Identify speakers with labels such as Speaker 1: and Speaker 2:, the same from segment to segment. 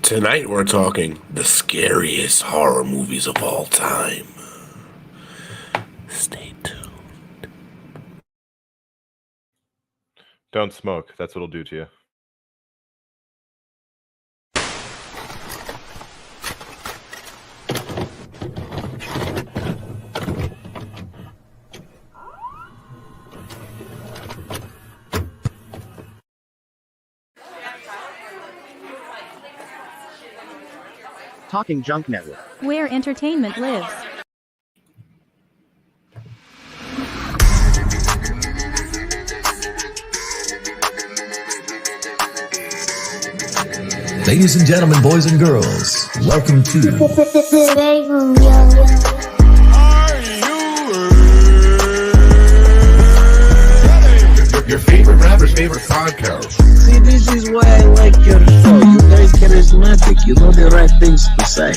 Speaker 1: Tonight we're talking the scariest horror movies of all time. Stay tuned.
Speaker 2: Don't smoke. That's what it'll do to you.
Speaker 3: Talking Junk Network,
Speaker 4: where entertainment lives.
Speaker 5: Ladies and gentlemen, boys and girls, welcome to
Speaker 6: BreakRoom,
Speaker 1: Your favorite rapper's favorite podcast.
Speaker 7: See, this is why I like your show. You guys charismatic. You know the right things to say.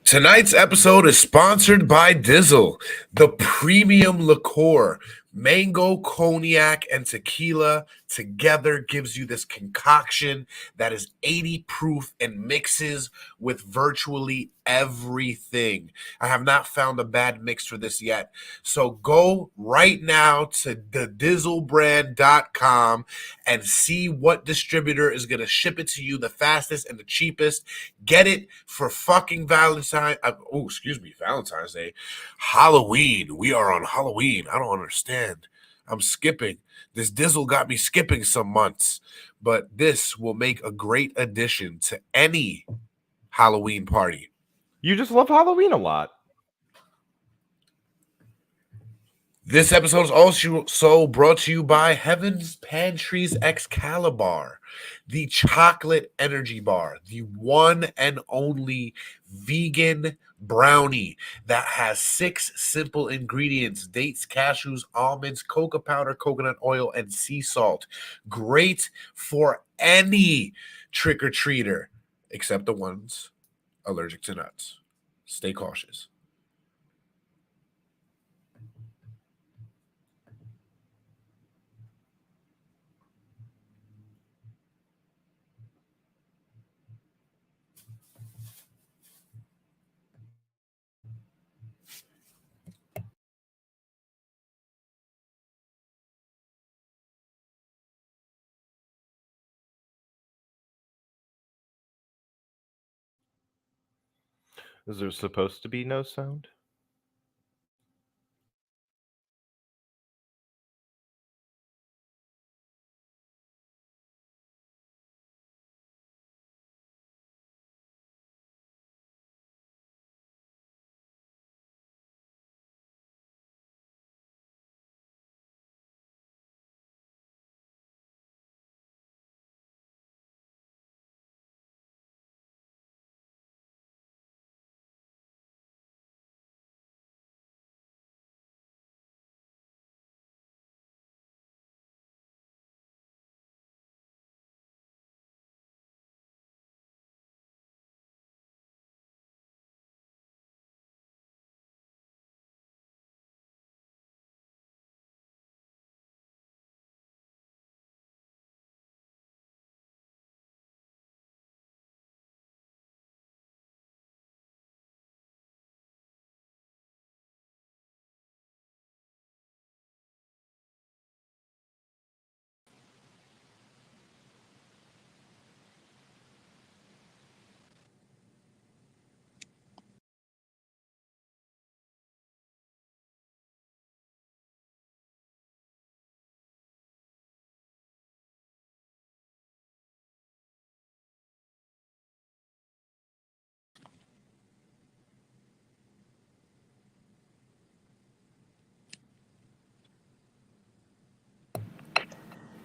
Speaker 1: Tonight's episode is sponsored by Dizzle, the premium liqueur. Mango, cognac, and tequila together gives you this concoction that is 80 proof and mixes with virtually everything. I have not found a bad mix for this yet. So go right now to thedizzlebrand.com and see what distributor is going to ship it to you the fastest and the cheapest. Get it for fucking Valentine's Day. Halloween. We are on Halloween. I don't understand. I'm skipping. This Dizzle got me skipping some months, but this will make a great addition to any Halloween party.
Speaker 2: You just love Halloween a lot.
Speaker 1: This episode is also brought to you by Heaven's Pantry's Excalibur, the chocolate energy bar, the one and only vegan brownie that has 6 simple ingredients: dates, cashews, almonds, cocoa powder, coconut oil, and sea salt. Great for any trick-or-treater, except the ones allergic to nuts. Stay cautious.
Speaker 2: Is there supposed to be no sound?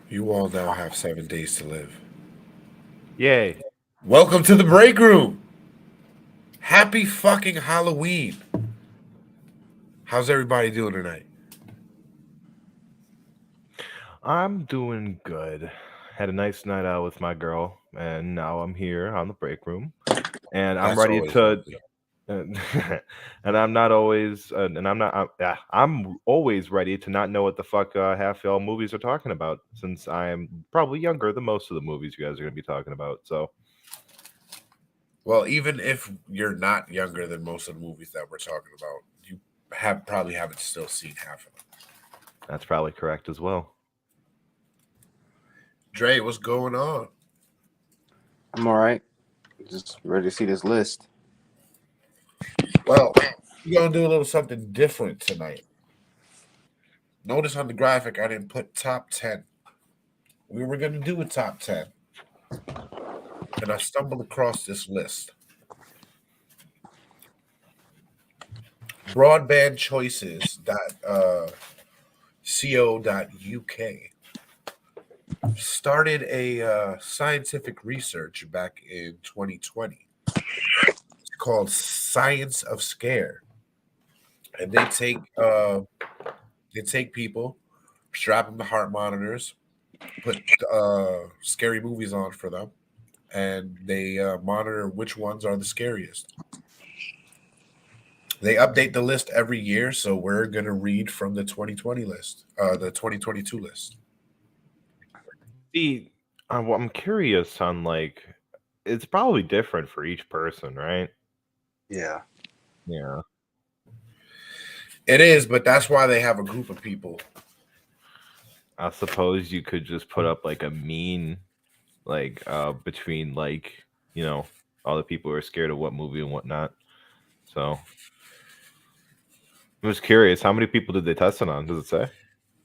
Speaker 1: You all now have 7 days to live.
Speaker 2: Yay.
Speaker 1: Welcome to the break room. Happy fucking Halloween. How's everybody doing tonight?
Speaker 2: I'm doing good. Had a nice night out with my girl, and now I'm here on the break room. And I'm
Speaker 1: That's
Speaker 2: ready
Speaker 1: always
Speaker 2: to
Speaker 1: lovely.
Speaker 2: And, and I'm not always, and I'm not. I'm always ready to not know what the fuck half y'all movies are talking about, since I'm probably younger than most of the movies you guys are going to be talking about. So,
Speaker 1: Well, even if you're not younger than most of the movies that we're talking about, you probably haven't still seen half of them.
Speaker 2: that's probably correct as well.
Speaker 1: Dre, what's going on?
Speaker 8: I'm all right. Just ready to see this list.
Speaker 1: Well, we're gonna do a little something different tonight. Notice on the graphic I didn't put top 10. We were gonna do a top 10. And I stumbled across this list. Broadbandchoices.co.uk started a scientific research back in 2020. It's called Science of Scare. And they take people, strap them to heart monitors, put scary movies on for them, and they monitor which ones are the scariest. They update the list every year, so we're going to read from the 2020 list, the 2022 list.
Speaker 2: See, well, I'm curious on like, it's probably different for each person, right?
Speaker 8: Yeah.
Speaker 2: Yeah.
Speaker 1: It is, but that's why they have a group of people.
Speaker 2: I suppose you could just put up like a mean, like between like, all the people who are scared of what movie and whatnot. So I'm just curious, how many people did they test it on? Does it say?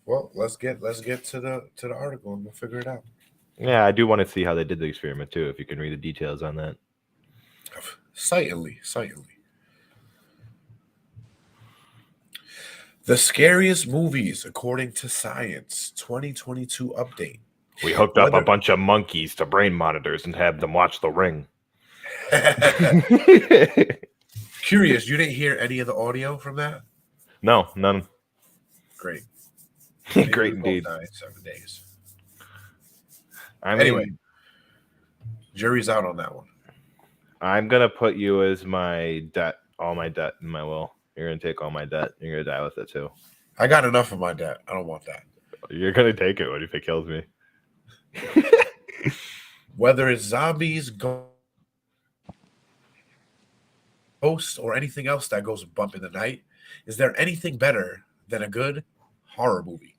Speaker 1: Well, let's get to the article and we'll figure it out.
Speaker 2: Yeah, I do want to see how they did the experiment too, if you can read the details on that.
Speaker 1: Sightly. The scariest movies according to Science 2022 update.
Speaker 2: We hooked up a bunch of monkeys to brain monitors and had them watch The Ring.
Speaker 1: Curious, you didn't hear any of the audio from that?
Speaker 2: No, none.
Speaker 1: Great.
Speaker 2: Great indeed.
Speaker 1: 7 days.
Speaker 2: Anyway,
Speaker 1: jury's out on that one.
Speaker 2: I'm gonna put you as my debt, all my debt in my will. You're gonna take all my debt. You're gonna die with it too.
Speaker 1: I got enough of my debt. I don't want that.
Speaker 2: You're gonna take it. What if it kills me?
Speaker 1: Whether it's zombies, ghosts, or anything else that goes bump in the night, is there anything better than a good horror movie?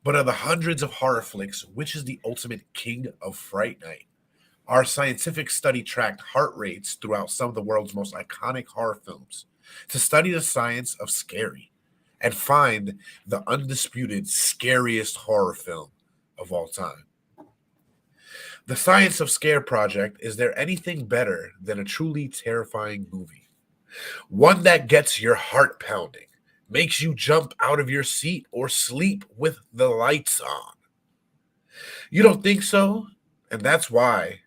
Speaker 1: But of the hundreds of horror flicks, which is the ultimate king of Fright Night? Our scientific study tracked heart rates throughout some of the world's most iconic horror films to study the science of scary and find the undisputed scariest horror film of all time. The Science of Scare project, is there anything better than a truly terrifying movie? One that gets your heart pounding, makes you jump out of your seat or sleep with the lights on. You don't think so? And that's why,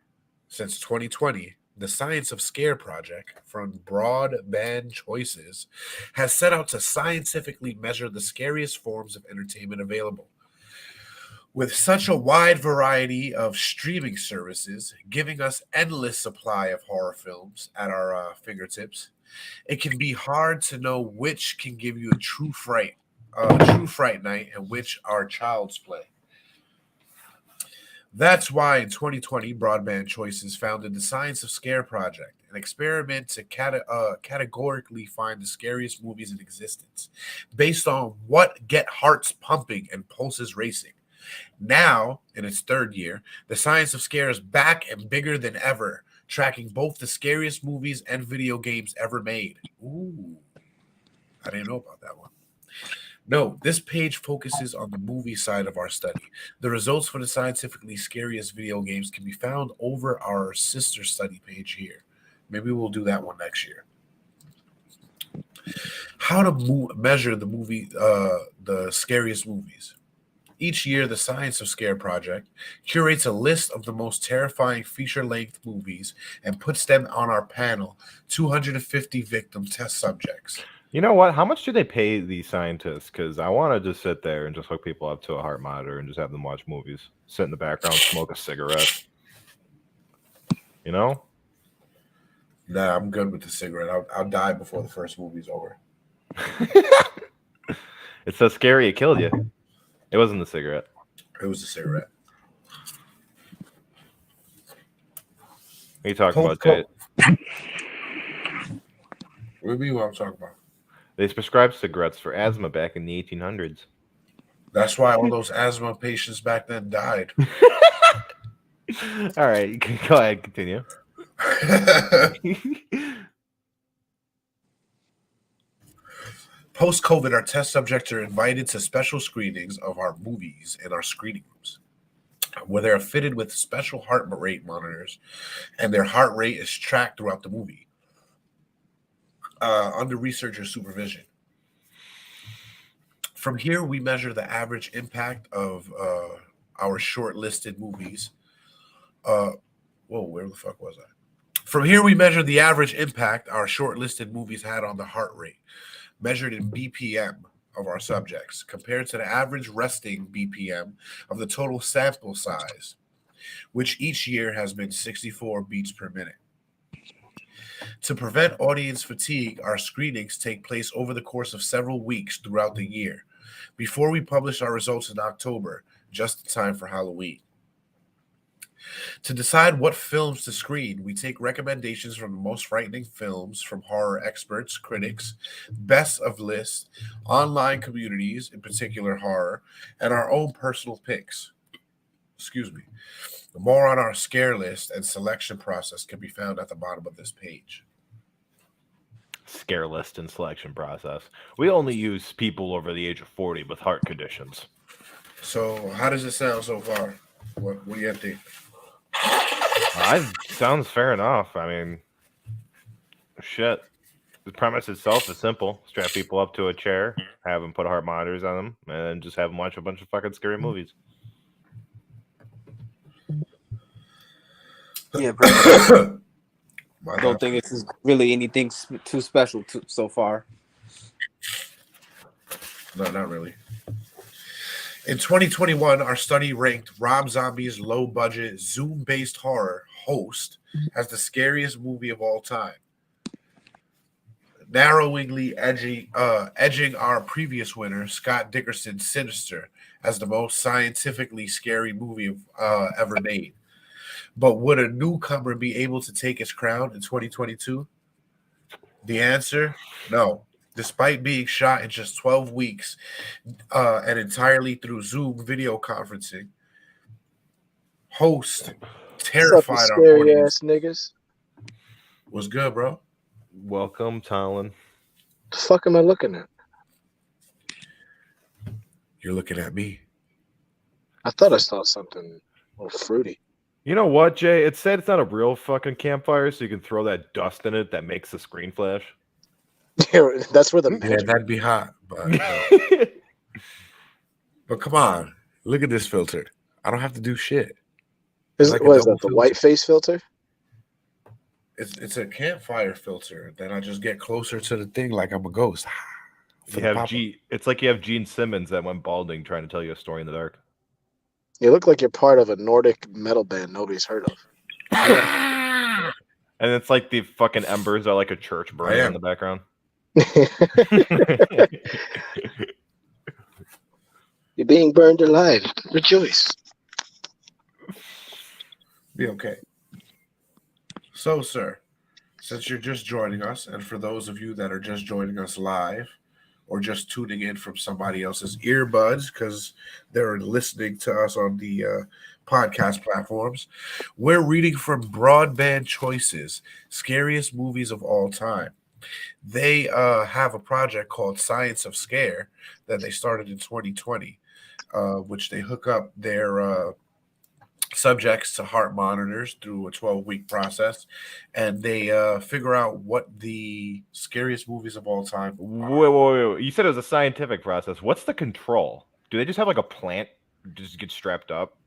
Speaker 1: since 2020, the Science of Scare project from Broadband Choices has set out to scientifically measure the scariest forms of entertainment available. With such a wide variety of streaming services giving us endless supply of horror films at our fingertips, it can be hard to know which can give you a true fright night and which are child's play. That's why in 2020, Broadband Choices founded the Science of Scare project, an experiment to categorically find the scariest movies in existence, based on what get hearts pumping and pulses racing. Now, in its third year, the Science of Scare is back and bigger than ever, tracking both the scariest movies and video games ever made. Ooh, I didn't know about that one. No, this page focuses on the movie side of our study. The results for the scientifically scariest video games can be found over our sister study page here. Maybe we'll do that one next year. How to measure the scariest movies. Each year, the Science of Scare project curates a list of the most terrifying feature-length movies and puts them on our panel, 250 victim test subjects.
Speaker 2: You know what? How much do they pay these scientists? Because I want to just sit there and just hook people up to a heart monitor and just have them watch movies, sit in the background, smoke a cigarette. You know?
Speaker 1: Nah, I'm good with the cigarette. I'll die before the first movie's over.
Speaker 2: It's so scary it killed you. It wasn't the cigarette.
Speaker 1: It was the cigarette.
Speaker 2: What are you talking about,
Speaker 1: Post-co-
Speaker 2: Jay?
Speaker 1: What do you mean what I'm talking about?
Speaker 2: They prescribed cigarettes for asthma back in the 1800s.
Speaker 1: That's why all those asthma patients back then died.
Speaker 2: All right, go ahead, continue.
Speaker 1: Post-COVID, our test subjects are invited to special screenings of our movies in our screening rooms, where they are fitted with special heart rate monitors, and their heart rate is tracked throughout the movie under researcher supervision. From here, we measure the average impact of our shortlisted movies. Whoa, where the fuck was I? From here, we measure the average impact our shortlisted movies had on the heart rate, measured in BPM of our subjects, compared to the average resting BPM of the total sample size, which each year has been 64 beats per minute. To prevent audience fatigue, our screenings take place over the course of several weeks throughout the year, before we publish our results in October, just in time for Halloween. To decide what films to screen, we take recommendations from the most frightening films from horror experts, critics, best of lists, online communities, in particular horror, and our own personal picks. Excuse me. More on our scare list and selection process can be found at the bottom of this page.
Speaker 2: Scare list and selection process. We only use people over the age of 40 with heart conditions.
Speaker 1: So, how does it sound so far? What do you think?
Speaker 2: Sounds fair enough. I mean, shit. The premise itself is simple. Strap people up to a chair, have them put heart monitors on them, and then just have them watch a bunch of fucking scary movies.
Speaker 8: Yeah, bro. I don't think it's really anything too special so far.
Speaker 1: No, not really. In 2021, our study ranked Rob Zombie's low-budget, Zoom-based horror Host as the scariest movie of all time, narrowingly edging our previous winner, Scott Dickerson's Sinister, as the most scientifically scary movie ever made. But would a newcomer be able to take its crown in 2022? The answer, no. Despite being shot in just 12 weeks and entirely through Zoom video conferencing, Host terrified our
Speaker 9: scary
Speaker 1: audience.
Speaker 9: ass niggas.
Speaker 1: Was good, bro.
Speaker 2: Welcome, Talon.
Speaker 9: The fuck am I looking at?
Speaker 1: You're looking at me.
Speaker 9: I thought I saw something a little fruity.
Speaker 2: You know what, Jay? It said it's not a real fucking campfire, so you can throw that dust in it that makes the screen flash.
Speaker 9: That's where the
Speaker 1: Yeah,
Speaker 9: magic.
Speaker 1: that'd be hot. But, but come on. Look at this filter. I don't have to do shit.
Speaker 9: Is
Speaker 1: like
Speaker 9: it,
Speaker 1: a
Speaker 9: what is
Speaker 1: double
Speaker 9: that? The
Speaker 1: filter.
Speaker 9: white face filter?
Speaker 1: It's a campfire filter. Then I just get closer to the thing like I'm a ghost.
Speaker 2: You have it's like you have Gene Simmons that went balding trying to tell you a story in the dark.
Speaker 9: You look like you're part of a Nordic metal band nobody's heard of.
Speaker 2: And it's like the fucking embers are like a church burning in the background.
Speaker 9: You're being burned alive. Rejoice.
Speaker 1: Be okay. So, sir, since you're just joining us, and for those of you that are just joining us live or just tuning in from somebody else's earbuds because they're listening to us on the podcast platforms, we're reading from Broadband Choices, Scariest Movies of All Time. They have a project called Science of Scare that they started in 2020, which they hook up their subjects to heart monitors through a 12-week process, and they figure out what the scariest movies of all time are.
Speaker 2: Wait. You said it was a scientific process. What's the control? Do they just have like a plant just get strapped up?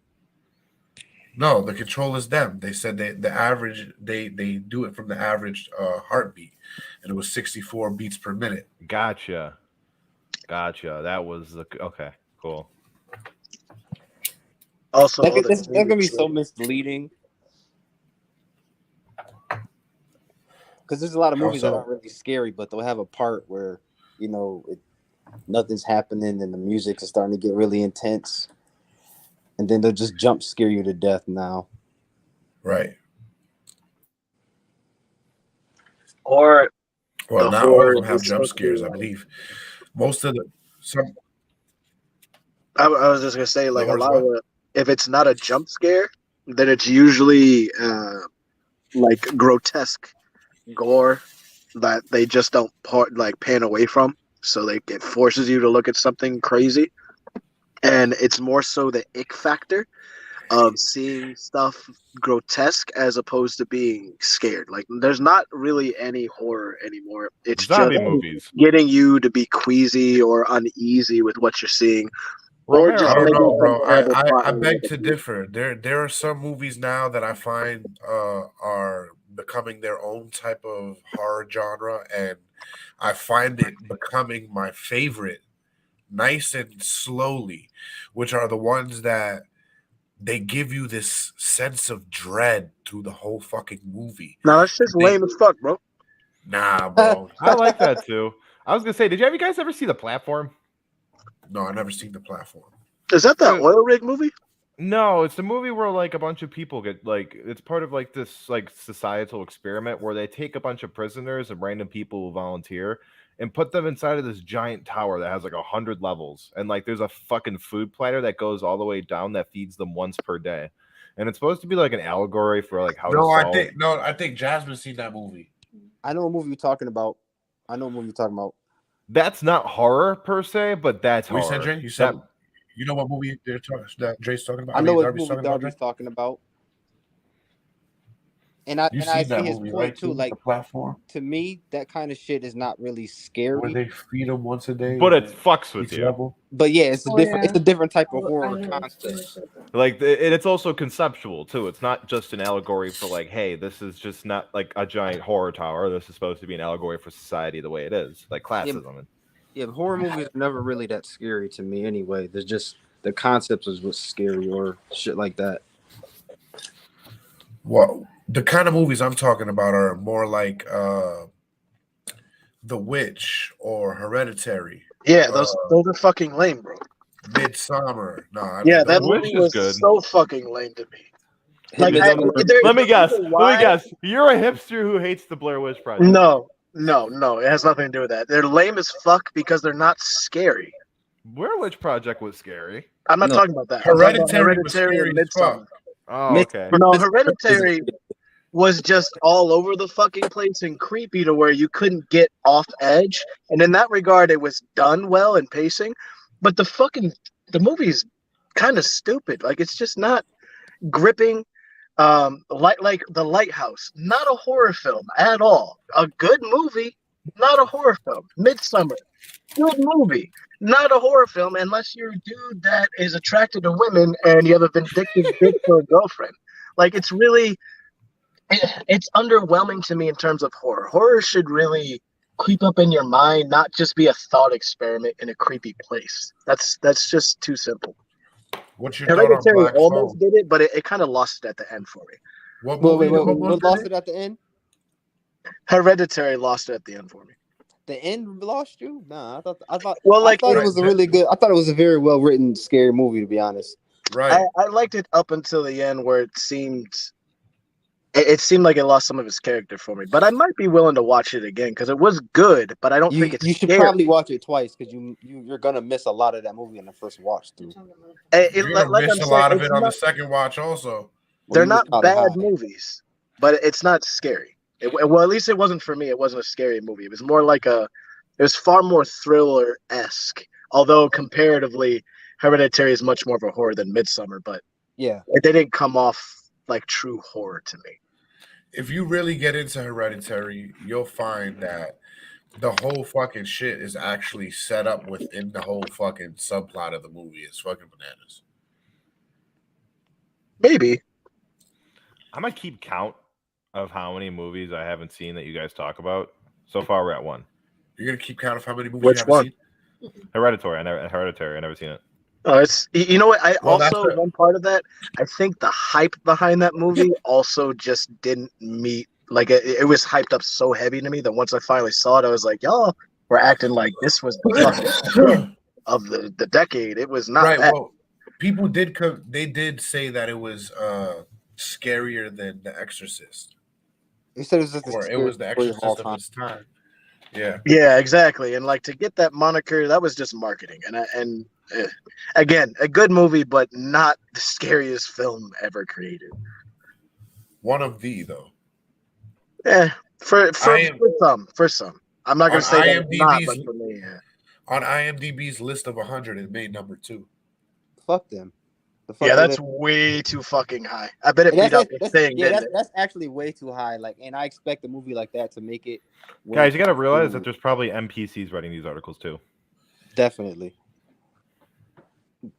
Speaker 1: No, the control is them. They said the average they do it from the average heartbeat, and it was 64 beats per minute.
Speaker 2: Gotcha. That was okay. Cool.
Speaker 9: Also,
Speaker 8: that can be so misleading. Because there's a lot of
Speaker 1: How
Speaker 8: movies that
Speaker 1: so?
Speaker 8: aren't really scary, but they'll have a part where nothing's happening and the music is starting to get really intense, and then they'll just jump scare you to death. Now,
Speaker 1: Right.
Speaker 9: Or
Speaker 1: Well,
Speaker 9: the
Speaker 1: not all of
Speaker 9: horror
Speaker 1: them have
Speaker 9: is
Speaker 1: jump
Speaker 9: supposed to be
Speaker 1: scares. I
Speaker 9: like,
Speaker 1: believe most of some
Speaker 9: I was just gonna say,
Speaker 1: the
Speaker 9: like a
Speaker 1: horror's
Speaker 9: lot of
Speaker 1: what?
Speaker 9: if it's not a jump scare, then it's usually like grotesque gore that they just don't pan away from. So it forces you to look at something crazy, and it's more so the ick factor of seeing stuff grotesque as opposed to being scared. Like there's not really any horror anymore. It's just
Speaker 2: Zombie movies.
Speaker 9: getting you to be queasy or uneasy with what you're seeing, or just
Speaker 1: I don't
Speaker 2: Romero.
Speaker 9: maybe
Speaker 1: know,
Speaker 9: some
Speaker 1: bro.
Speaker 9: terrible plot
Speaker 1: I
Speaker 9: line
Speaker 1: beg
Speaker 9: like
Speaker 1: to
Speaker 9: a-
Speaker 1: differ. There are some movies now that I find are becoming their own type of horror genre, and I find it becoming my favorite, nice and slowly, which are the ones that they give you this sense of dread through the whole fucking movie.
Speaker 9: No, that's just
Speaker 1: They,
Speaker 9: lame as fuck, bro.
Speaker 1: nah, bro.
Speaker 2: I like that too. I was gonna say, did you guys ever see The Platform?
Speaker 1: No, I never seen The Platform.
Speaker 9: Is that that
Speaker 2: Dude.
Speaker 9: oil rig movie?
Speaker 2: No, it's a movie where like a bunch of people get like it's part of like this like societal experiment where they take a bunch of prisoners and random people who volunteer and put them inside of this giant tower that has like 100 levels, and like there's a fucking food platter that goes all the way down that feeds them once per day, and it's supposed to be like an allegory for like how to solve.
Speaker 1: I think Jasmine's seen that movie.
Speaker 8: I know what movie you're talking about.
Speaker 2: That's not horror per se, but that's
Speaker 1: What you
Speaker 2: horror.
Speaker 1: said, Dre? You said
Speaker 2: That-
Speaker 1: you know what movie that Dre's talking about?
Speaker 8: I know what
Speaker 1: Darby's
Speaker 8: movie
Speaker 1: talking about,
Speaker 8: Darby's
Speaker 1: Dre?
Speaker 8: talking about. And I
Speaker 1: You
Speaker 8: and I
Speaker 1: seen that
Speaker 8: see his
Speaker 1: movie,
Speaker 8: point
Speaker 1: right?
Speaker 8: too. Like
Speaker 1: The Platform,
Speaker 8: to me, that kind of shit is not really
Speaker 1: where
Speaker 8: scary.
Speaker 1: they feed them once a day.
Speaker 2: but it fucks with
Speaker 1: each
Speaker 2: you.
Speaker 1: level.
Speaker 8: But yeah, it's a different type of horror concept.
Speaker 2: Like it's also conceptual too. It's not just an allegory for like, hey, this is just not like a giant horror tower. This is supposed to be an allegory for society the way it is, like classism.
Speaker 8: Yeah, horror movies are never really that scary to me anyway. There's just the concepts is what's scary or shit like that.
Speaker 1: Well, the kind of movies I'm talking about are more like The Witch or Hereditary,
Speaker 9: Yeah, those are fucking lame, bro.
Speaker 1: Midsummer.
Speaker 9: Yeah, that
Speaker 2: Witch
Speaker 9: movie
Speaker 2: is
Speaker 9: was
Speaker 2: good.
Speaker 9: so fucking lame to me. Like,
Speaker 8: Midsummer-
Speaker 2: Let me guess.
Speaker 9: why-
Speaker 2: You're a hipster who hates the Blair Witch Project.
Speaker 9: No, it has nothing to do with that. They're lame as fuck because they're not scary.
Speaker 2: Blair Witch Project was scary.
Speaker 9: I'm not
Speaker 8: No.
Speaker 9: talking about that. I'm talking about
Speaker 1: Hereditary was scary
Speaker 9: and
Speaker 1: as fuck.
Speaker 9: Midsommar.
Speaker 2: Oh, okay.
Speaker 9: No, Hereditary was just all over the fucking place and creepy to where you couldn't get off edge. And in that regard, it was done well in pacing. But the movie's kind of stupid. Like it's just not gripping. Like The Lighthouse, not a horror film at all. A good movie, not a horror film. Midsummer, good movie, not a horror film unless you're a dude that is attracted to women and you have a vindictive bitch for a girlfriend. Like it's underwhelming to me in terms of horror. Horror should really creep up in your mind, not just be a thought experiment in a creepy place. That's just too simple.
Speaker 1: What's your thought on
Speaker 9: Hereditary
Speaker 1: Black
Speaker 9: almost
Speaker 1: Phone?
Speaker 9: did it, but it kind of lost it at the end for me.
Speaker 1: What
Speaker 8: Wait,
Speaker 1: movie?
Speaker 8: what lost it at the end?
Speaker 9: Hereditary lost it at the end for me.
Speaker 8: The end lost you? Nah, I thought
Speaker 9: Well, like,
Speaker 8: it was a really good. I thought it was a very well written, scary movie. To be honest,
Speaker 1: Right.
Speaker 9: I liked it up until the end where it seemed like it lost some of its character for me. But I might be willing to watch it again because it was good, but I don't think it's
Speaker 8: you should
Speaker 9: scary.
Speaker 8: probably watch it twice because you're gonna miss a lot of that movie in the first watch through.
Speaker 1: You're gonna miss a lot of it on the second watch, also.
Speaker 9: They're
Speaker 8: you
Speaker 9: not
Speaker 8: miss out on
Speaker 9: bad
Speaker 8: high.
Speaker 9: movies, but it's not scary. Well, at least it wasn't for me. It wasn't a scary movie. It was more like it was far more thriller-esque. Although comparatively, Hereditary is much more of a horror than Midsummer, but
Speaker 8: Yeah,
Speaker 9: they didn't come off like true horror to me.
Speaker 1: If you really get into Hereditary, you'll find that the whole fucking shit is actually set up within the whole fucking subplot of the movie. It's fucking bananas.
Speaker 9: Maybe.
Speaker 2: I'm gonna keep count of how many movies I haven't seen that you guys talk about. So far, we're at one.
Speaker 1: You're gonna keep count of how many movies
Speaker 9: Which
Speaker 1: you haven't
Speaker 9: one?
Speaker 1: seen?
Speaker 2: Hereditary. I never seen it.
Speaker 9: It's you know what I
Speaker 1: Well, that's
Speaker 9: also
Speaker 1: it.
Speaker 9: one part of that. I think the hype behind that movie also just didn't meet like it was hyped up so heavy to me that once I finally saw it, I was like, y'all were acting like this was the fucking hit of the decade. It was not
Speaker 1: Right.
Speaker 9: that.
Speaker 1: Well, people they did say that it was scarier than The Exorcist,
Speaker 8: He said it was just a
Speaker 1: or it was The
Speaker 8: scary story of all
Speaker 1: Exorcist of
Speaker 8: time.
Speaker 1: its time. Yeah.
Speaker 9: Yeah, exactly. And like to get that moniker, that was just marketing. Again, a good movie, but not the scariest film ever created.
Speaker 1: One of the though.
Speaker 9: Yeah, for
Speaker 1: I am
Speaker 9: for some. I'm not
Speaker 1: on
Speaker 9: gonna say that it's not,
Speaker 1: IMDb's
Speaker 9: but for me, yeah.
Speaker 1: on IMDb's list of 100, it made number 2.
Speaker 8: Fuck them. The fuck
Speaker 9: Yeah,
Speaker 8: with
Speaker 9: that's
Speaker 8: it.
Speaker 9: way too fucking high. I bet it
Speaker 8: And
Speaker 9: beat out the thing. didn't it?
Speaker 8: that's actually way too high. Like, and I expect a movie like that to make it.
Speaker 2: Guys, you got to realize that there's probably NPCs writing these articles too.
Speaker 8: Definitely.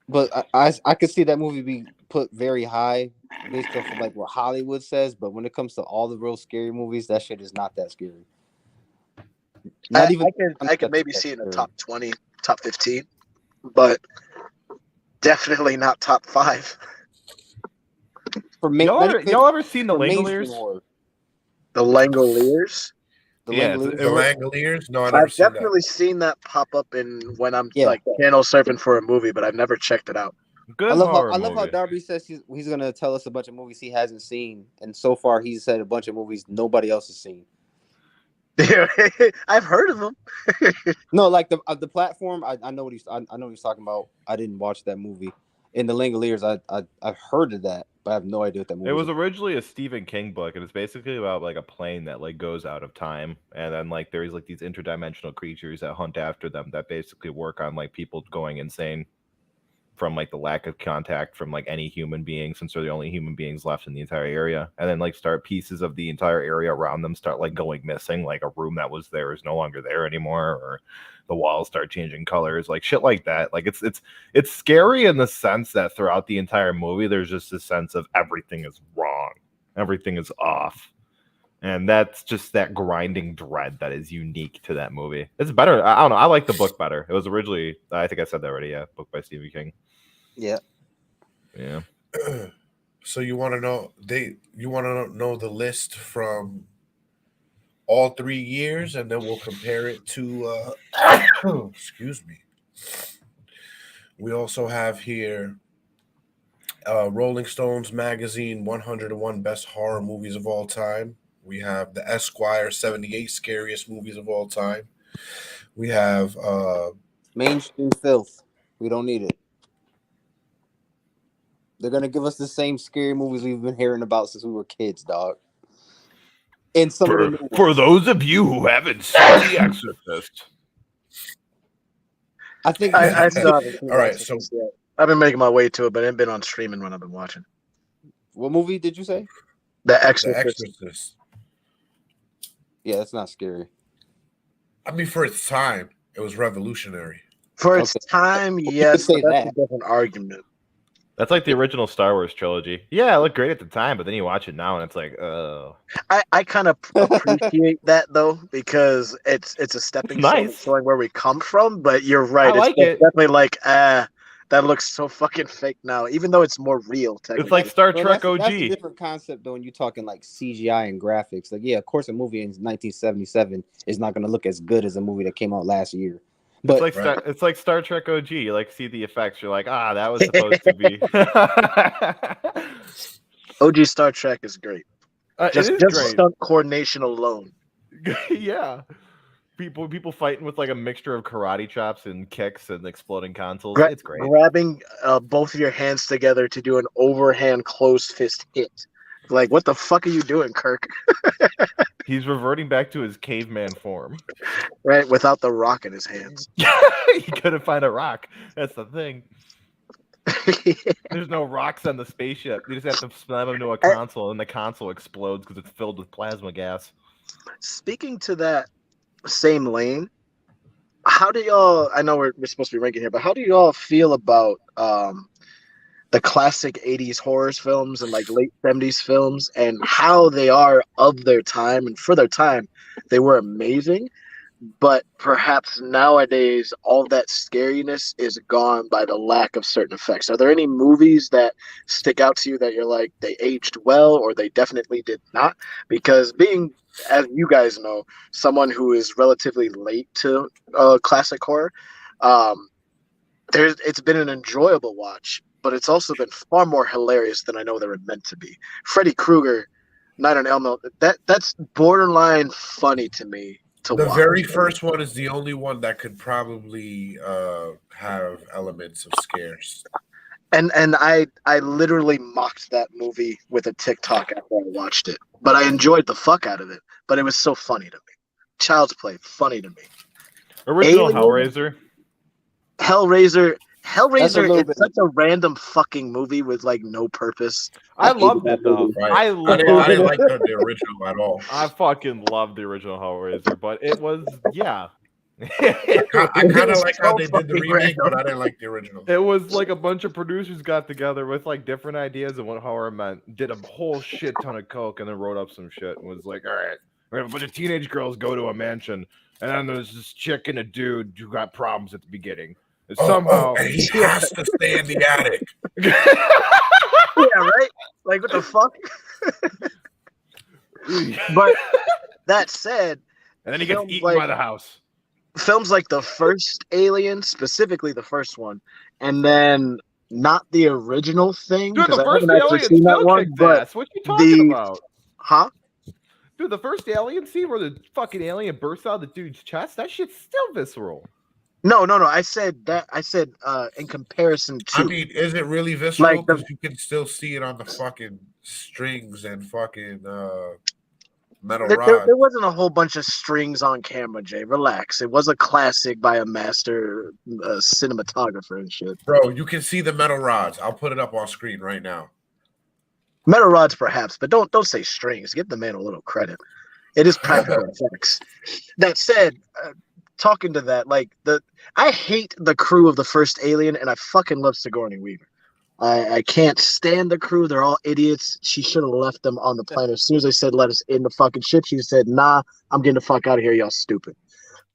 Speaker 8: But I could see that movie be put very high based off of like what Hollywood says. But when it comes to all the real scary movies, that shit is not that scary.
Speaker 9: I could maybe see it in the top 20, top 15, but definitely not top 5.
Speaker 8: For me,
Speaker 2: y'all ever seen the
Speaker 8: for mainstream
Speaker 2: Langoliers?
Speaker 8: horror.
Speaker 9: The Langoliers.
Speaker 8: The
Speaker 2: Yeah,
Speaker 8: Langoliers.
Speaker 1: The Langoliers? No, I never
Speaker 9: I've
Speaker 1: seen that.
Speaker 9: definitely seen that pop up in when I'm
Speaker 8: Yeah.
Speaker 9: like channel surfing for a movie, but I've never checked it out.
Speaker 2: Good
Speaker 8: I love
Speaker 2: horror
Speaker 8: how
Speaker 2: movie.
Speaker 8: Darby says he's gonna tell us a bunch of movies he hasn't seen, and so far he's said a bunch of movies nobody else has seen.
Speaker 9: I've heard of them.
Speaker 8: No, like the platform. I know what he's talking about. I didn't watch that movie. In the Langoliers, I've heard of that, but I have no idea what that movie.
Speaker 2: It was
Speaker 8: is.
Speaker 2: originally a Stephen King book, and it's basically about like a plane that like goes out of time, and then like there's like these interdimensional creatures that hunt after them that basically work on like people going insane from like the lack of contact from like any human being, since they're the only human beings left in the entire area, and then like start pieces of the entire area around them start like going missing, like a room that was there is no longer there anymore, or the walls start changing colors, like shit like that. Like it's scary in the sense that throughout the entire movie there's just a sense of everything is wrong, everything is off, and that's just that grinding dread that is unique to that movie. It's better. I don't know, I like the book better. It was originally, I think I said that already, yeah, book by Stephen King.
Speaker 8: Yeah.
Speaker 1: So you want to know the list from all 3 years, and then we'll compare it to excuse me. We also have here Rolling Stones magazine 101 best horror movies of all time. We have the Esquire 78 scariest movies of all time. We have
Speaker 8: Mainstream filth. We don't need it. They're gonna give us the same scary movies we've been hearing about since we were kids, dog. And some of the new ones.
Speaker 2: For those of you who haven't seen The Exorcist,
Speaker 8: I think
Speaker 9: I still haven't seen
Speaker 1: All right,
Speaker 9: Exorcist yet. I've been making my way to it, but it's been on streaming when I've been watching.
Speaker 8: What movie did you say?
Speaker 9: The
Speaker 1: The
Speaker 9: Exorcist.
Speaker 1: Exorcist.
Speaker 8: Yeah, that's not scary.
Speaker 1: I mean, for its time, it was revolutionary.
Speaker 9: For its
Speaker 8: Okay.
Speaker 9: time,
Speaker 8: You
Speaker 9: yes,
Speaker 8: could say
Speaker 9: but that's
Speaker 8: that.
Speaker 9: a different argument.
Speaker 2: that's like the original Star Wars trilogy. Yeah, it looked great at the time, but then you watch it now and it's like, oh.
Speaker 9: I kind of appreciate that though, because it's a stepping stone
Speaker 2: Nice.
Speaker 9: showing where we come from. But you're right,
Speaker 2: I like
Speaker 9: it's
Speaker 2: it.
Speaker 9: definitely like that looks so fucking fake now, even though it's more real. Technically,
Speaker 2: It's like Star
Speaker 8: Well,
Speaker 2: Trek
Speaker 8: that's a
Speaker 2: OG.
Speaker 8: different concept though when you're talking like CGI and graphics. Like, yeah, of course a movie in 1977 is not gonna look as good as a movie that came out last year. But
Speaker 2: It's like Star Trek OG. You like see the effects. You're like, that was supposed to be.
Speaker 9: OG Star Trek is great.
Speaker 2: It
Speaker 9: Just
Speaker 2: is
Speaker 9: just
Speaker 2: great.
Speaker 9: stunt coordination alone.
Speaker 2: Yeah. People fighting with like a mixture of karate chops and kicks and exploding consoles. It's great.
Speaker 9: Grabbing both of your hands together to do an overhand closed fist hit. Like, what the fuck are you doing, Kirk?
Speaker 2: He's reverting back to his caveman form.
Speaker 9: Right, without the rock in his hands.
Speaker 2: He couldn't find a rock. That's the thing. There's no rocks on the spaceship. You just have to slam them to a console, and the console explodes because it's filled with plasma gas.
Speaker 9: Speaking to that same lane, how do y'all? I know we're supposed to be ranking here, but how do y'all feel about the classic 80s horror films and like late 70s films, and how they are of their time, and for their time they were amazing, but perhaps nowadays all that scariness is gone by the lack of certain effects. Are there any movies that stick out to you that you're like they aged well or they definitely did not? Because being, as you guys know, someone who is relatively late to classic horror, um, it's been an enjoyable watch, but it's also been far more hilarious than I know they were meant to be. Freddy Krueger, Night on Elm, that's borderline funny to me to
Speaker 1: The
Speaker 9: watch.
Speaker 1: very first one is the only one that could probably have elements of scares.
Speaker 9: And I literally mocked that movie with a TikTok after I watched it, but I enjoyed the fuck out of it. But it was so funny to me. Child's Play, funny to me.
Speaker 2: Original
Speaker 9: Alien?
Speaker 2: Hellraiser.
Speaker 9: Hellraiser
Speaker 8: That's a little
Speaker 9: is
Speaker 8: bit-
Speaker 9: such a random fucking movie with like no purpose.
Speaker 2: I
Speaker 8: hated
Speaker 2: loved
Speaker 8: that
Speaker 2: it though.
Speaker 8: movie.
Speaker 1: Right.
Speaker 2: I
Speaker 1: I didn't
Speaker 2: loved
Speaker 1: like the original at all.
Speaker 2: I fucking loved the original Hellraiser, but it was
Speaker 1: I kind of
Speaker 9: was
Speaker 1: like how
Speaker 9: so
Speaker 1: they did the
Speaker 9: fucking
Speaker 1: remake, but
Speaker 9: random.
Speaker 1: I didn't like the original.
Speaker 2: It was like a bunch of producers got together with like different ideas of what horror meant, did a whole shit ton of coke, and then wrote up some shit and was like, all right, we're gonna have a bunch of teenage girls go to a mansion, and then there's this chick and a dude who got problems at the beginning. And somehow
Speaker 1: and he has to stay in the attic.
Speaker 9: Yeah, right? Like what the fuck? But that said,
Speaker 2: and then he gets
Speaker 9: films
Speaker 2: eaten
Speaker 9: like-
Speaker 2: by the house.
Speaker 9: films like the first Alien, specifically the first one, and then not the original thing,
Speaker 2: Dude,
Speaker 9: because
Speaker 2: the
Speaker 9: I
Speaker 2: first
Speaker 9: haven't actually
Speaker 2: Alien
Speaker 9: seen that
Speaker 2: still
Speaker 9: one,
Speaker 2: kicked
Speaker 9: but
Speaker 2: ass. What you talking about?
Speaker 9: huh?
Speaker 2: Dude, the first Alien scene where the fucking alien bursts out of the dude's chest, that shit's still visceral.
Speaker 9: No. I said that. I said in comparison to.
Speaker 1: I mean, is it really visceral?
Speaker 9: Like the-
Speaker 1: Because you can still see it on the fucking strings and fucking metal rods.
Speaker 9: there wasn't a whole bunch of strings on camera, Jay. Relax. It was a classic by a master cinematographer and shit.
Speaker 1: Bro, you can see the metal rods. I'll put it up on screen right now.
Speaker 9: Metal rods, perhaps, but don't say strings. Give the man a little credit. It is practical effects. That said, talking to that, like I hate the crew of the first Alien, and I fucking love Sigourney Weaver. I can't stand the crew. They're all idiots. She should have left them on the planet. As soon as they said, let us in the fucking ship, she said, nah, I'm getting the fuck out of here. Y'all stupid.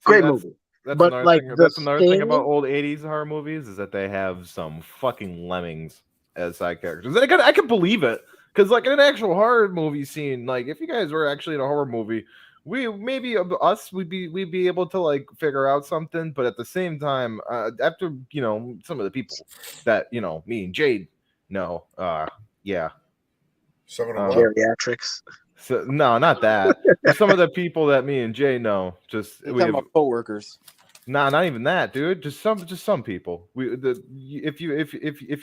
Speaker 9: Great movie.
Speaker 2: That's
Speaker 9: But,
Speaker 2: another
Speaker 9: like,
Speaker 2: thing.
Speaker 9: the
Speaker 2: That's another thing
Speaker 9: thing-
Speaker 2: about old '80s horror movies is that they have some fucking lemmings as side characters. And I can believe it because, like, in an actual horror movie scene, like if you guys were actually in a horror movie, we'd be able to like figure out something. But at the same time, after some of the people that me and Jade know, yeah.
Speaker 1: Some of them
Speaker 9: Geriatrics.
Speaker 2: So no, not that. Some of the people that me and Jay know, just
Speaker 8: You're
Speaker 2: we
Speaker 8: talking
Speaker 2: have,
Speaker 8: about coworkers.
Speaker 2: nah, not even that, dude. Just some people. If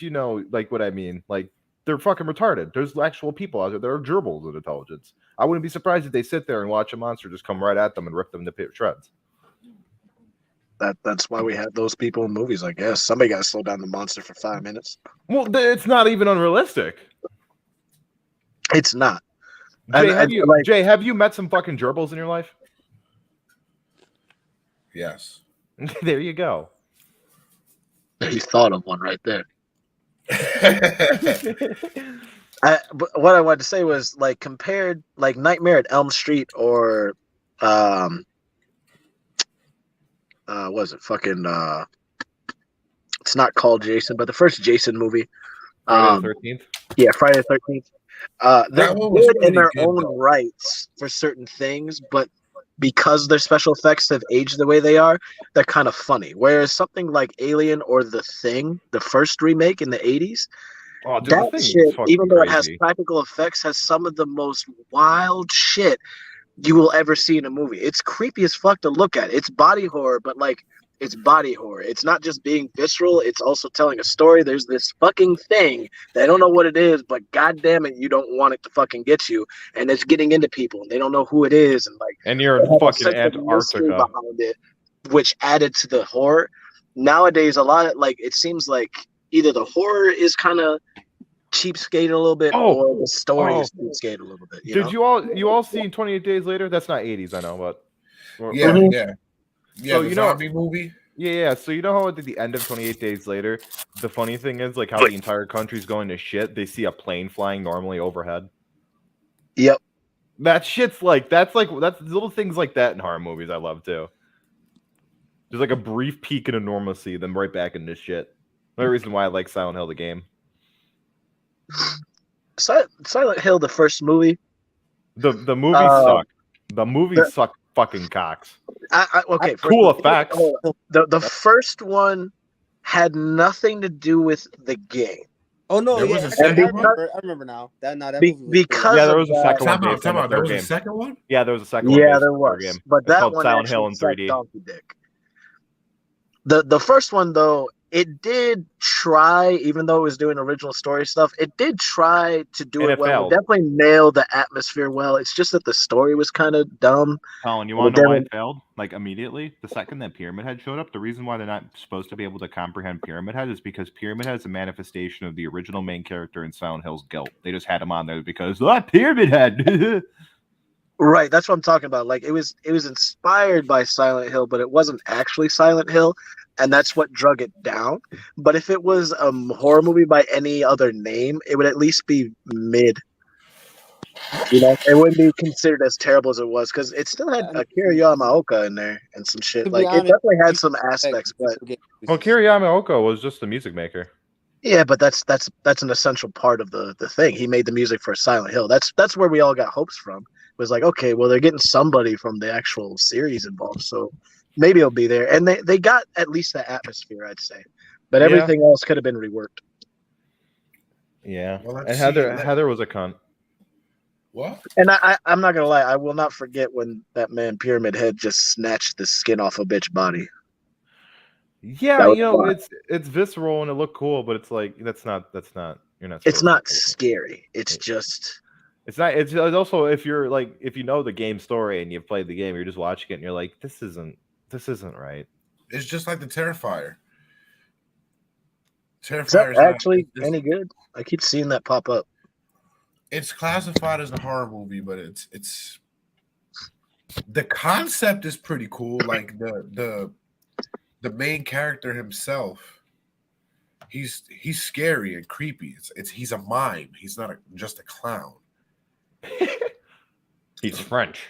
Speaker 2: you know like what I mean, like they're fucking retarded. There's actual people out there that are gerbils of intelligence. I wouldn't be surprised if they sit there and watch a monster just come right at them and rip them to shreds.
Speaker 9: That's why we had those people in movies, I guess. Somebody got to slow down the monster for 5 minutes.
Speaker 2: Well, it's not even unrealistic.
Speaker 9: It's not.
Speaker 2: Jay, have you met some fucking gerbils in your life?
Speaker 1: Yes.
Speaker 2: There you go.
Speaker 9: You thought of one right there. But what I wanted to say was like compared like Nightmare at Elm Street or was it fucking it's not called Jason, but the first Jason movie.
Speaker 2: Friday the 13th.
Speaker 9: Yeah, Friday the 13th. They're
Speaker 1: That one was
Speaker 9: good in
Speaker 1: pretty
Speaker 9: their
Speaker 1: good,
Speaker 9: own
Speaker 1: though.
Speaker 9: rights for certain things, but because their special effects have aged the way they are, they're kind of funny. Whereas something like Alien or The Thing, the first remake in the 80s,
Speaker 2: Oh, dude,
Speaker 9: that
Speaker 2: the thing is
Speaker 9: shit,
Speaker 2: fucking
Speaker 9: even though it has
Speaker 2: crazy.
Speaker 9: practical effects, has some of the most wild shit you will ever see in a movie. It's creepy as fuck to look at. It's body horror, but like it's body horror. It's not just being visceral, it's also telling a story. There's this fucking thing. They don't know what it is, but goddamn it, you don't want it to fucking get you. And it's getting into people and they don't know who it is. And like
Speaker 2: And you're
Speaker 9: they
Speaker 2: in
Speaker 9: have
Speaker 2: fucking
Speaker 9: such a mystery
Speaker 2: Antarctica.
Speaker 9: behind it, which added to the horror. Nowadays, a lot of like it seems like either the horror is kind of cheapskate a little bit, or the story is cheapskate a little bit.
Speaker 2: Did you all seen 28 Days Later? That's not 80s, I know, but
Speaker 1: Yeah.
Speaker 2: So,
Speaker 1: The
Speaker 2: you know-
Speaker 1: zombie movie.
Speaker 2: Yeah. So you know how at the end of 28 Days Later, the funny thing is like how the entire country's going to shit. They see a plane flying normally overhead.
Speaker 9: Yep.
Speaker 2: That's little things like that in horror movies I love too. There's like a brief peak into normalcy, then right back into shit. Another reason why I like Silent Hill the game.
Speaker 9: Silent Hill, the first movie.
Speaker 2: The movies suck. The movies suck fucking cocks.
Speaker 9: Okay,
Speaker 2: Cool effects.
Speaker 9: The first one had nothing to do with the game.
Speaker 8: Oh no,
Speaker 1: There
Speaker 8: yeah,
Speaker 1: was a
Speaker 8: I
Speaker 1: second
Speaker 8: remember now. That movie was
Speaker 9: Because
Speaker 2: Yeah, there
Speaker 9: of
Speaker 2: was a second one.
Speaker 1: Time out,
Speaker 2: based on
Speaker 1: time
Speaker 2: the
Speaker 1: out. There
Speaker 2: third
Speaker 1: was a
Speaker 2: game.
Speaker 1: second one?
Speaker 2: Yeah, there was a second one.
Speaker 9: Yeah,
Speaker 2: based
Speaker 9: there
Speaker 2: on the third
Speaker 9: was,
Speaker 2: game.
Speaker 9: but
Speaker 2: It's
Speaker 9: that
Speaker 2: called
Speaker 9: one
Speaker 2: Silent Hill in
Speaker 9: actually
Speaker 2: 3D.
Speaker 9: sucked donkey dick. The first one though, it did try, even though it was doing original story stuff, it did try to do
Speaker 2: And
Speaker 9: it
Speaker 2: it
Speaker 9: well.
Speaker 2: failed.
Speaker 9: It definitely nailed the atmosphere well. It's just that the story was kind of dumb.
Speaker 2: Colin, you
Speaker 9: Well,
Speaker 2: want to know why
Speaker 9: then-
Speaker 2: it failed? Like immediately, the second that Pyramid Head showed up, the reason why they're not supposed to be able to comprehend Pyramid Head is because Pyramid Head is a manifestation of the original main character in Silent Hill's guilt. They just had him on there because Pyramid Head.
Speaker 9: Right, that's what I'm talking about. Like it was inspired by Silent Hill, but it wasn't actually Silent Hill, and that's what drug it down. But if it was a horror movie by any other name, it would at least be mid. You know, it wouldn't be considered as terrible as it was because it still had Akira Yamaoka in there and some shit.
Speaker 8: To be
Speaker 9: Like it
Speaker 8: honest,
Speaker 9: definitely had some aspects, but
Speaker 2: Well, Kiriyama Oko was just the music maker.
Speaker 9: yeah, but that's an essential part of the thing. He made the music for Silent Hill. That's where we all got hopes from. It was like, okay, well they're getting somebody from the actual series involved, so maybe it'll be there. And they got at least the atmosphere, I'd say. But everything else could have been reworked.
Speaker 2: Yeah,
Speaker 1: Well,
Speaker 2: and
Speaker 1: let's
Speaker 2: Heather was a cunt.
Speaker 1: What?
Speaker 9: And I'm not gonna lie, I will not forget when that man Pyramid Head just snatched the skin off a bitch body.
Speaker 2: Yeah,
Speaker 9: That was
Speaker 2: you know,
Speaker 9: fun.
Speaker 2: it's visceral and it looked cool, but it's like that's not you're not.
Speaker 9: It's
Speaker 2: supposed
Speaker 9: not
Speaker 2: to-
Speaker 9: scary. It's just
Speaker 2: It's not. It's also if you're like if you know the game story and you've played the game, you're just watching it and you're like, this isn't right.
Speaker 1: It's just like the Terrifier.
Speaker 9: is that
Speaker 1: Terrifier is not-
Speaker 9: actually
Speaker 1: it's-
Speaker 9: any good? I keep seeing that pop up.
Speaker 1: It's classified as a horror movie, but it's the concept is pretty cool. Like the main character himself, he's scary and creepy. He's a mime. He's not just a clown.
Speaker 2: He's French.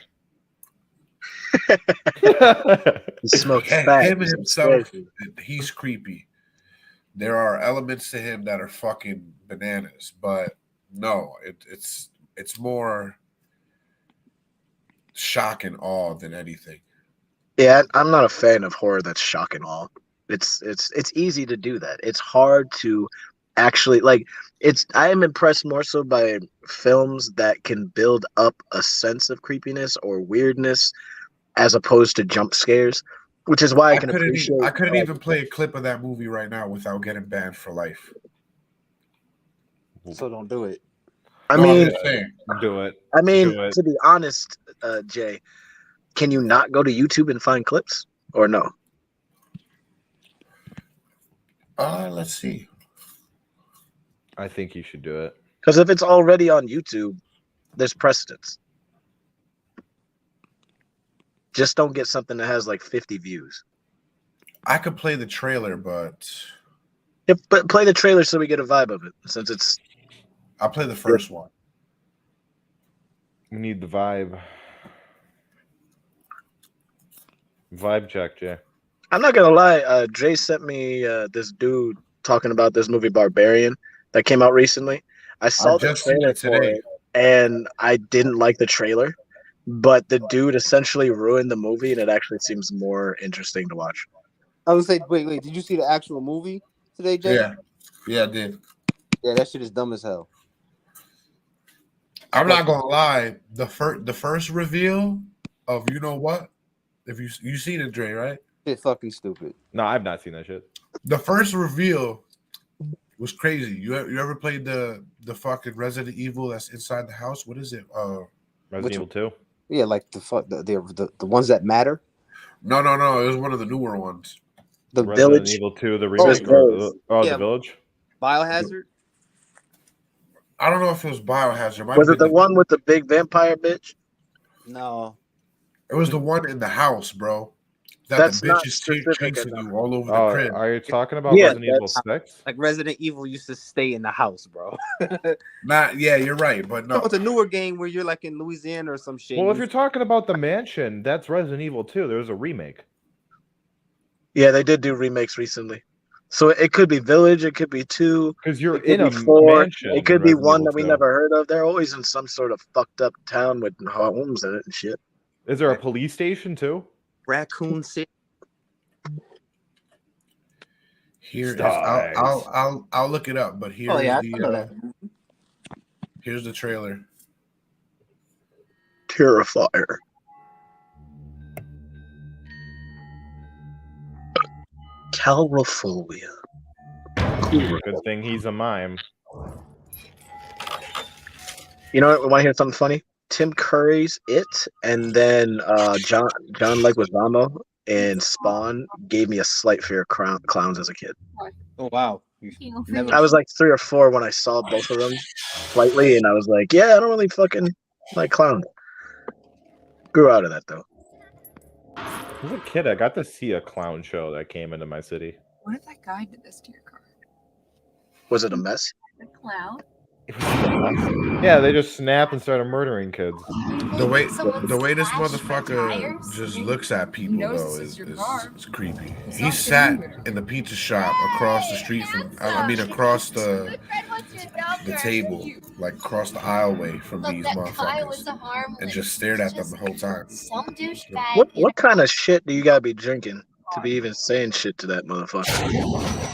Speaker 9: He smokes
Speaker 1: And
Speaker 9: fat.
Speaker 1: him
Speaker 9: He's
Speaker 1: himself,
Speaker 9: scary.
Speaker 1: he's creepy. There are elements to him that are fucking bananas, but no, it's more shock and awe than anything.
Speaker 9: Yeah, I'm not a fan of horror that's shock and awe. It's easy to do that. It's hard to actually like I am impressed more so by films that can build up a sense of creepiness or weirdness as opposed to jump scares, which is why I can appreciate.
Speaker 1: I couldn't even play a clip of that movie right now without getting banned for life.
Speaker 8: So don't do it.
Speaker 9: I
Speaker 1: No, I'm
Speaker 9: mean,
Speaker 1: just saying.
Speaker 2: Do it.
Speaker 9: I mean,
Speaker 2: Do it.
Speaker 9: to be honest, Jay, can you not go to YouTube and find clips or no?
Speaker 1: Let's see.
Speaker 2: I think you should do it.
Speaker 9: Because if it's already on YouTube, there's precedence. Just don't get something that has like 50 views.
Speaker 1: I could play the trailer, but
Speaker 9: Yeah, but play the trailer so we get a vibe of it. Since it's
Speaker 1: I'll play the first one.
Speaker 2: We need the vibe. Vibe check, Jay.
Speaker 9: I'm not gonna lie, Jay sent me this dude talking about this movie Barbarian that came out recently. I saw the
Speaker 1: just seen
Speaker 9: trailer
Speaker 1: it
Speaker 9: for
Speaker 1: today.
Speaker 9: it, and I didn't like the trailer. But the dude essentially ruined the movie, and it actually seems more interesting to watch.
Speaker 8: I would say, wait, did you see the actual movie today, Jay?
Speaker 1: Yeah, I did.
Speaker 8: Yeah, that shit is dumb as hell.
Speaker 1: I'm not gonna lie. The first reveal of you know what? If you seen it, Dre, right?
Speaker 8: Shit fucking stupid.
Speaker 2: No, I've not seen that shit.
Speaker 1: The first reveal was crazy. You ever played the fucking Resident Evil that's inside the house? What is it?
Speaker 2: Resident Evil 2.
Speaker 8: Yeah, like the ones that matter.
Speaker 1: No. It was one of the newer ones.
Speaker 8: The
Speaker 2: Resident
Speaker 9: Village.
Speaker 2: Evil 2, the
Speaker 8: Oh,
Speaker 2: remake.
Speaker 9: Village.
Speaker 8: Yeah.
Speaker 2: The Village.
Speaker 8: Biohazard.
Speaker 1: I don't know if it was Biohazard.
Speaker 9: Was it the one with the big vampire bitch?
Speaker 8: No.
Speaker 1: It was the one in the house, bro. That
Speaker 9: That's
Speaker 1: the
Speaker 9: not
Speaker 1: bitch is
Speaker 9: specific
Speaker 1: chasing
Speaker 9: enough.
Speaker 1: you all over the
Speaker 2: Oh,
Speaker 1: crib.
Speaker 2: are you talking about
Speaker 9: Yeah,
Speaker 2: Resident Evil 6?
Speaker 8: Like Resident Evil used to stay in the house, bro.
Speaker 1: Yeah, you're right, but
Speaker 8: No,
Speaker 1: no.
Speaker 8: it's a newer game where you're like in Louisiana or some shit.
Speaker 2: Well, if you're talking about the mansion, that's Resident Evil 2. There was a remake.
Speaker 9: Yeah, they did do remakes recently. So it could be Village, it could be 2,
Speaker 2: Because you're
Speaker 9: it could
Speaker 2: in
Speaker 9: be
Speaker 2: a
Speaker 9: 4,
Speaker 2: mansion.
Speaker 9: it could
Speaker 2: in
Speaker 9: be
Speaker 2: Resident
Speaker 9: 1
Speaker 2: Evil
Speaker 9: that we
Speaker 2: 2.
Speaker 9: never heard of. They're always in some sort of fucked up town with homes in it and shit.
Speaker 2: Is there a police station too?
Speaker 8: Raccoon City.
Speaker 1: Here is
Speaker 2: Stars.
Speaker 1: I'll look it up, but here
Speaker 8: Oh
Speaker 1: is
Speaker 8: yeah, I
Speaker 1: the
Speaker 8: know that.
Speaker 1: here's the trailer.
Speaker 9: Terrifier. California.
Speaker 2: Good thing he's a mime.
Speaker 9: You know what? Want to hear something funny? Tim Curry's It, and then John Leguizamo and Spawn gave me a slight fear of clowns as a kid.
Speaker 8: Oh wow. Never.
Speaker 9: I was like 3 or 4 when I saw both of them slightly, and I was like, yeah, I don't really fucking like clowns. Grew out of that though.
Speaker 2: As a kid, I got to see a clown show that came into my city.
Speaker 10: What if that guy did this to your car?
Speaker 9: Was it a mess?
Speaker 10: The clown?
Speaker 2: Yeah, they just snapped and started murdering kids.
Speaker 1: The way this motherfucker just looks at people though is creepy. He sat in the pizza shop across the street from across the table, like across the aisleway from these motherfuckers, and just stared at them the whole time.
Speaker 9: What kind of shit do you gotta be drinking to be even saying shit to that motherfucker?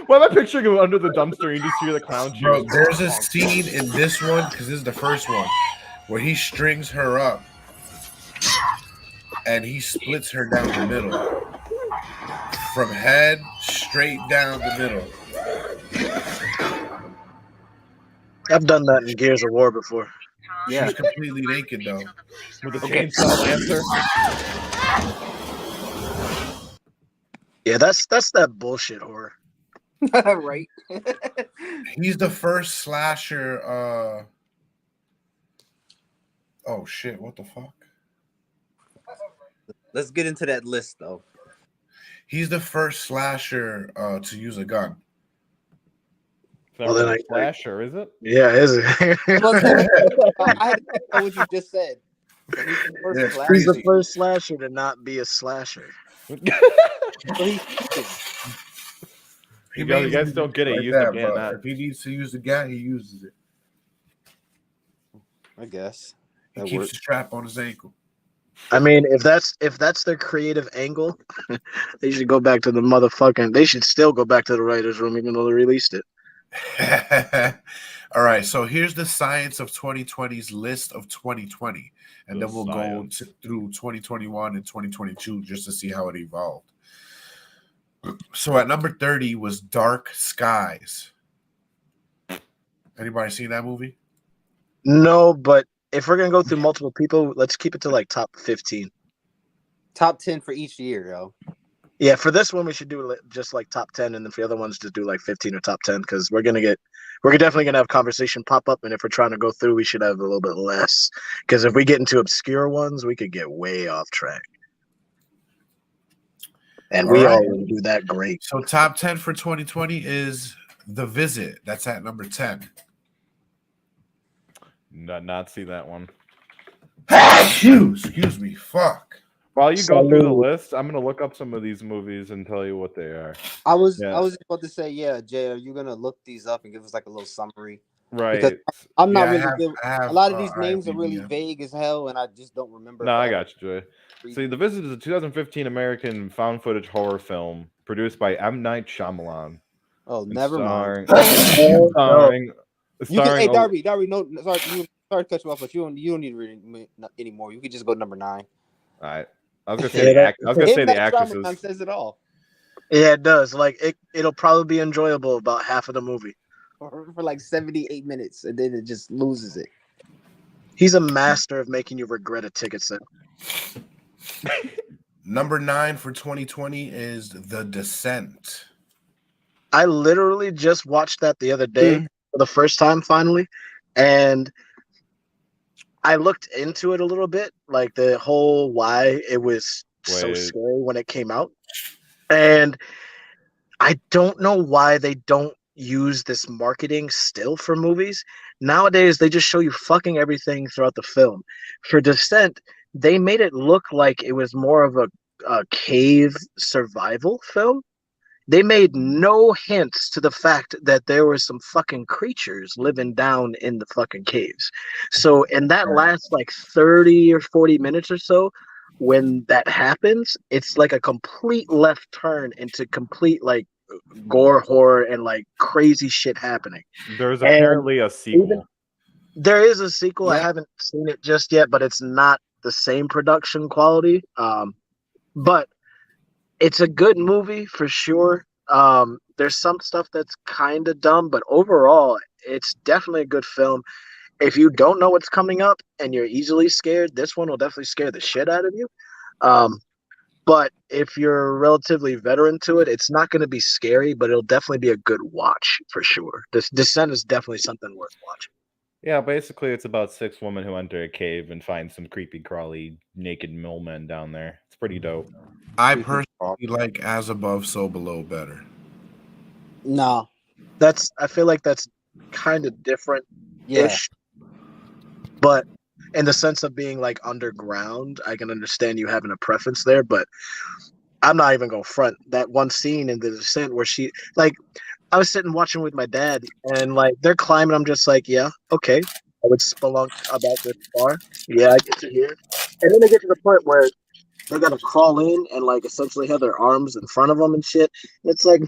Speaker 2: Why am I picturing him under the dumpster and you just hear the clown cheer?
Speaker 1: Bro, there's a scene in this one, because this is the first one, where he strings her up and he splits her down the middle. From head straight down the middle.
Speaker 9: I've done that in Gears of War before.
Speaker 1: Yeah. She's completely naked though.
Speaker 2: With a chainsaw lancer.
Speaker 9: Yeah, that's that bullshit horror.
Speaker 8: Right.
Speaker 1: He's the first slasher. Oh shit! What the fuck?
Speaker 8: Let's get into that list though.
Speaker 1: He's the first slasher to use a gun.
Speaker 2: Well, then a slasher, is it?
Speaker 9: Yeah, is it?
Speaker 8: I know what you just said.
Speaker 9: He's the first slasher to not be a slasher.
Speaker 2: You guys don't get it. Use the gun.
Speaker 1: If he needs to use the gun, he uses it.
Speaker 8: I guess
Speaker 1: he keeps the strap on his ankle.
Speaker 9: I mean, if that's their creative angle, they should go back to the motherfucking. They should still go back to the writers' room, even though they released it.
Speaker 1: All right, so here's the Science of 2020's list of 2020, and then we'll go through 2021 and 2022 just to see how it evolved. So at number 30 was Dark Skies. Anybody seen that movie?
Speaker 9: No, but if we're gonna go through multiple people, let's keep it to like top 15.
Speaker 8: Top 10 for each year, yo.
Speaker 9: Yeah, for this one we should do just like top 10, and then for the other ones just do like 15 or top 10, because we're definitely gonna have conversation pop up, and if we're trying to go through, we should have a little bit less. Because if we get into obscure ones, we could get way off track. And we all wouldn't do that great.
Speaker 1: So top 10 for 2020 is The Visit. That's at number 10.
Speaker 2: Not see that one.
Speaker 1: Excuse me. Fuck.
Speaker 2: While you go through the list, I'm gonna look up some of these movies and tell you what they are.
Speaker 8: I was about to say, yeah, Jay, are you gonna look these up and give us like a little summary?
Speaker 2: Right.
Speaker 8: Because I'm not really good.
Speaker 1: A
Speaker 8: lot of these names are really vague as hell, and I just don't remember.
Speaker 2: No, I got you, Jay. See, The Visit is a 2015 American found footage horror film produced by M. Night Shyamalan.
Speaker 8: Oh, never mind. Hey, Darby, no, sorry to cut you off, but you don't need to read anymore. You could just go number 9.
Speaker 2: All right. I was gonna say the actresses.
Speaker 8: Says it all.
Speaker 9: Yeah, it does. Like it'll probably be enjoyable about half of the movie.
Speaker 8: For like 78 minutes, and then it just loses it.
Speaker 9: He's a master of making you regret a ticket sale.
Speaker 1: Number 9 for 2020 is The Descent.
Speaker 9: I literally just watched that the other day for the first time finally, and I looked into it a little bit, like the whole why it was so scary when it came out. And I don't know why they don't use this marketing still for movies. Nowadays, they just show you fucking everything throughout the film. For Descent, they made it look like it was more of a cave survival film. They made no hints to the fact that there were some fucking creatures living down in the fucking caves. So in that last like 30 or 40 minutes or so, when that happens, it's like a complete left turn into complete like gore horror and like crazy shit happening.
Speaker 2: There's
Speaker 9: And
Speaker 2: apparently a sequel.
Speaker 9: there is a sequel. I
Speaker 8: Yeah.
Speaker 9: haven't seen it just yet, but it's not the same production quality. But it's a good movie for sure. There's some stuff that's kind of dumb, but overall, it's definitely a good film. If you don't know what's coming up and you're easily scared, this one will definitely scare the shit out of you. But if you're relatively veteran to it, it's not going to be scary, but it'll definitely be a good watch for sure. This Descent is definitely something worth watching.
Speaker 2: Yeah, basically, it's about 6 women who enter a cave and find some creepy, crawly, naked mole men down there. It's pretty dope.
Speaker 1: I personally like As Above, So Below better.
Speaker 8: No.
Speaker 9: I feel like that's kind of different
Speaker 8: Yeah.
Speaker 9: ish. But in the sense of being like underground, I can understand you having a preference there, but I'm not even gonna front that one scene in The Descent where she like I was sitting watching with my dad and like they're climbing, I'm just like, yeah, okay. I would spelunk about this far. Yeah, I get to here. And then they get to the point where they gotta crawl in and like essentially have their arms in front of them and shit. And it's like,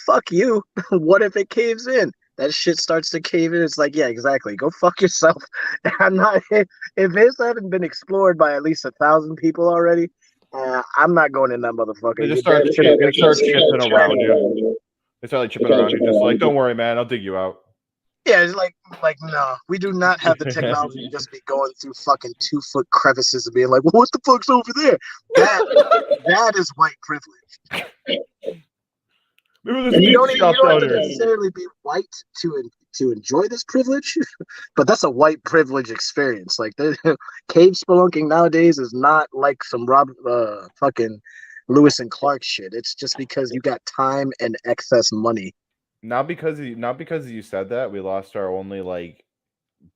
Speaker 9: fuck you. What if it caves in? That shit starts to cave in. It's like, yeah, exactly. Go fuck yourself. I'm not. If this hadn't been explored by at least 1,000 people already, I'm not going in that motherfucker.
Speaker 2: They just start chipping around you. They start like chipping around you, just like, don't worry, man, I'll dig you out.
Speaker 9: Yeah, it's like no, we do not have the technology to just be going through fucking 2-foot crevices and being like, well, what the fuck's over there? That is white privilege. You don't have to necessarily be white to enjoy this privilege, but that's a white privilege experience. Like the cave spelunking nowadays is not like some fucking Lewis and Clark shit. It's just because you got time and excess money.
Speaker 2: Not because you said that, we lost our only like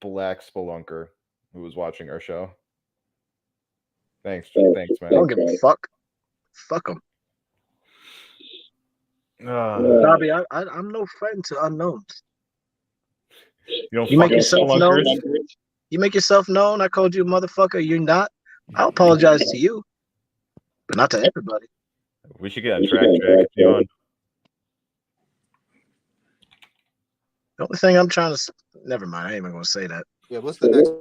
Speaker 2: black spelunker who was watching our show. Thanks, man.
Speaker 9: I don't give a fuck. Fuck them. Bobby, I'm no friend to unknowns.
Speaker 2: You
Speaker 9: make yourself known. You make yourself known. I called you a motherfucker. You're not. I'll apologize to you, but not to everybody.
Speaker 2: We should get a track if you're on.
Speaker 9: The only thing I'm trying to never mind. I ain't even gonna say that.
Speaker 8: Yeah, what's the next?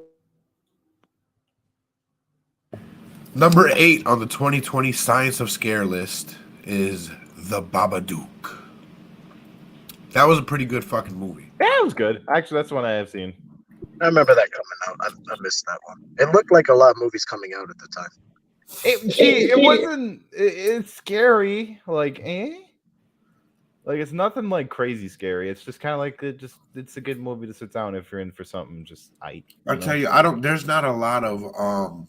Speaker 1: Number 8 on the 2020 Science of Scare list is The Babadook. That was a pretty good fucking movie.
Speaker 2: Yeah, it was good. Actually, that's the one I have seen.
Speaker 9: I remember that coming out. I missed that one. It looked like a lot of movies coming out at the time.
Speaker 2: It wasn't. It's scary. Like, like it's nothing like crazy scary. It's just kind of like it's a good movie to sit down if you're in for something. Just
Speaker 1: I'll tell you, there's not a lot of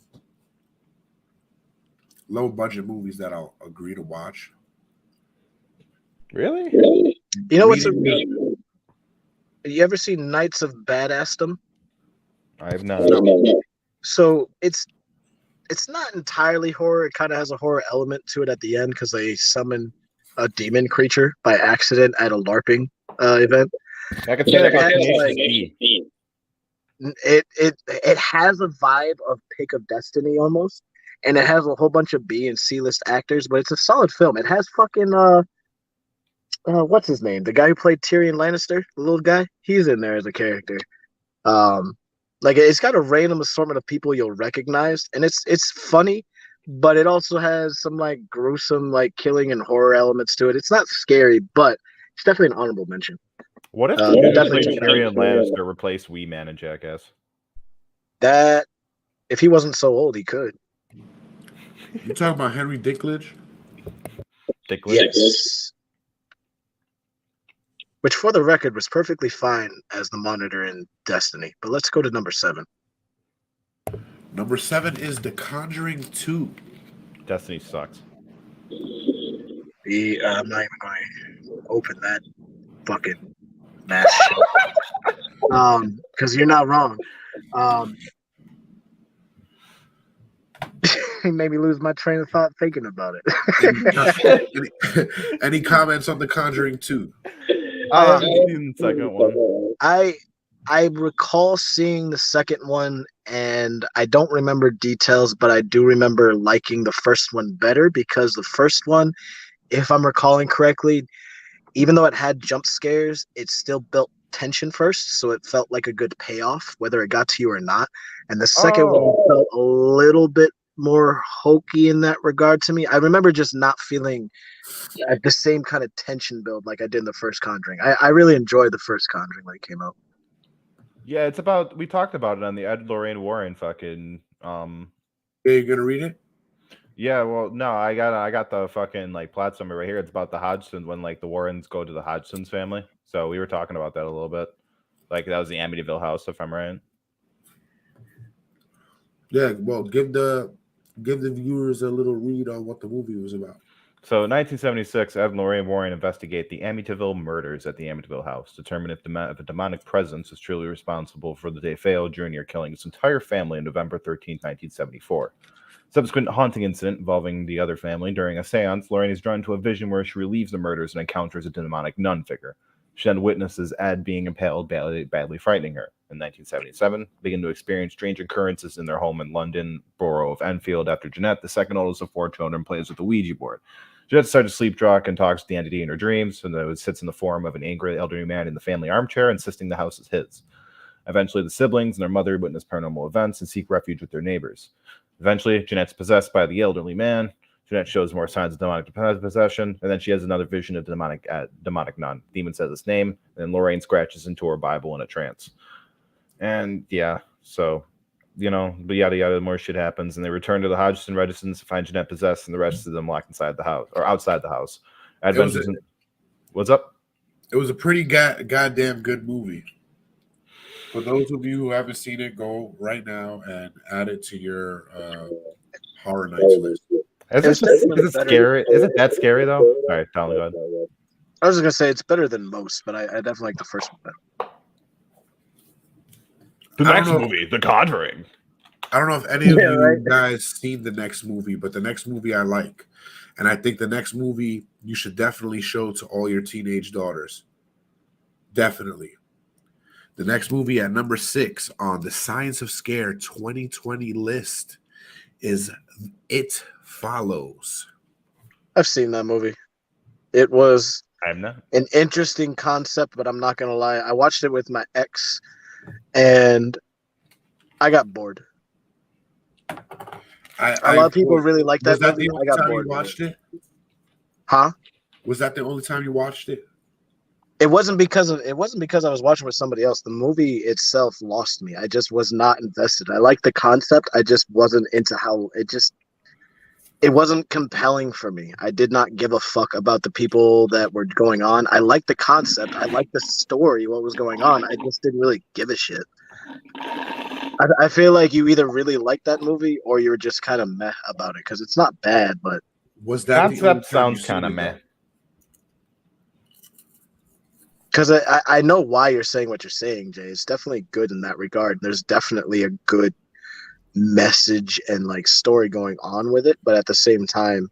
Speaker 1: low budget movies that I'll agree to watch.
Speaker 2: Really?
Speaker 9: You know what's you ever seen Knights of Badassdom?
Speaker 2: I have not.
Speaker 9: So it's not entirely horror. It kind of has a horror element to it at the end because they summon a demon creature by accident at a LARPing event.
Speaker 2: I can say that about Tenacious D.
Speaker 9: It has a vibe of Pick of Destiny almost, and it has a whole bunch of B and C list actors, but it's a solid film. It has fucking what's his name? The guy who played Tyrion Lannister, the little guy. He's in there as a character. Like it's got a random assortment of people you'll recognize, and it's funny, but it also has some like gruesome like killing and horror elements to it. It's not scary, but it's definitely an honorable mention.
Speaker 2: What if Tyrion Lannister replaced Wee Man in Jackass?
Speaker 9: That if he wasn't so old, he could.
Speaker 1: You talking about Henry Dinklage?
Speaker 9: Yes. Which, for the record, was perfectly fine as the Monitor in Destiny. But let's go to number 7.
Speaker 1: Number 7 is The Conjuring 2.
Speaker 2: Destiny sucks.
Speaker 9: I'm not even going to open that fucking mass shit. Because you're not wrong. It made me lose my train of thought thinking about it.
Speaker 1: Any comments on The Conjuring 2?
Speaker 2: I haven't seen the second one.
Speaker 9: I recall seeing the second one, and I don't remember details, but I do remember liking the first one better because the first one, if I'm recalling correctly, even though it had jump scares, it still built tension first, so it felt like a good payoff, whether it got to you or not. And the second one felt a little bit more hokey in that regard to me. I remember just not feeling the same kind of tension build like I did in the first Conjuring. I really enjoyed the first Conjuring when it came out.
Speaker 2: Yeah, it's about, we talked about it on the Ed Lorraine Warren fucking
Speaker 1: Yeah, you gonna read it?
Speaker 2: Yeah, well, no, I got the fucking like plot summary right here. It's about the Hodgsons when like the Warrens go to the Hodgsons family. So we were talking about that a little bit. Like that was the Amityville house, if I'm right.
Speaker 1: Yeah, well, give the viewers a little read on what the movie was about.
Speaker 2: So in 1976, Ed and Lorraine Warren investigate the Amityville murders at the Amityville house, determine if a demonic presence is truly responsible for the DeFeo Jr. killing his entire family on November 13, 1974. Subsequent haunting incident involving the other family during a seance, Lorraine is drawn to a vision where she relieves the murders and encounters a demonic nun figure. She then witnesses Ed being impaled, badly frightening her. In 1977, begin to experience strange occurrences in their home in London, borough of Enfield, after Jeanette, the second oldest of 4 children, plays with the Ouija board. Jeanette starts to sleepwalk and talks to the entity in her dreams, and it sits in the form of an angry elderly man in the family armchair, insisting the house is his. Eventually, the siblings and their mother witness paranormal events and seek refuge with their neighbors. Eventually, Jeanette's possessed by the elderly man. Jeanette shows more signs of demonic possession, and then she has another vision of demonic nun. Demon says its name, and Lorraine scratches into her Bible in a trance. And yeah, so, you know, but yada yada, more shit happens, and they return to the Hodgson residence to find Jeanette possessed, and the rest of them locked inside the house or outside the house. What's up?
Speaker 1: It was a pretty goddamn good movie. For those of you who haven't seen it, go right now and add it to your horror nights list.
Speaker 2: Is it scary? Is it that scary though? All right, Colin, go ahead.
Speaker 9: I was just gonna say it's better than most, but I definitely like the first one better.
Speaker 2: The next movie, The Conjuring.
Speaker 1: I don't know if any of you guys seen the next movie, but the next movie I like. And I think the next movie you should definitely show to all your teenage daughters. Definitely. The next movie at number 6 on the Science of Scare 2020 list is It Follows.
Speaker 9: I've seen that movie. It was
Speaker 2: I'm not
Speaker 9: an interesting concept, but I'm not gonna lie. I watched it with my ex, and I got bored. A lot of people really like that movie.
Speaker 1: The only time you watched it?
Speaker 9: Huh?
Speaker 1: Was that the only time you watched it?
Speaker 9: It wasn't because I was watching with somebody else. The movie itself lost me. I just was not invested. I liked the concept. I just wasn't into how it wasn't compelling for me. I did not give a fuck about the people that were going on. I liked the concept. I liked the story, what was going on. I just didn't really give a shit. I feel like you either really liked that movie or you were just kind of meh about it because it's not bad, but
Speaker 1: was that
Speaker 2: concept sounds kind of meh?
Speaker 9: Because I know why you're saying what you're saying, Jay. It's definitely good in that regard. There's definitely a good message and like story going on with it, but at the same time,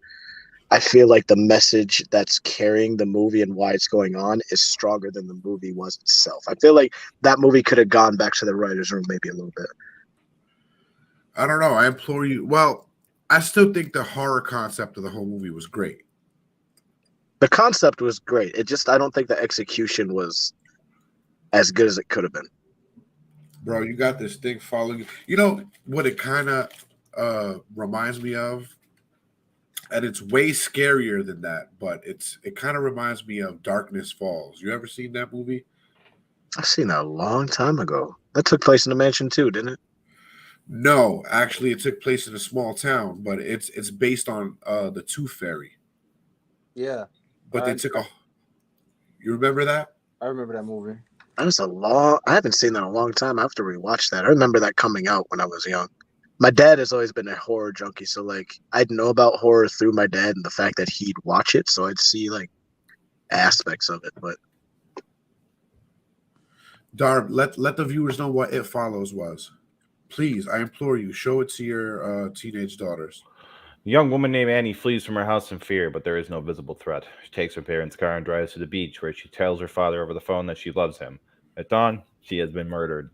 Speaker 9: I feel like the message that's carrying the movie and why it's going on is stronger than the movie was itself. I feel like that movie could have gone back to the writer's room maybe a little bit.
Speaker 1: I don't know. I implore you. Well, I still think the horror concept of the whole movie was great.
Speaker 9: The concept was great. I don't think the execution was as good as it could have been.
Speaker 1: Bro, you got this thing following you. You know what it kind of reminds me of? And it's way scarier than that, but it kind of reminds me of Darkness Falls. You ever seen that movie?
Speaker 9: I've seen that a long time ago. That took place in a mansion too, didn't it?
Speaker 1: No, actually, it took place in a small town, but it's based on the Tooth Fairy.
Speaker 8: Yeah,
Speaker 1: but they took a. You remember that?
Speaker 8: I remember that movie.
Speaker 9: I haven't seen that in a long time. I have to rewatch that. I remember that coming out when I was young. My dad has always been a horror junkie, so like I'd know about horror through my dad and the fact that he'd watch it, so I'd see like aspects of it. But
Speaker 1: Darb, let the viewers know what It Follows was. Please, I implore you, show it to your teenage daughters.
Speaker 2: A young woman named Annie flees from her house in fear, but there is no visible threat. She takes her parents' car and drives to the beach, where she tells her father over the phone that she loves him. At dawn, she has been murdered.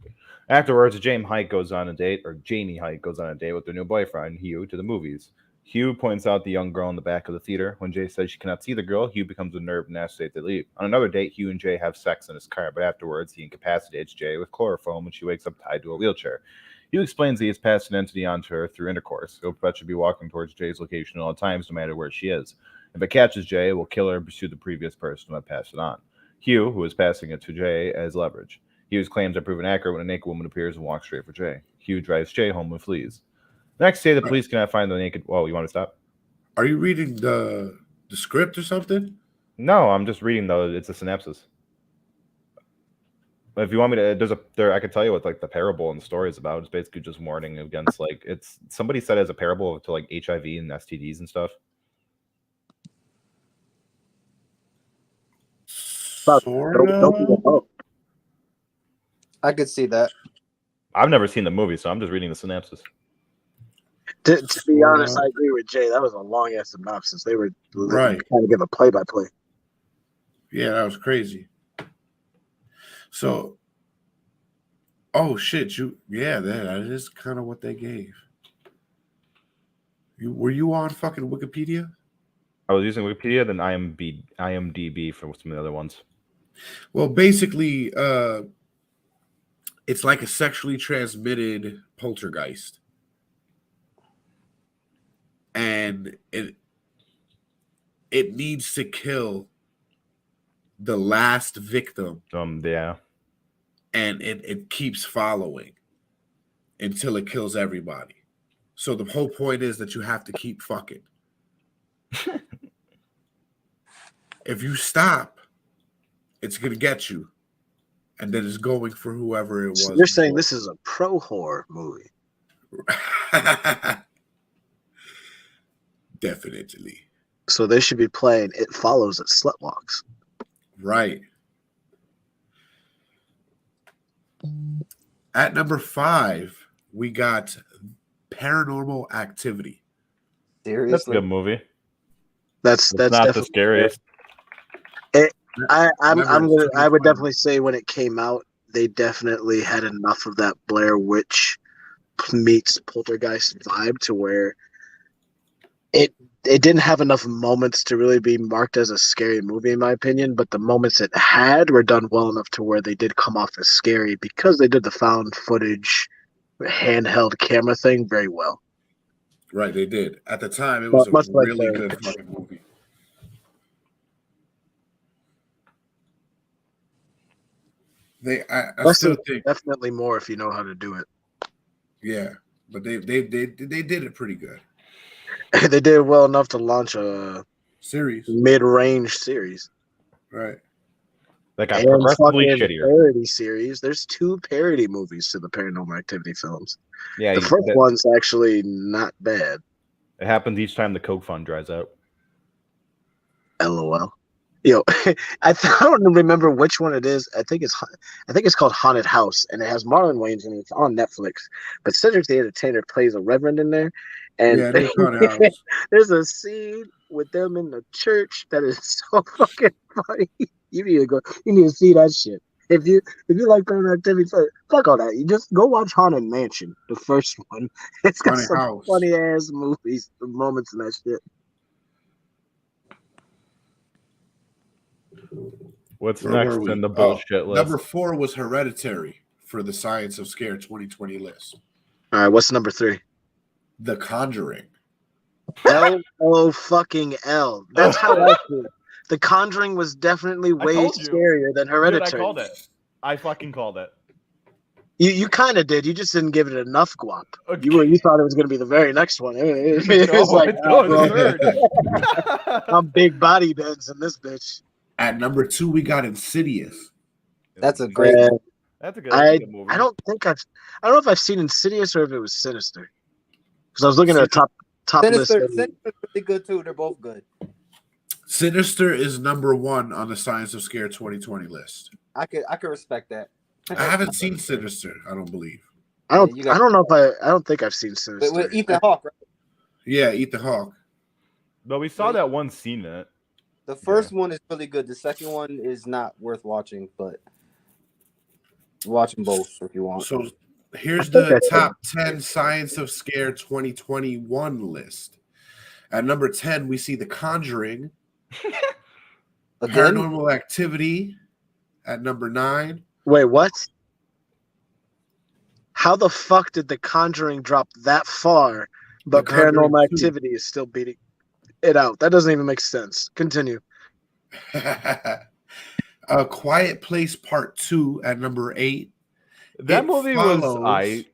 Speaker 2: Afterwards, Jamie Hike goes on a date with their new boyfriend, Hugh, to the movies. Hugh points out the young girl in the back of the theater. When Jay says she cannot see the girl, Hugh becomes unnerved and asks Jay to leave. On another date, Hugh and Jay have sex in his car, but afterwards, he incapacitates Jay with chloroform when she wakes up tied to a wheelchair. Hugh explains that he has passed an entity onto her through intercourse. Gilbert should be walking towards Jay's location at all times, no matter where she is. If it catches Jay, it will kill her and pursue the previous person who had passed it on. Hugh, who is passing it to Jay as leverage. Hugh's claims are proven accurate when a naked woman appears and walks straight for Jay. Hugh drives Jay home and flees. The next day, the police cannot find the naked... Oh, you want to stop?
Speaker 1: Are you reading the script or something?
Speaker 2: No, I'm just reading it's a synopsis. If you want me to, I could tell you what like the parable and the story is about. It's basically just warning against it's somebody said as a parable to like HIV and STDs and stuff.
Speaker 8: I could see that.
Speaker 2: I've never seen the movie, so I'm just reading the synopsis.
Speaker 9: To be honest, I agree with Jay. That was a long ass synopsis. They were trying to give a play-by-play.
Speaker 1: Yeah, that was crazy. So, oh shit, that is kind of what they gave. Were you on fucking Wikipedia?
Speaker 2: I was using Wikipedia, then IMDb for some of the other ones.
Speaker 1: Well, basically, it's like a sexually transmitted poltergeist. And it needs to kill the last victim.
Speaker 2: Yeah.
Speaker 1: And it keeps following until it kills everybody. So the whole point is that you have to keep fucking. If you stop, it's gonna get you. And then it's going for whoever it was.
Speaker 9: So you're saying this is a pro horror movie.
Speaker 1: Definitely.
Speaker 9: So they should be playing It Follows at Slutwalks.
Speaker 1: Right. At number 5, we got Paranormal Activity.
Speaker 8: Seriously?
Speaker 2: That's a good movie.
Speaker 9: That's
Speaker 2: not the scariest.
Speaker 9: I would definitely say when it came out, they definitely had enough of that Blair Witch meets Poltergeist vibe to where it didn't have enough moments to really be marked as a scary movie, in my opinion, but the moments it had were done well enough to where they did come off as scary because they did the found footage handheld camera thing very well.
Speaker 1: Right, they did. At the time, it was a really good fucking movie. I still think
Speaker 9: definitely more if you know how to do it.
Speaker 1: Yeah, but they did it pretty good.
Speaker 9: They did well enough to launch a
Speaker 1: series,
Speaker 9: mid-range series.
Speaker 1: Right.
Speaker 2: That got progressively shittier.
Speaker 9: Parody series. There's 2 parody movies to the Paranormal Activity films.
Speaker 2: Yeah,
Speaker 9: the first one's actually not bad.
Speaker 2: It happens each time the Coke fund dries out.
Speaker 9: LOL. Yo, I don't remember which one it is. I think it's called Haunted House, and it has Marlon Wayans and it's on Netflix. But Cedric the Entertainer plays a reverend in there, and there's a scene with them in the church that is so fucking funny. You need to see that shit. If you like Paranormal Activity, fuck all that. You just go watch Haunted Mansion, the first one. It's got some funny ass movies, moments and that shit.
Speaker 2: What's next in the bullshit list?
Speaker 1: Number 4 was Hereditary for the Science of Scare 2020 list.
Speaker 9: All right, what's number 3?
Speaker 1: The Conjuring.
Speaker 9: fucking L. That's how I feel. The Conjuring was definitely way scarier than Hereditary.
Speaker 2: Dude, I called it. I fucking called it.
Speaker 9: You kind of did. You just didn't give it enough guap. Okay. You thought it was going to be the very next one. It was like, I'm big body bends in this bitch.
Speaker 1: At number 2, we got Insidious.
Speaker 8: That's a great.
Speaker 2: That's a good movie.
Speaker 9: I don't know if I've seen Insidious or if it was Sinister. Because I was looking at the top list.
Speaker 8: Sinister's really good too. They're both good.
Speaker 1: Sinister is number 1 on the Science of Scare 2020 list.
Speaker 8: I could respect that.
Speaker 1: I haven't seen Sinister. I don't believe.
Speaker 9: I don't.
Speaker 8: Yeah, you got-
Speaker 9: I don't know if I don't think I've seen Sinister.
Speaker 8: with Ethan Hawke, right?
Speaker 1: Yeah, Eat the Hawk.
Speaker 2: No, we saw that one scene in it.
Speaker 8: The first one is really good. The second one is not worth watching, but watch them both if you want.
Speaker 1: So here's
Speaker 9: I think
Speaker 1: the
Speaker 9: I
Speaker 1: top 10 Science of Scare 2021 list. At number 10, we see The Conjuring.
Speaker 8: Again,
Speaker 1: Paranormal Activity at number 9.
Speaker 9: Wait, what? How the fuck did The Conjuring drop that far, but
Speaker 1: The Conjuring
Speaker 9: Paranormal
Speaker 1: 2.
Speaker 9: Activity is still beating it out? That doesn't even make sense. Continue.
Speaker 1: A Quiet Place Part 2 at number 8.
Speaker 2: That
Speaker 1: It
Speaker 2: movie was
Speaker 1: follows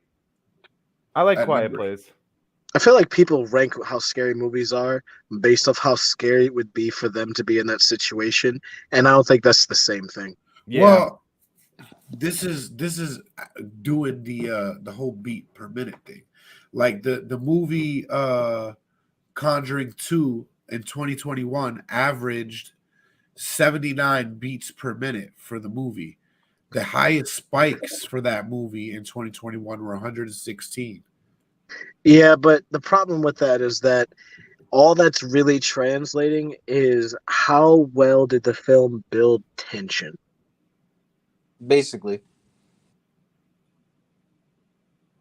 Speaker 2: I like
Speaker 1: at
Speaker 2: Quiet
Speaker 1: number-
Speaker 2: Place.
Speaker 9: I feel like people rank how scary movies are based off how scary it would be for them to be in that situation, and I don't think that's the same thing.
Speaker 2: Yeah.
Speaker 1: Well, this is doing the whole beat per minute thing. Like the movie Conjuring 2 in 2021 averaged 79 beats per minute for the movie. The highest spikes for that movie in 2021 were 116.
Speaker 9: Yeah, but the problem with that is that all that's really translating is how well did the film build tension.
Speaker 8: basically.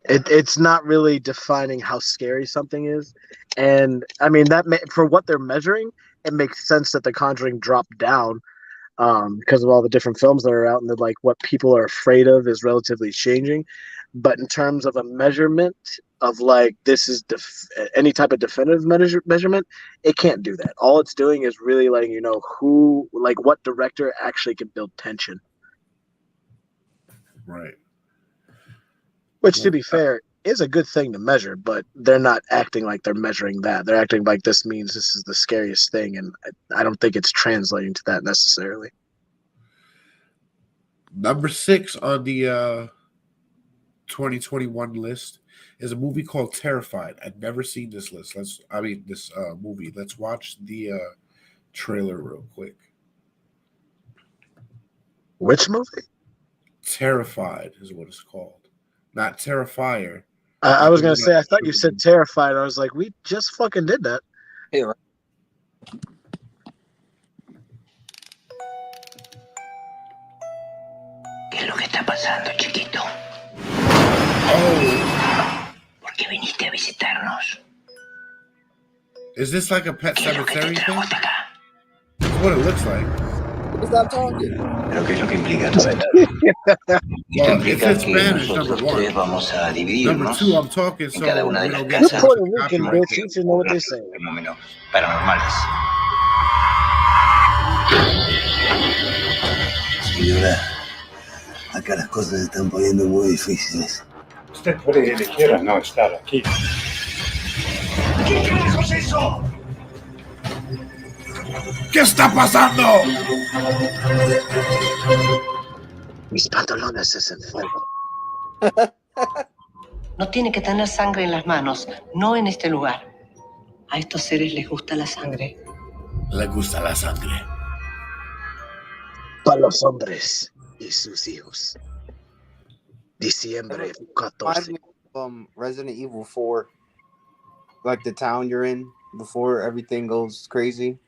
Speaker 9: It's not really defining how scary something is, and I mean for what they're measuring, it makes sense that The Conjuring dropped down because of all the different films that are out, and that like what people are afraid of is relatively changing. But in terms of a measurement of like this is any type of definitive measurement, it can't do that. All it's doing is really letting you know what director actually can build tension.
Speaker 1: Right.
Speaker 9: Which, to be fair, is a good thing to measure, but they're not acting like they're measuring that. They're acting like this means this is the scariest thing, and I don't think it's translating to that necessarily.
Speaker 1: Number 6 on the 2021 list is a movie called Terrified. I've never seen this list. This movie. Let's watch the trailer real quick.
Speaker 9: Which movie?
Speaker 1: Terrified is what it's called. Not Terrifier.
Speaker 9: I was going to say, I thought you said Terrified. I was like, we just fucking did that.
Speaker 8: Hey, right.
Speaker 11: ¿Qué es lo que está pasando, chiquito?
Speaker 1: Oh,
Speaker 11: ¿Por qué viniste a visitarnos?
Speaker 1: is this like a Pet
Speaker 11: ¿Qué es lo que te
Speaker 1: Cemetery
Speaker 11: trajo
Speaker 1: thing?
Speaker 11: hasta acá?
Speaker 1: That's what it looks like.
Speaker 8: Stop talking.
Speaker 11: ¿Pero qué es lo que implica todo esto?
Speaker 1: Well,
Speaker 11: Esto
Speaker 1: it's
Speaker 11: implica
Speaker 1: in
Speaker 11: que
Speaker 1: Spanish, number
Speaker 11: nosotros tres
Speaker 1: 1.
Speaker 11: vamos a
Speaker 1: Number
Speaker 11: dividirnos
Speaker 1: 2, I'm talking so
Speaker 11: en cada una de
Speaker 1: we
Speaker 11: las
Speaker 1: don't get
Speaker 9: You're
Speaker 11: casas
Speaker 9: Puerto Rican,
Speaker 1: copyright.
Speaker 9: bitch. You should know what they say.
Speaker 11: fenómenos paranormales. Señora, acá las cosas se están poniendo muy difíciles.
Speaker 12: Usted puede elegir a no estar aquí.
Speaker 11: ¿Qué carajo es eso?
Speaker 1: ¿Qué está pasando?
Speaker 9: Mis pantalones es en fuego.
Speaker 13: No tiene que tener sangre en las manos, no en este lugar. A estos seres les gusta la sangre.
Speaker 1: Le gusta la sangre.
Speaker 9: Para los hombres y sus hijos. Diciembre
Speaker 8: Reminds
Speaker 9: 14.
Speaker 8: me of, Resident Evil 4, like the town you're in before everything goes crazy.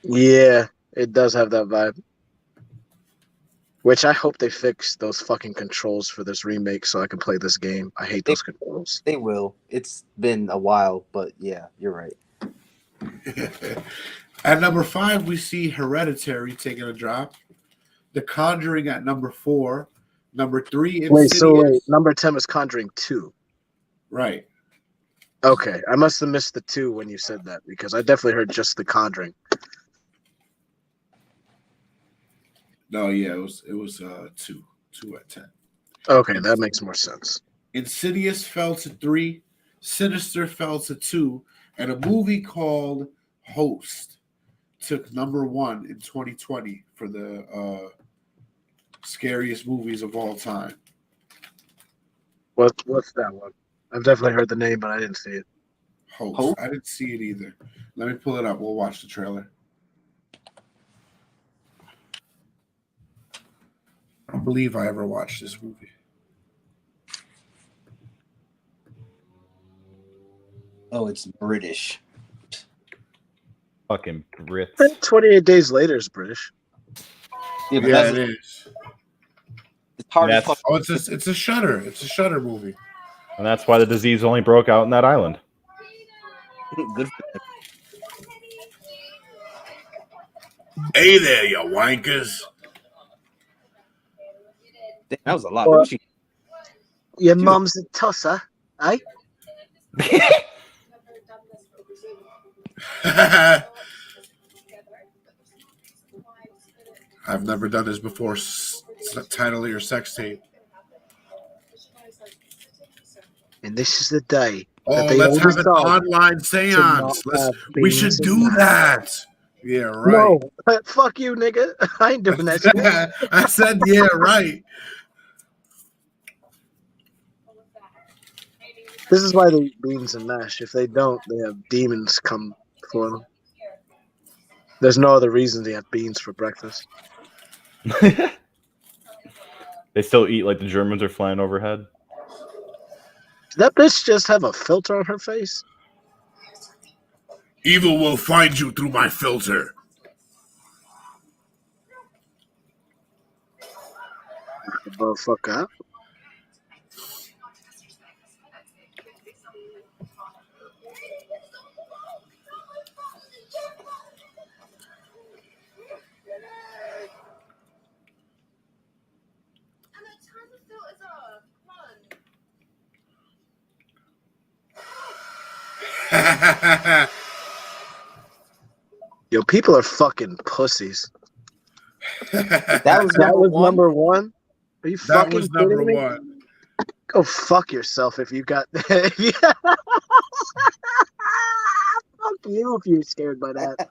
Speaker 9: Yeah, it does have that vibe. Which I hope they fix those fucking controls for this remake so I can play this game. I hate those controls.
Speaker 8: They will. It's been a while, but yeah, you're right.
Speaker 1: At number 5, we see Hereditary taking a drop. The Conjuring at number 4. Number 3, Insidious.
Speaker 9: Wait, number 10 was Conjuring 2.
Speaker 1: Right.
Speaker 9: Okay, I must have missed the 2 when you said that because I definitely heard just the Conjuring.
Speaker 1: No, yeah, it was 2 at 10.
Speaker 9: Okay, that makes more sense.
Speaker 1: Insidious fell to 3. Sinister fell to 2. And a movie called Host took number 1 in 2020 for the scariest movies of all time.
Speaker 9: What's that one? I've definitely heard the name, but I didn't see it.
Speaker 1: Host. I didn't see it either. Let me pull it up. We'll watch the trailer. I don't believe I ever watched this movie.
Speaker 8: Oh, it's British.
Speaker 2: Fucking Brits.
Speaker 9: 28 Days Later is British.
Speaker 8: Yeah,
Speaker 1: Yeah, it is.
Speaker 8: It's hard as
Speaker 2: That's-
Speaker 8: fuck.
Speaker 1: Oh, it's a Shudder. It's a Shudder movie.
Speaker 2: And that's why the disease only broke out in that island.
Speaker 8: Good for them.
Speaker 1: Hey there, you wankers.
Speaker 8: Damn, that was a lot.
Speaker 9: Well,
Speaker 8: What was she-
Speaker 9: Your mum's a tosser, eh?
Speaker 1: I've never done this before. Title of your sex tape.
Speaker 9: And this is the day.
Speaker 1: Oh,
Speaker 9: that they
Speaker 1: let's have an
Speaker 9: resolve
Speaker 1: online
Speaker 9: to
Speaker 1: seance.
Speaker 9: not have
Speaker 1: We should
Speaker 9: beans
Speaker 1: do
Speaker 9: and
Speaker 1: that. Yeah, right.
Speaker 9: No, fuck you, nigga. I ain't doing that shit.
Speaker 1: I said, yeah, right.
Speaker 9: This is why they eat beans and mash. If they don't, they have demons come for them. There's no other reason to have beans for breakfast.
Speaker 2: They still eat like the Germans are flying overhead.
Speaker 9: Did that bitch just have a filter on her face?
Speaker 1: Evil will find you through my filter.
Speaker 9: Motherfucker. Yo, people are fucking pussies.
Speaker 8: That was
Speaker 9: number one. Are you
Speaker 1: That
Speaker 9: fucking
Speaker 1: was number
Speaker 9: kidding me?
Speaker 1: one.
Speaker 9: Go fuck yourself if you got. Fuck you if you're scared by that.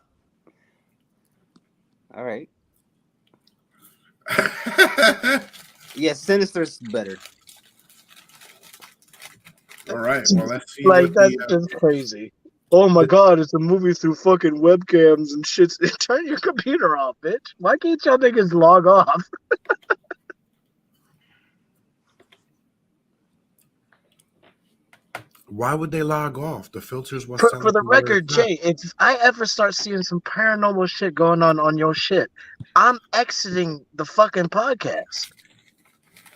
Speaker 8: All right. Yeah, Sinister's better.
Speaker 1: All right. Well, let's see.
Speaker 9: Like
Speaker 1: what
Speaker 9: that's
Speaker 1: the,
Speaker 9: just crazy. Oh my god, it's a movie through fucking webcams and shit. Turn your computer off, bitch. Why can't y'all niggas log off?
Speaker 1: why would they log off? The filters was
Speaker 9: For the record, Jay, if I ever start seeing some paranormal shit going on your shit, I'm exiting the fucking podcast.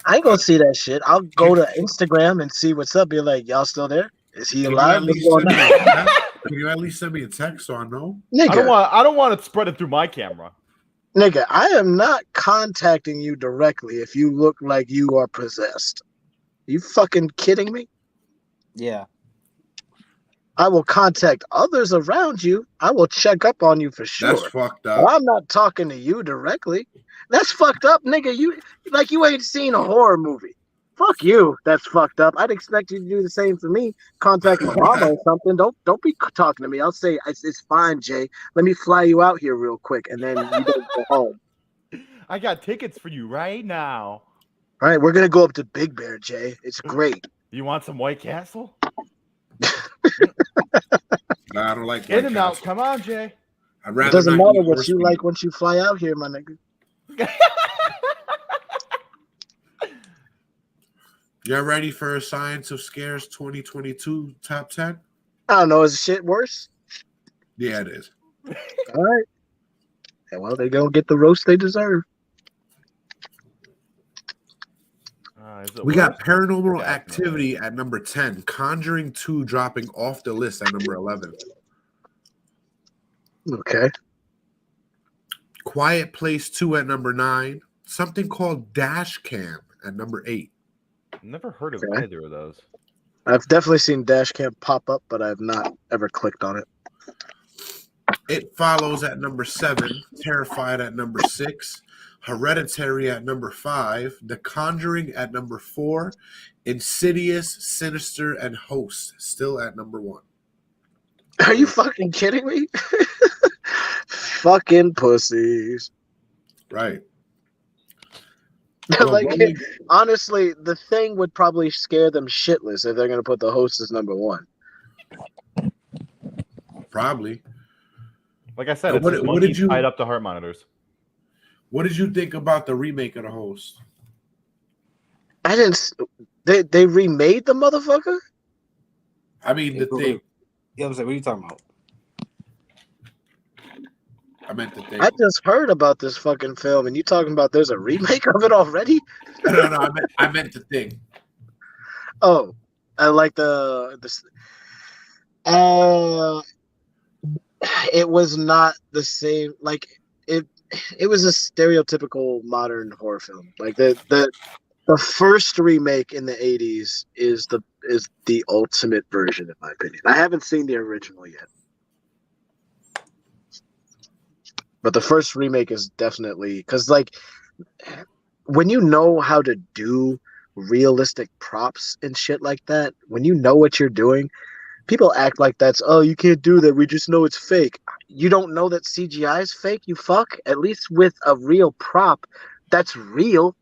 Speaker 9: I ain't gonna see that shit. I'll go to Instagram and see what's up. Be like, y'all still there? Is he alive? What's going on?
Speaker 1: Can you at least send me a text so I know?
Speaker 9: Nigga,
Speaker 2: I don't want it spreading through my camera.
Speaker 9: Nigga, I am not contacting you directly if you look like you are possessed. You fucking kidding me?
Speaker 8: Yeah.
Speaker 9: I will contact others around you. I will check up on you for sure.
Speaker 1: That's fucked
Speaker 9: But
Speaker 1: up.
Speaker 9: I'm not talking to you directly. That's fucked up, nigga. You ain't seen a horror movie. Fuck you. That's fucked up. I'd expect you to do the same for me. Contact my mama or something. Don't be talking to me. I'll say it's fine, Jay. Let me fly you out here real quick, and then you don't go home.
Speaker 2: I got tickets for you right now.
Speaker 9: All right, we're gonna go up to Big Bear, Jay. It's great.
Speaker 2: You want some White Castle?
Speaker 1: Nah, I don't like
Speaker 2: In
Speaker 1: White
Speaker 2: and out.
Speaker 1: Castle.
Speaker 2: Come on, Jay.
Speaker 1: I'd rather
Speaker 9: It doesn't
Speaker 1: not
Speaker 9: matter
Speaker 1: eat
Speaker 9: what
Speaker 1: horse
Speaker 9: you
Speaker 1: meat.
Speaker 9: like once you fly out here, my nigga.
Speaker 1: Y'all ready for Science of Scares 2022 top 10?
Speaker 9: I don't know. Is shit worse?
Speaker 1: Yeah, it is.
Speaker 9: All right. Yeah, well, they're gonna get the roast they deserve.
Speaker 1: We got Paranormal Activity at number 10, Conjuring 2 dropping off the list at number 11.
Speaker 9: Okay.
Speaker 1: Quiet Place 2 at number 9, something called Dash Cam at number 8.
Speaker 2: Never heard of
Speaker 9: Okay.
Speaker 2: either of those.
Speaker 9: I've definitely seen Dashcam pop up, but I've not ever clicked on it.
Speaker 1: It Follows at number 7, Terrified at number 6, Hereditary at number 5, The Conjuring at number 4, Insidious, Sinister, and Host still at number 1.
Speaker 9: Are you fucking kidding me? Fucking pussies.
Speaker 1: Right.
Speaker 9: Like, honestly, the thing would probably scare them shitless if they're gonna put the host as number 1.
Speaker 1: Probably.
Speaker 2: Like I said,
Speaker 1: Now,
Speaker 2: it's
Speaker 1: what
Speaker 2: just
Speaker 1: did
Speaker 2: monkeys
Speaker 1: you-
Speaker 2: tied up to heart monitors.
Speaker 1: What did you think about the remake of The Host?
Speaker 9: I didn't. They remade the motherfucker.
Speaker 1: I mean, the thing.
Speaker 8: Yeah, I was like, what are you talking about?
Speaker 1: I meant the thing.
Speaker 9: I just heard about this fucking film, and you talking about there's a remake of it already?
Speaker 1: No. I meant the thing.
Speaker 9: Oh, I like the. It was not the same. Like it was a stereotypical modern horror film. Like the first remake in the 80s is the ultimate version, in my opinion. I haven't seen the original yet, but the first remake is definitely because like when you know how to do realistic props and shit like that, when you know what you're doing, people act like that's, oh, you can't do that. We just know it's fake. You don't know that CGI is fake, you fuck? At least with a real prop that's real.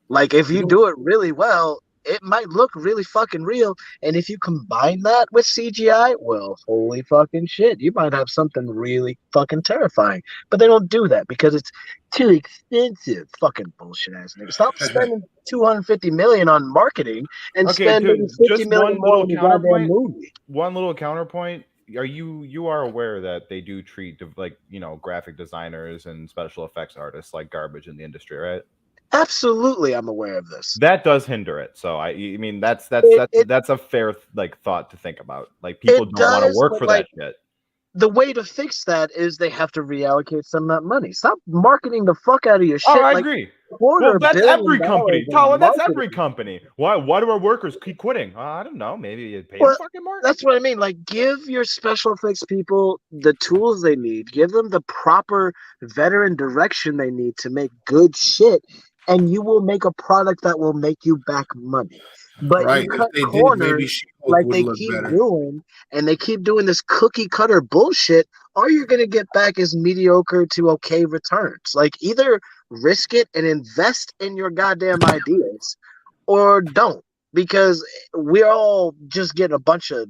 Speaker 9: Like, if you do it really well, it might look really fucking real. And if you combine that with CGI, well, holy fucking shit. You might have something really fucking terrifying. But they don't do that because it's too expensive. Fucking bullshit ass nigga. Stop spending $250 million on marketing and spend maybe $50 million more on your goddamn movie.
Speaker 2: One little counterpoint. You are aware that they do treat like, you know, graphic designers and special effects artists like garbage in the industry, right?
Speaker 9: Absolutely, I'm aware of this.
Speaker 2: That does hinder it. So I mean, that's a fair like thought to think about. Like, people don't want to work for that shit.
Speaker 9: The way to fix that is they have to reallocate some of that money. Stop marketing the fuck out of your shit.
Speaker 2: Oh, I agree. Well, that's every company, Colin. That's every company. Why do our workers keep quitting? I don't know. Maybe you pay them fucking more.
Speaker 9: That's what I mean. Like, give your special effects people the tools they need. Give them the proper veteran direction they need to make good shit, and you will make a product that will make you back money. But
Speaker 1: right.
Speaker 9: you cut
Speaker 1: if they
Speaker 9: corners like they keep doing, and they keep doing this cookie cutter bullshit, all you're going to get back is mediocre to okay returns. Like, either risk it and invest in your goddamn ideas, or don't, because we're all just getting a bunch of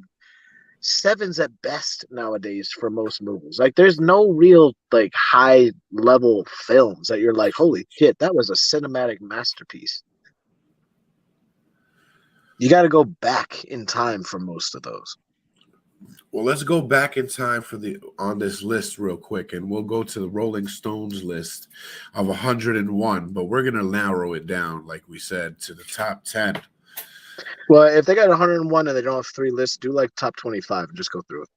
Speaker 9: 7s at best nowadays for most movies. Like, there's no real like high level films that you're like, holy shit, that was a cinematic masterpiece. You got to go back in time for most of those.
Speaker 1: Well, let's go back in time on this list real quick, and we'll go to the Rolling Stones list of 101, but we're going to narrow it down, like we said, to the top 10.
Speaker 9: Well, if they got 101 and they don't have 3 lists, do like top 25 and just go through it.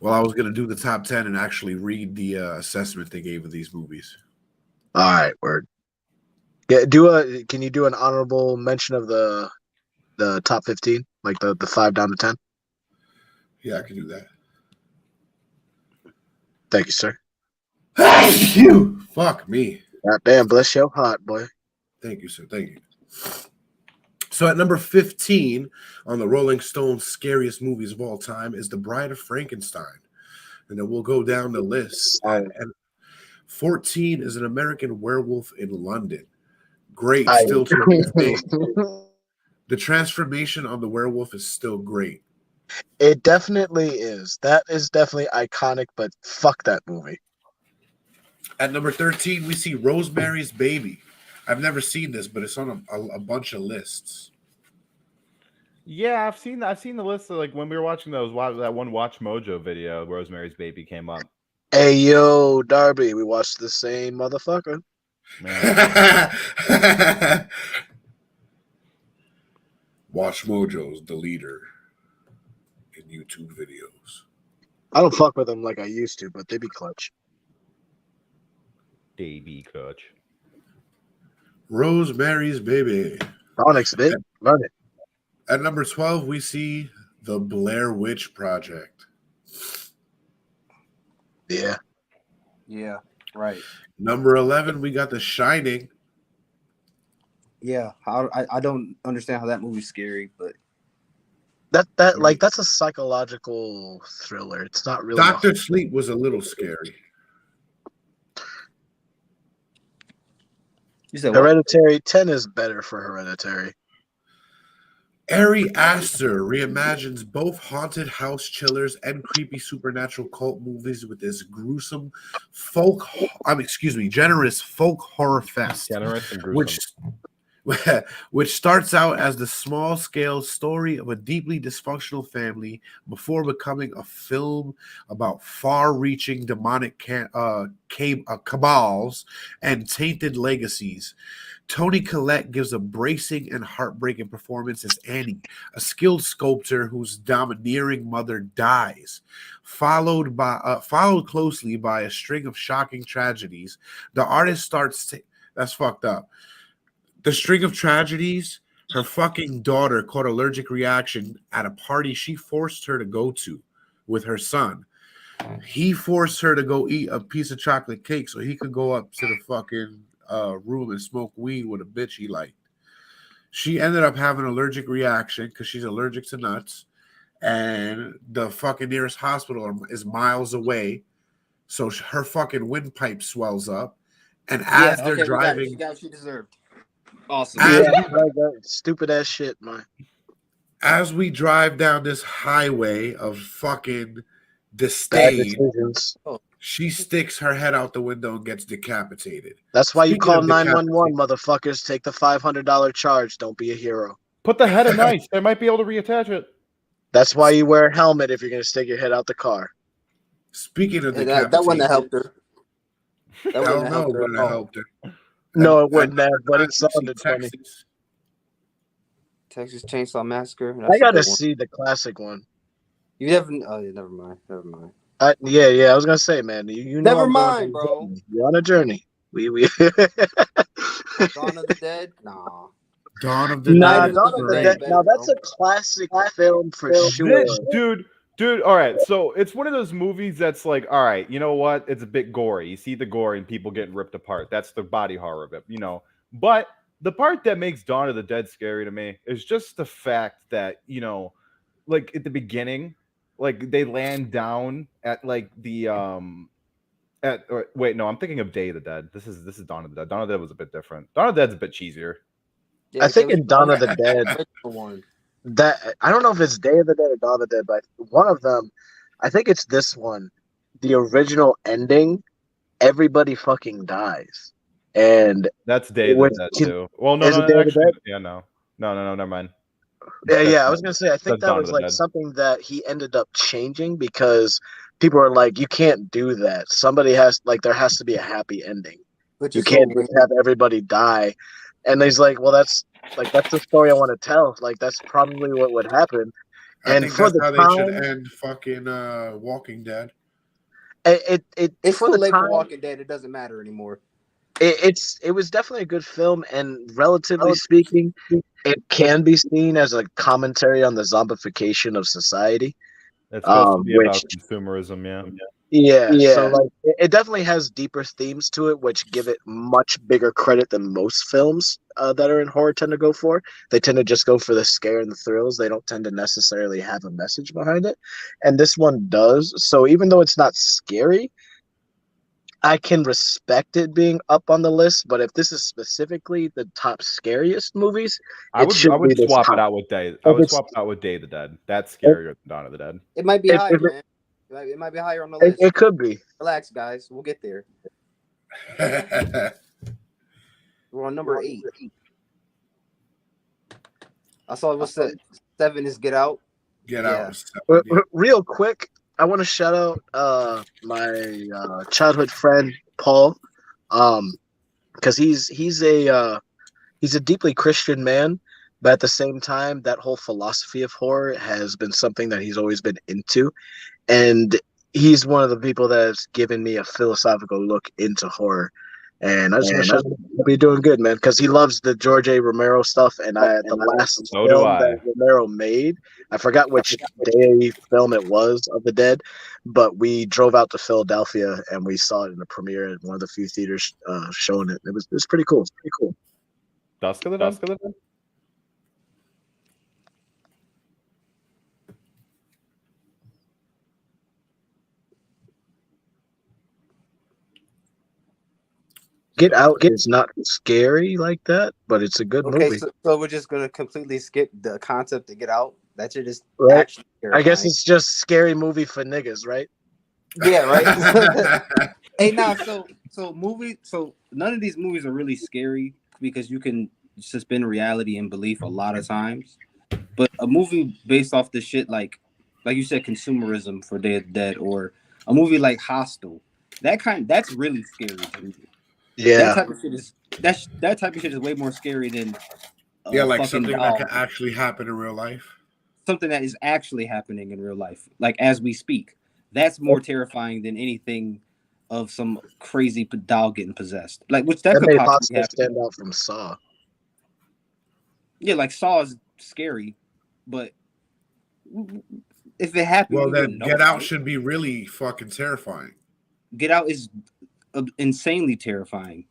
Speaker 1: Well, I was going to do the top 10 and actually read the assessment they gave of these movies.
Speaker 9: All right, word. Can you do an honorable mention of the top 15, like the 5 down to 10?
Speaker 1: Yeah, I can do that.
Speaker 9: Thank you, sir.
Speaker 1: You fuck me.
Speaker 9: God damn, bless your heart, boy.
Speaker 1: Thank you, sir. Thank you. So at number 15 on the Rolling Stones Scariest Movies of All Time is The Bride of Frankenstein. And then we'll go down the list. And 14 is An American Werewolf in London. Great, still to this day. The transformation on the werewolf is still great.
Speaker 9: It definitely is. That is definitely iconic, but fuck that movie.
Speaker 1: At number 13, we see Rosemary's Baby. I've never seen this, but it's on a bunch of lists.
Speaker 2: Yeah, I've seen the list of, like, when we were watching that one Watch Mojo video, Rosemary's Baby came up.
Speaker 9: Hey, yo, Darby, we watched the same motherfucker.
Speaker 1: Watch Mojo's the leader in YouTube videos.
Speaker 9: I don't fuck with them like I used to, but they be clutch.
Speaker 2: They be clutch.
Speaker 1: Rosemary's Baby.
Speaker 9: Onyx, bit. Run it.
Speaker 1: At number 12, we see The Blair Witch Project.
Speaker 9: Yeah.
Speaker 8: Yeah, right.
Speaker 1: Number 11, we got The Shining.
Speaker 8: Yeah, I don't understand how that movie's scary, but
Speaker 9: that's a psychological thriller. It's not really.
Speaker 1: Dr. Sleep was a little scary.
Speaker 8: You said
Speaker 9: Hereditary 10 is better for Hereditary.
Speaker 1: Ari Aster reimagines both haunted house chillers and creepy supernatural cult movies with this gruesome generous folk horror fest,
Speaker 2: Generous and
Speaker 1: which
Speaker 2: gruesome.
Speaker 1: which starts out as the small-scale story of a deeply dysfunctional family before becoming a film about far-reaching demonic cabals and tainted legacies. Toni Collette gives a bracing and heartbreaking performance as Annie, a skilled sculptor whose domineering mother dies, followed closely by a string of shocking tragedies. The artist that's fucked up. The string of tragedies, her fucking daughter caught allergic reaction at a party she forced her to go to with her son. He forced her to go eat a piece of chocolate cake so he could go up to the fucking room and smoke weed with a bitch he liked. She ended up having an allergic reaction because she's allergic to nuts, and the fucking nearest hospital is miles away. So her fucking windpipe swells up, and as they're driving,
Speaker 8: she got what she deserved. Awesome.
Speaker 9: Stupid ass shit, man.
Speaker 1: As we drive down this highway of fucking disdain, she sticks her head out the window and gets decapitated.
Speaker 9: That's why you call 911, motherfuckers. Take the $500 charge. Don't be a hero.
Speaker 2: Put the head in ice. They might be able to reattach it.
Speaker 9: That's why you wear a helmet if you're going to stick your head out the car.
Speaker 1: Speaking of
Speaker 8: that wouldn't have helped her.
Speaker 1: I don't know, but it helped her.
Speaker 9: No, it wouldn't have, but it sounded funny.
Speaker 8: Texas Chainsaw Massacre.
Speaker 9: I gotta see the classic one.
Speaker 8: You never? Oh, yeah, never mind.
Speaker 9: Yeah. I was gonna say, man. You know
Speaker 8: never mind, bro.
Speaker 9: You're on a journey. We.
Speaker 8: Dawn of the Dead. Nah.
Speaker 1: Dawn of the Dead.
Speaker 9: Dawn of the Dead. Now that's a classic film for sure,
Speaker 2: dude. All right, so it's one of those movies that's like, all right, you know what? It's a bit gory. You see the gore and people getting ripped apart. That's the body horror of it, you know. But the part that makes Dawn of the Dead scary to me is just the fact that, you know, like at the beginning, like they land down at like the I'm thinking of Day of the Dead. This is Dawn of the Dead. Dawn of the Dead was a bit different. Dawn of the Dead's a bit cheesier.
Speaker 9: Yeah, I think in Dawn of the Dead, that I don't know if it's Day of the Dead or Dawn of the Dead, but one of them, I think it's this one. The original ending, everybody fucking dies, and
Speaker 2: that's Day of the Dead too. Well, no, actually, yeah, no, never mind.
Speaker 9: Yeah, I was gonna say I think that was like something that he ended up changing because people are like, you can't do that. There has to be a happy ending. You can't just have everybody die. And he's like, well, that's the story I want to tell. Like, that's probably what would happen.
Speaker 1: I think that's how they should end fucking Walking Dead.
Speaker 8: It's too late for Walking Dead. It doesn't matter anymore.
Speaker 9: It was definitely a good film, and relatively speaking, it can be seen as a commentary on the zombification of society.
Speaker 2: It's supposed to be about consumerism, yeah.
Speaker 9: Yeah. So like it definitely has deeper themes to it, which give it much bigger credit than most films that are in horror tend to go for. They tend to just go for the scare and the thrills. They don't tend to necessarily have a message behind it. And this one does. So even though it's not scary, I can respect it being up on the list, but if this is specifically the top scariest movies,
Speaker 2: I would swap it out with Day. I would swap it out with Day of the Dead. That's scarier than Dawn of the Dead.
Speaker 8: It might be higher, man. It might be higher on the list.
Speaker 9: It could be.
Speaker 8: Relax, guys. We'll get there. We're on number 8. I saw what's that? 7 is Get Out.
Speaker 1: Get Out.
Speaker 9: Real quick, I want to shout out my childhood friend Paul, because he's a deeply Christian man, but at the same time, that whole philosophy of horror has been something that he's always been into, and he's one of the people that has given me a philosophical look into horror. And I just want to shout out, he'll be doing good, man, because he loves the George A. Romero stuff. And the last film that Romero made, I forgot which day film it was of the Dead, but we drove out to Philadelphia and we saw it in the premiere at one of the few theaters showing it. It was pretty cool. It's pretty cool.
Speaker 2: Dusk of the Dead.
Speaker 9: Get Out is not scary like that, but it's a good
Speaker 8: Okay,
Speaker 9: movie.
Speaker 8: so we're just gonna completely skip the concept to Get Out. That shit is
Speaker 9: Right?
Speaker 8: actually terrifying.
Speaker 9: I guess it's just scary movie for niggas, right?
Speaker 8: Yeah, right. Hey, now, so none of these movies are really scary because you can suspend reality and belief a lot of times. But a movie based off the shit like you said, consumerism for Day of the Dead, or a movie like Hostel, that's really scary to me.
Speaker 9: Yeah.
Speaker 8: That type of shit is way more scary than
Speaker 1: like
Speaker 8: fucking
Speaker 1: something
Speaker 8: doll.
Speaker 1: that could actually happen in real life.
Speaker 8: Something that is actually happening in real life, like as we speak. That's more terrifying than anything of some crazy doll getting possessed. Like, which that could
Speaker 9: may
Speaker 8: possibly happen.
Speaker 9: stand out from Saw.
Speaker 8: Yeah, like Saw is scary, but if it happened,
Speaker 1: well,
Speaker 8: we
Speaker 1: then
Speaker 8: wouldn't know,
Speaker 1: Get Out
Speaker 8: right?
Speaker 1: should be really fucking terrifying.
Speaker 8: Get Out is insanely terrifying.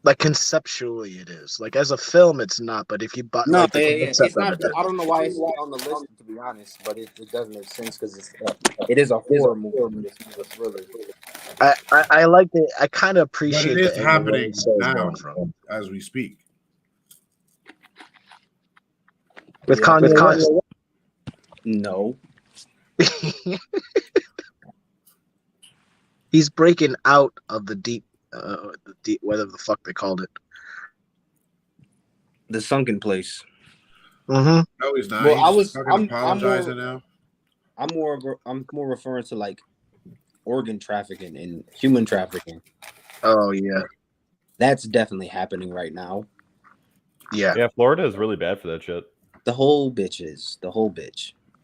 Speaker 9: Like conceptually, it is. Like as a film, it's not. But if you buy,
Speaker 8: No,
Speaker 9: like the concept
Speaker 8: it's not.
Speaker 9: of it,
Speaker 8: I don't know why it's on the list, to be honest, but it does make sense because it is a horror movie, but it's a thriller.
Speaker 9: I like it. I kind of
Speaker 1: But
Speaker 9: appreciate
Speaker 1: it is
Speaker 9: the angle where
Speaker 1: happening
Speaker 9: the show is
Speaker 1: now
Speaker 9: going from.
Speaker 1: as we speak.
Speaker 9: With Kanye West.
Speaker 8: No.
Speaker 9: He's breaking out of the deep, whatever the fuck they called it.
Speaker 8: The sunken place.
Speaker 9: Mm-hmm.
Speaker 1: No, he's not.
Speaker 8: Well,
Speaker 1: He's apologizing now.
Speaker 8: I'm more referring to like organ trafficking and human trafficking.
Speaker 9: Oh yeah,
Speaker 8: that's definitely happening right now.
Speaker 2: Yeah, Florida is really bad for that shit.
Speaker 8: The whole bitch,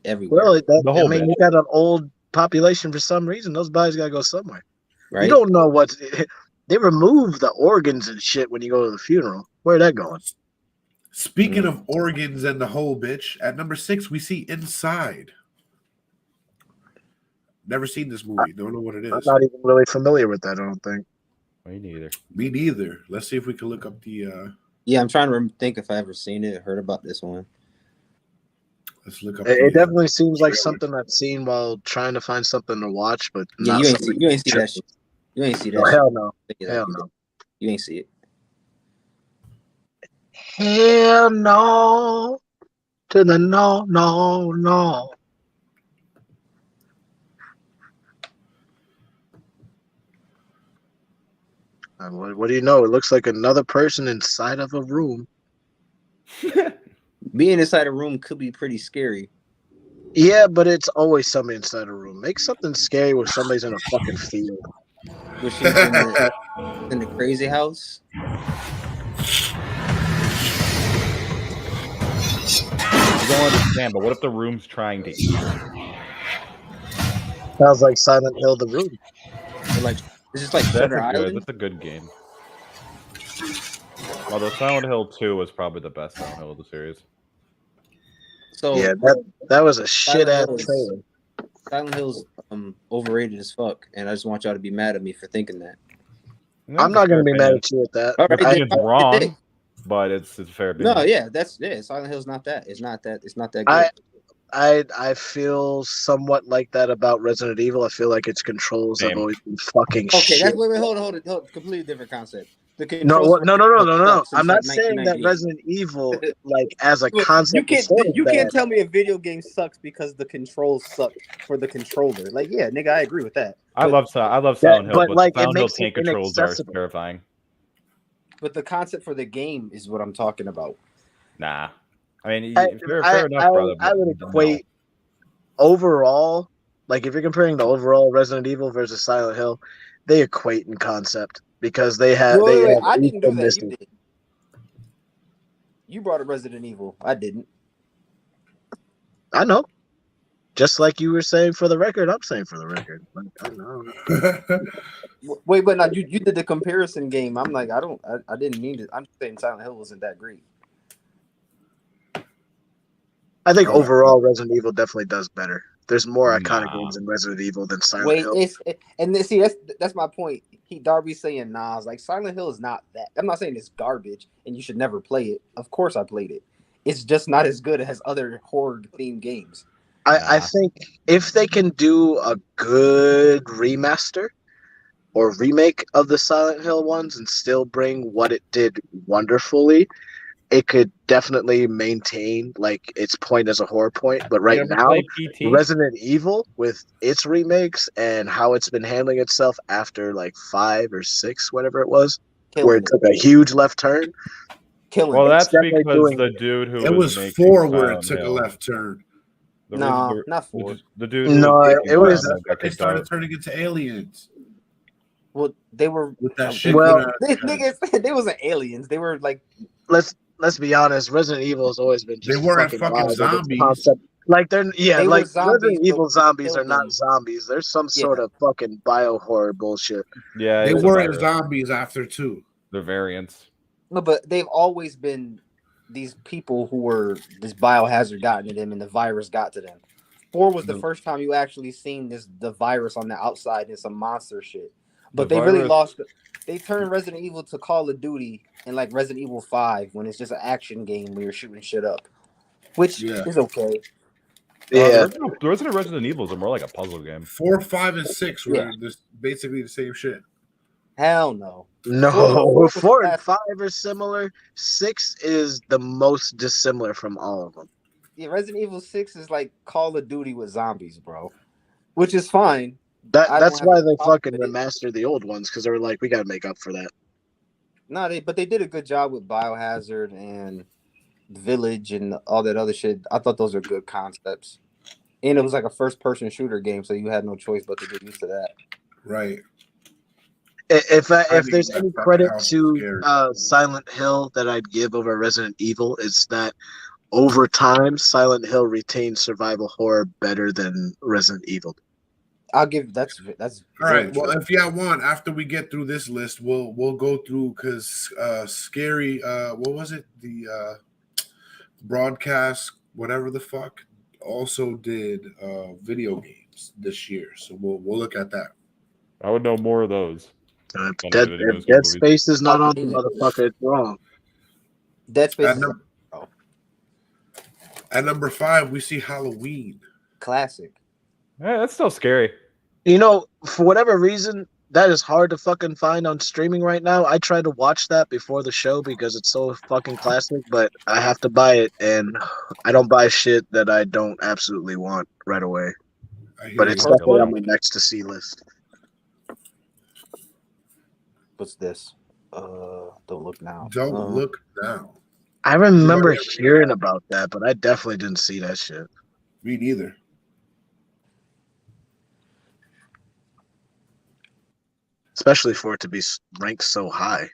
Speaker 8: everywhere.
Speaker 9: Well,
Speaker 8: whole
Speaker 9: you got an old population for some reason. Those bodies gotta go somewhere.
Speaker 8: Right?
Speaker 9: You don't know what they remove the organs and shit when you go to the funeral. Where that going?
Speaker 1: Speaking of organs and the whole bitch, at number 6 we see Inside. Never seen this movie. Don't know what it is.
Speaker 9: I'm not even really familiar with that. I don't think.
Speaker 2: Me neither.
Speaker 1: Me neither. Let's see if we can look up the.
Speaker 8: Yeah, I'm trying to think if I ever seen it, heard about this one.
Speaker 1: Let's look up.
Speaker 9: It definitely seems like something I've seen while trying to find something to watch, but
Speaker 8: yeah, you ain't see that shit. You ain't see that.
Speaker 9: Oh,
Speaker 8: shit.
Speaker 9: hell no.
Speaker 8: Hell no. You ain't see it.
Speaker 9: Hell no. To the no. What do you know? It looks like another person inside of a room.
Speaker 8: Being inside a room could be pretty scary.
Speaker 9: Yeah, but it's always somebody inside a room. Make something scary where somebody's in a fucking field.
Speaker 8: Was she in the crazy house?
Speaker 2: I don't understand, but what if the room's trying to eat?
Speaker 9: Sounds like Silent Hill, the room.
Speaker 8: Or like, is this like Shutter Island?
Speaker 2: That's a good game. Although Silent Hill 2 was probably the best Silent Hill of the series.
Speaker 8: So
Speaker 9: yeah, that was a shit ass trailer.
Speaker 8: Silent Hill's overrated as fuck, and I just want y'all to be mad at me for thinking that.
Speaker 9: I'm not gonna be mad at you at that.
Speaker 2: All right, it's wrong, but it's a fair opinion.
Speaker 8: No, yeah, Silent Hill's not that. It's not that good.
Speaker 9: I feel somewhat like that about Resident Evil. I feel like its controls have always been fucking shit.
Speaker 8: That's hold on. Completely different concept.
Speaker 9: No. I'm not saying that Resident Evil, like as a concept,
Speaker 8: you can't tell me a video game sucks because the controls suck for the controller. Like, yeah, nigga, I agree with that.
Speaker 2: I love Silent Hill, but
Speaker 9: like,
Speaker 2: Silent Hill tank controls are terrifying.
Speaker 8: But the concept for the game is what I'm talking about.
Speaker 2: Nah, I mean, fair enough, brother.
Speaker 9: I would equate overall, like if you're comparing the overall Resident Evil versus Silent Hill, they equate in concept. Because they have.
Speaker 8: Wait, I didn't do that. You did. You brought up Resident Evil. I didn't.
Speaker 9: I know. Just like you were saying for the record, I'm saying for the record. Like, I know.
Speaker 8: Wait, but now you did the comparison game. I'm like, I didn't mean to. I'm saying Silent Hill wasn't that great.
Speaker 9: I think overall Resident Evil definitely does better. There's more iconic games in Resident Evil than Silent Hill.
Speaker 8: That's my point. Darby's saying Nas, like Silent Hill is not that. I'm not saying it's garbage and you should never play it. Of course I played it. It's just not as good as other horror themed games.
Speaker 9: I think if they can do a good remaster, or remake of the Silent Hill ones and still bring what it did wonderfully, it could definitely maintain like its point as a horror point. But right
Speaker 2: ever
Speaker 9: now,
Speaker 2: play PT?
Speaker 9: Resident Evil with its remakes and how it's been handling itself after like 5 or 6, whatever it was, where it took a huge left turn.
Speaker 2: Well,
Speaker 9: It's
Speaker 2: that's
Speaker 9: definitely
Speaker 2: because
Speaker 9: doing
Speaker 2: the dude who
Speaker 1: It was
Speaker 2: making
Speaker 1: 4 where it
Speaker 2: Silent
Speaker 1: took a
Speaker 2: Hill-
Speaker 1: left turn.
Speaker 2: the
Speaker 8: Nah,
Speaker 2: reason-
Speaker 8: not 4.
Speaker 2: The dude who
Speaker 9: No,
Speaker 2: was
Speaker 9: it
Speaker 2: making
Speaker 9: was-
Speaker 2: Silent Hill
Speaker 1: That's
Speaker 2: got
Speaker 1: when they
Speaker 2: kicked
Speaker 1: started
Speaker 2: out.
Speaker 1: turning into aliens.
Speaker 8: Well, they were
Speaker 1: With that shit.
Speaker 9: Well,
Speaker 8: niggas. They wasn't aliens. They were like
Speaker 9: let's be honest. Resident Evil has always been just
Speaker 1: They weren't
Speaker 9: fucking
Speaker 1: fucking
Speaker 9: wild with its
Speaker 1: zombies.
Speaker 9: concept. Like
Speaker 8: They were
Speaker 9: like
Speaker 8: zombies,
Speaker 9: Resident
Speaker 8: but
Speaker 9: Evil
Speaker 8: we
Speaker 9: zombies
Speaker 8: killed
Speaker 9: are not
Speaker 8: them.
Speaker 9: zombies. There's some sort
Speaker 8: Yeah.
Speaker 9: of fucking bio horror bullshit.
Speaker 2: Yeah,
Speaker 1: They
Speaker 2: it's a
Speaker 1: weren't
Speaker 2: virus.
Speaker 1: zombies after 2.
Speaker 2: The variants.
Speaker 8: No, but they've always been these people who were this biohazard got into them and the virus got to them. 4 was the first time you actually seen the virus on the outside and some monster shit. But
Speaker 2: The
Speaker 8: they really
Speaker 2: virus-
Speaker 8: lost. They turned Resident Evil to Call of Duty and like Resident Evil 5 when it's just an action game where you're shooting shit up, which is okay.
Speaker 9: Yeah.
Speaker 2: The original Resident Evils are more like a puzzle game.
Speaker 1: 4, 5, and 6 were
Speaker 8: Yeah.
Speaker 1: just basically the same shit.
Speaker 8: Hell no.
Speaker 9: No,
Speaker 8: 4
Speaker 9: 4 and 5 are similar. 6 is the most dissimilar from all of them.
Speaker 8: Yeah, Resident Evil 6 is like Call of Duty with zombies, bro. Which is fine.
Speaker 9: That's why they fucking remastered the old ones, because they were like, we gotta make up for that.
Speaker 8: No, but they did a good job with Biohazard and Village and all that other shit. I thought those are good concepts. And it was like a first-person shooter game, so you had no choice but to get used to that.
Speaker 1: Right.
Speaker 9: If
Speaker 1: I
Speaker 9: there's
Speaker 1: mean,
Speaker 9: any
Speaker 1: that
Speaker 9: credit
Speaker 1: house is
Speaker 9: to
Speaker 1: scary.
Speaker 9: Silent Hill that I'd give over Resident Evil, it's that over time Silent Hill retained survival horror better than Resident Evil.
Speaker 8: I'll give that's
Speaker 1: All right. Well, if y'all want, after we get through this list, we'll go through because Scary. What was it? The broadcast, whatever the fuck, also did video games this year. So we'll look at that.
Speaker 2: I would know more of those.
Speaker 9: If Dead Space is not on the motherfucker, it's wrong.
Speaker 8: Dead Space
Speaker 1: At,
Speaker 8: is
Speaker 1: at number 5, we see Halloween.
Speaker 8: classic.
Speaker 2: Yeah, that's still scary.
Speaker 9: You know, for whatever reason, that is hard to fucking find on streaming right now. I tried to watch that before the show because it's so fucking classic, but I have to buy it, and I don't buy shit that I don't absolutely want right away. But it's definitely on my next to see list.
Speaker 8: What's this? Don't look now.
Speaker 1: Don't look now.
Speaker 9: I remember hearing about that, but I definitely didn't see that shit.
Speaker 1: Me neither.
Speaker 9: Especially for it to be ranked so high.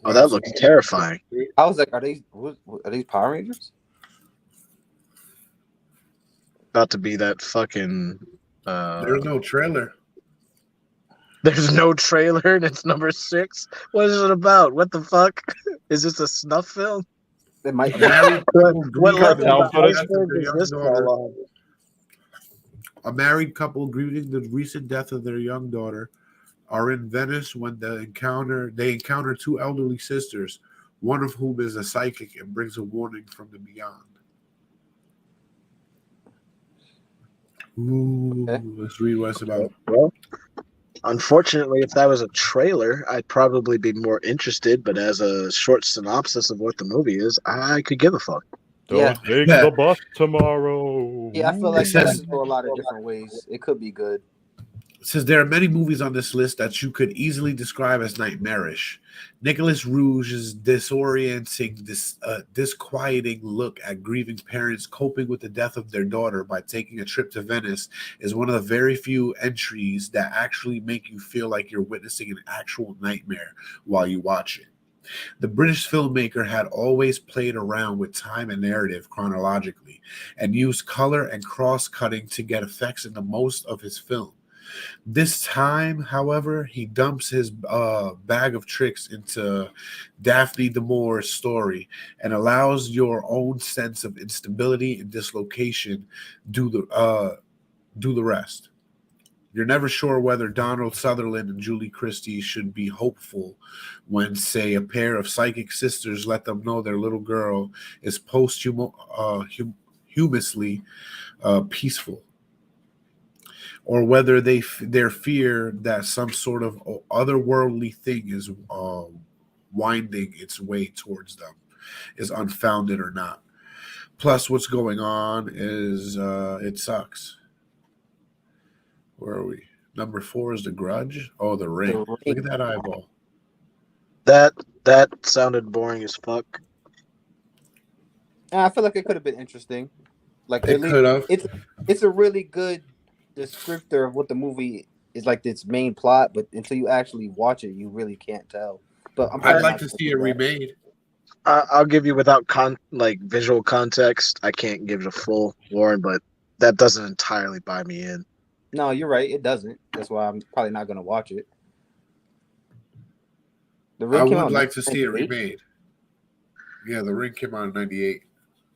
Speaker 9: Oh, that looks terrifying.
Speaker 8: I was like, are these Power Rangers?
Speaker 9: About to be that fucking.
Speaker 1: There's no trailer.
Speaker 9: There's no trailer, and it's number 6. What is it about? What the fuck? Is this a snuff film?
Speaker 8: It might
Speaker 1: A
Speaker 8: be.
Speaker 1: married
Speaker 9: What level of the
Speaker 1: grieving
Speaker 9: iceberg
Speaker 1: their
Speaker 9: does
Speaker 1: young
Speaker 9: this
Speaker 1: daughter.
Speaker 9: fall on?
Speaker 1: A married couple grieving the recent death of their young daughter are in Venice when they encounter 2 elderly sisters, one of whom is a psychic and brings a warning from the beyond. Ooh, let's read what it's about.
Speaker 9: Well, unfortunately, if that was a trailer, I'd probably be more interested. But as a short synopsis of what the movie is, I could give a fuck.
Speaker 2: Don't take the bus tomorrow.
Speaker 8: Yeah, I feel like that could go a lot of different ways. It could be good.
Speaker 1: It says there are many movies on this list that you could easily describe as nightmarish. Nicolas Rouge's disorienting, disquieting look at grieving parents coping with the death of their daughter by taking a trip to Venice is one of the very few entries that actually make you feel like you're witnessing an actual nightmare while you watch it. The British filmmaker had always played around with time and narrative chronologically and used color and cross-cutting to get effects in the most of his film. This time, however, he dumps his bag of tricks into Daphne du Maurier's story and allows your own sense of instability and dislocation do the rest. You're never sure whether Donald Sutherland and Julie Christie should be hopeful when, say, a pair of psychic sisters let them know their little girl is posthumously peaceful. or whether their fear that some sort of otherworldly thing is winding its way towards them is unfounded or not. Plus, what's going on is it sucks. Where are we? Number 4 is The Grudge. Oh, The Ring. Look at that eyeball.
Speaker 9: That sounded boring as fuck.
Speaker 8: I feel like it could have been interesting. Like
Speaker 1: It
Speaker 8: at least
Speaker 1: could have.
Speaker 8: it's a really good descriptor of what the movie is, like its main plot. But until you actually watch it, you really can't tell. But
Speaker 1: I'd like to see it remade.
Speaker 9: I'll give you without visual context. I can't give it a full warrant, but that doesn't entirely buy me in.
Speaker 8: No, you're right. It doesn't. That's why I'm probably not going to watch it. The Ring
Speaker 1: I
Speaker 8: came
Speaker 1: would
Speaker 8: out
Speaker 1: like to see it
Speaker 8: 98?
Speaker 1: remade. Yeah, The Ring came out in 98.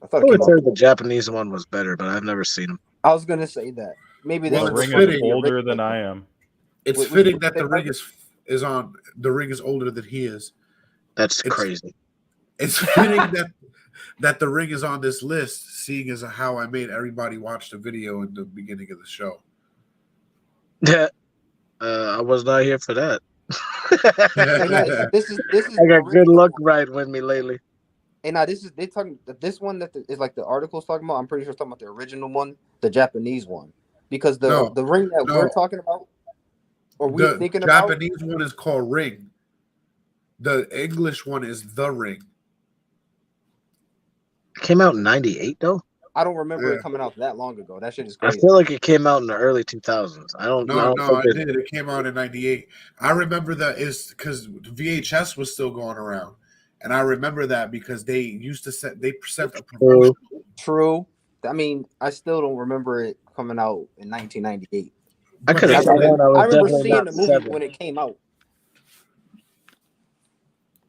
Speaker 8: I thought
Speaker 9: I
Speaker 8: it
Speaker 9: would
Speaker 8: came
Speaker 9: say
Speaker 8: out.
Speaker 9: the Japanese one was better, but I've never seen them.
Speaker 8: I was going to say that. Maybe
Speaker 1: Well,
Speaker 8: this
Speaker 1: it's
Speaker 8: is
Speaker 2: Ring
Speaker 1: fitting.
Speaker 2: is older than I am.
Speaker 1: It's fitting that The Ring is on. The Ring is older than he is.
Speaker 9: That's crazy.
Speaker 1: It's fitting that The Ring is on this list, seeing as how I made everybody watch the video in the beginning of the show.
Speaker 9: Yeah, I was not here for that.
Speaker 8: This is
Speaker 9: I got good luck riding with me lately.
Speaker 8: And now they talking this one that is like the article's talking about. I'm pretty sure it's talking about the original one, the Japanese one, because the Ring that we're talking about, or we're thinking about,
Speaker 1: the Japanese one is called Ring. The English one is The Ring.
Speaker 9: It came out in 98 though.
Speaker 8: I don't remember it coming out that long ago. That shit is
Speaker 9: I
Speaker 8: crazy.
Speaker 9: feel like it came out in the early 2000s. I don't know.
Speaker 1: No, it did. It came out in 98. I remember that is because VHS was still going around. And I remember that because they used to sent a promotion.
Speaker 8: True. I mean, I still don't remember it coming out in 1998.
Speaker 9: I could have.
Speaker 8: I remember seeing the movie when it came out.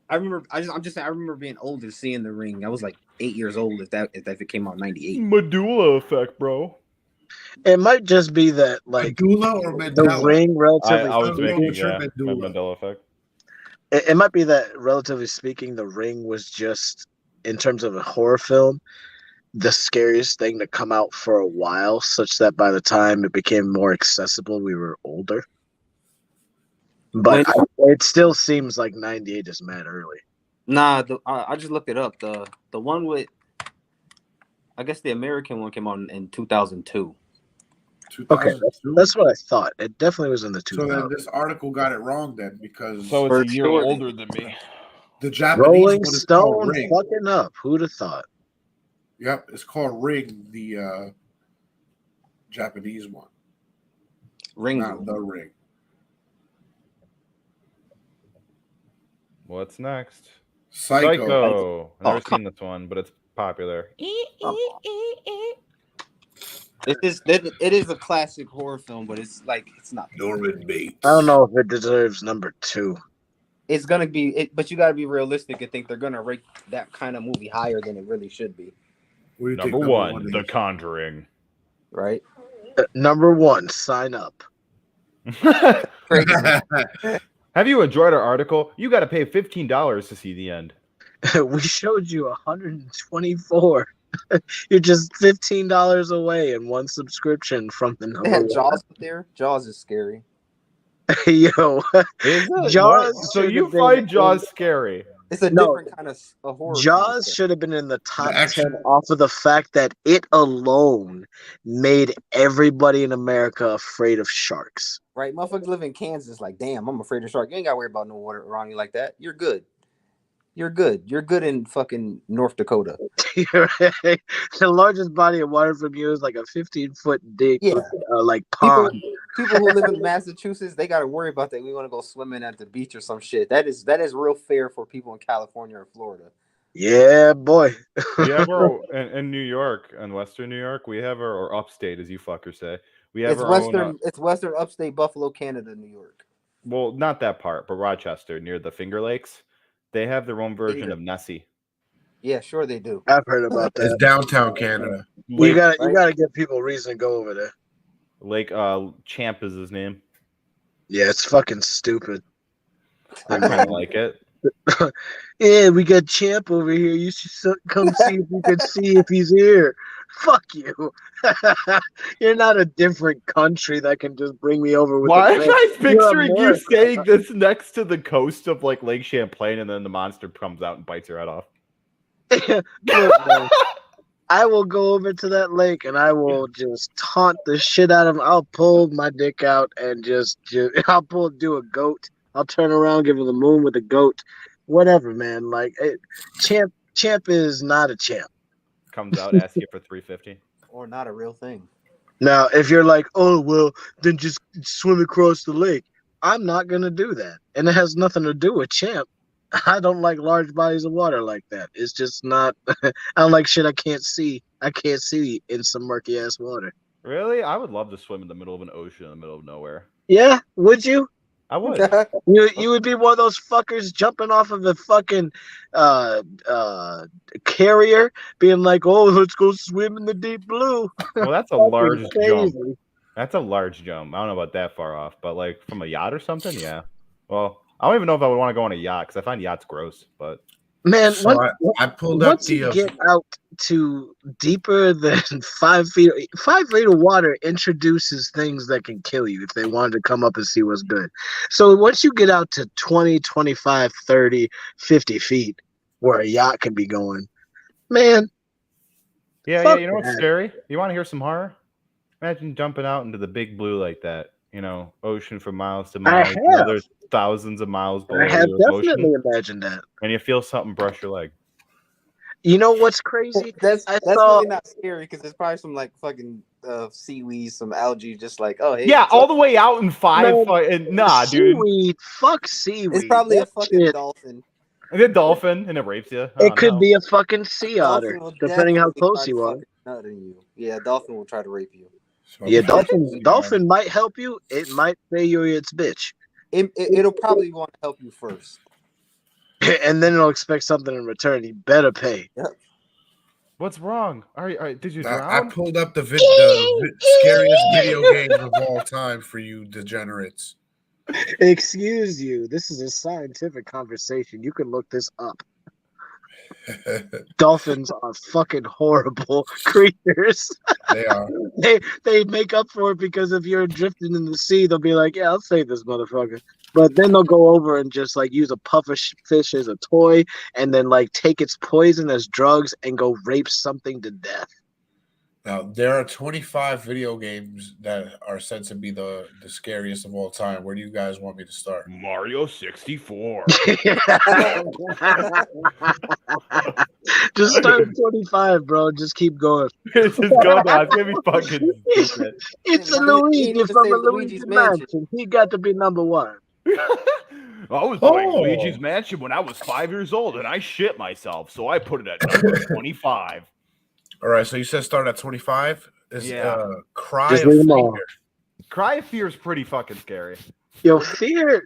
Speaker 8: I remember. I'm just saying. I remember being old and seeing The Ring. I was like 8 years old if it came out in 98.
Speaker 2: Medulla effect, bro.
Speaker 9: It might just be that
Speaker 1: Medulla or
Speaker 9: the
Speaker 1: Mandela?
Speaker 9: Ring relatively.
Speaker 2: I was making
Speaker 1: Medulla.
Speaker 2: Mandela effect.
Speaker 9: It might be that, relatively speaking, The Ring was just, in terms of a horror film, the scariest thing to come out for a while, such that by the time it became more accessible, we were older. But it still seems like 98 is mad early.
Speaker 8: Nah, I just looked it up. The one with, I guess the American one came out in 2002.
Speaker 9: Okay, that's what I thought. It definitely was in the 2000s.
Speaker 1: So then this article got it wrong then because
Speaker 2: so it's a year older than me.
Speaker 1: The Japanese
Speaker 9: Rolling
Speaker 1: one is called
Speaker 9: Stone
Speaker 1: Ring.
Speaker 9: fucking up. Who'd have thought?
Speaker 1: Yep, it's called Ring. The Japanese one.
Speaker 8: Ring.
Speaker 1: Not The Ring.
Speaker 2: What's next?
Speaker 1: Psycho.
Speaker 2: I've never seen this one, but it's popular.
Speaker 8: It is a classic horror film, but it's not.
Speaker 1: Norman Bates.
Speaker 9: I don't know if it deserves number 2.
Speaker 8: It's gonna be, but you got to be realistic and think they're gonna rate that kind of movie higher than it really should be.
Speaker 2: Number one, The Conjuring.
Speaker 8: Right.
Speaker 9: Number 1, sign up.
Speaker 2: Have you enjoyed our article? You got to pay $15 to see the end.
Speaker 9: We showed you 124. You're just $15 away in one subscription from the number.
Speaker 8: They had
Speaker 9: 1.
Speaker 8: Jaws up there. Jaws is scary.
Speaker 9: Yo, Jaws.
Speaker 2: So you find Jaws scary?
Speaker 8: It's a different kind of a horror.
Speaker 9: Jaws should have been in the top 10 off of the fact that it alone made everybody in America afraid of sharks.
Speaker 8: Right, motherfuckers live in Kansas. Like, damn, I'm afraid of shark. You ain't got to worry about no water around you like that. You're good. You're good. You're good in fucking North Dakota.
Speaker 9: The largest body of water from you is like a 15-foot dick, like pond.
Speaker 8: People who live in Massachusetts, they got to worry about that. We want to go swimming at the beach or some shit. That is real fair for people in California or Florida.
Speaker 9: Yeah, boy.
Speaker 2: We have our in New York, in Western New York, we have our, or upstate, as you fuckers say. We have
Speaker 8: It's Western upstate Buffalo, Canada, New York.
Speaker 2: Well, not that part, but Rochester, near the Finger Lakes. They have their own version of Nessie.
Speaker 8: Yeah, sure they do.
Speaker 9: I've heard about that.
Speaker 1: It's downtown Canada.
Speaker 9: You gotta give people reason to go over there.
Speaker 2: Lake Champ is his name.
Speaker 9: Yeah, it's fucking stupid.
Speaker 2: I kind of like it.
Speaker 9: Yeah, we got Champ over here. You should come see if you can see if he's here. Fuck you. You're not a different country that can just bring me over with
Speaker 2: Why
Speaker 9: a
Speaker 2: am
Speaker 9: boat.
Speaker 2: I
Speaker 9: You're
Speaker 2: picturing you
Speaker 9: America.
Speaker 2: saying this next to the coast of like Lake Champlain, and then the monster comes out and bites your head off?
Speaker 9: Look, man, I will go over to that lake and I will just taunt the shit out of him. I'll pull my dick out and just do a goat. I'll turn around, give her the moon with a goat. Whatever, man. Like champ is not a champ.
Speaker 2: Comes out, asks you for $350.
Speaker 8: Or not a real thing.
Speaker 9: Now, if you're like, oh well, then just swim across the lake. I'm not gonna do that, and it has nothing to do with champ. I don't like large bodies of water like that. It's just not. I don't like shit I can't see. I can't see in some murky ass water.
Speaker 2: Really? I would love to swim in the middle of an ocean in the middle of nowhere.
Speaker 9: Yeah, would you?
Speaker 2: I would.
Speaker 9: You would be one of those fuckers jumping off of a fucking carrier, being like, "Oh, let's go swim in the deep blue."
Speaker 2: Well, that's a
Speaker 9: Fucking
Speaker 2: large jump.
Speaker 9: crazy.
Speaker 2: That's a large jump. I don't know about that far off, but like from a yacht or something, yeah. Well, I don't even know if I would want to go on a yacht because I find yachts gross. But
Speaker 9: Man,
Speaker 1: So I pulled up
Speaker 9: once
Speaker 1: the
Speaker 9: you get out to deeper than 5 feet, 5 feet of water introduces things that can kill you if they wanted to come up and see what's good. So once you get out to 20, 25, 30, 50 feet where a yacht can be going, man.
Speaker 2: yeah, you know
Speaker 9: fuck
Speaker 2: what's
Speaker 9: that.
Speaker 2: scary? You want to hear some horror? Imagine jumping out into the big blue like that. You know, ocean from miles to
Speaker 9: I
Speaker 2: miles.
Speaker 9: have.
Speaker 2: Another thousands of miles below
Speaker 9: I have
Speaker 2: you of
Speaker 9: definitely
Speaker 2: ocean,
Speaker 9: imagined that.
Speaker 2: and you feel something brush your leg.
Speaker 9: You know what's crazy?
Speaker 8: That's
Speaker 9: I
Speaker 8: that's
Speaker 9: saw
Speaker 8: really not scary because there's probably some like fucking seaweed, some algae, just like hey.
Speaker 2: Yeah,
Speaker 8: what's
Speaker 2: all
Speaker 8: up?
Speaker 2: the way out in
Speaker 9: Man,
Speaker 2: nah, dude.
Speaker 9: seaweed. Fuck seaweed.
Speaker 8: It's probably a
Speaker 9: That
Speaker 8: fucking
Speaker 9: shit-
Speaker 8: dolphin.
Speaker 2: And a dolphin, and it rapes you. Oh,
Speaker 9: It could
Speaker 2: no.
Speaker 9: be a fucking sea otter,
Speaker 8: Dolphin will
Speaker 9: depending how
Speaker 8: definitely
Speaker 9: close
Speaker 8: try to
Speaker 9: you are.
Speaker 8: fucking nut in you. Yeah, dolphin will try to rape you.
Speaker 9: Yeah, dolphin might help you. It might say you're its bitch,
Speaker 8: It'll probably want to help you first.
Speaker 9: and then it'll expect something in return. You better pay.
Speaker 8: Yep.
Speaker 2: What's wrong? Did you
Speaker 1: I
Speaker 2: drown?
Speaker 1: pulled up the scariest video games of all time for you degenerates.
Speaker 9: Excuse you. This is a scientific conversation. You can look this up. Dolphins are fucking horrible creatures.
Speaker 1: They are.
Speaker 9: They make up for it because if you're drifting in the sea, they'll be like, "Yeah, I'll save this motherfucker." But then they'll go over and just like use a puffer fish as a toy, and then like take its poison as drugs and go rape something to death.
Speaker 1: Now there are 25 video games that are said to be the scariest of all time. Where do you guys want me to start?
Speaker 2: Mario 64.
Speaker 9: Just start at 25, bro. Just keep going.
Speaker 2: Just go down. It's gonna be fucking stupid.
Speaker 9: It's a
Speaker 8: He
Speaker 9: Luigi
Speaker 8: didn't
Speaker 9: from
Speaker 8: say
Speaker 9: a
Speaker 8: Luigi's
Speaker 9: Luigi
Speaker 8: Mansion.
Speaker 9: Mansion. He got to be number one.
Speaker 2: I was playing Luigi's Mansion when I was 5 years old, and I shit myself, so I put it at number 25.
Speaker 1: All right, so you said start at 25.
Speaker 2: Yeah.
Speaker 1: Cry
Speaker 9: Just
Speaker 1: of
Speaker 9: leave them all.
Speaker 1: Fear.
Speaker 2: Cry of Fear is pretty fucking scary.
Speaker 9: Yo, fear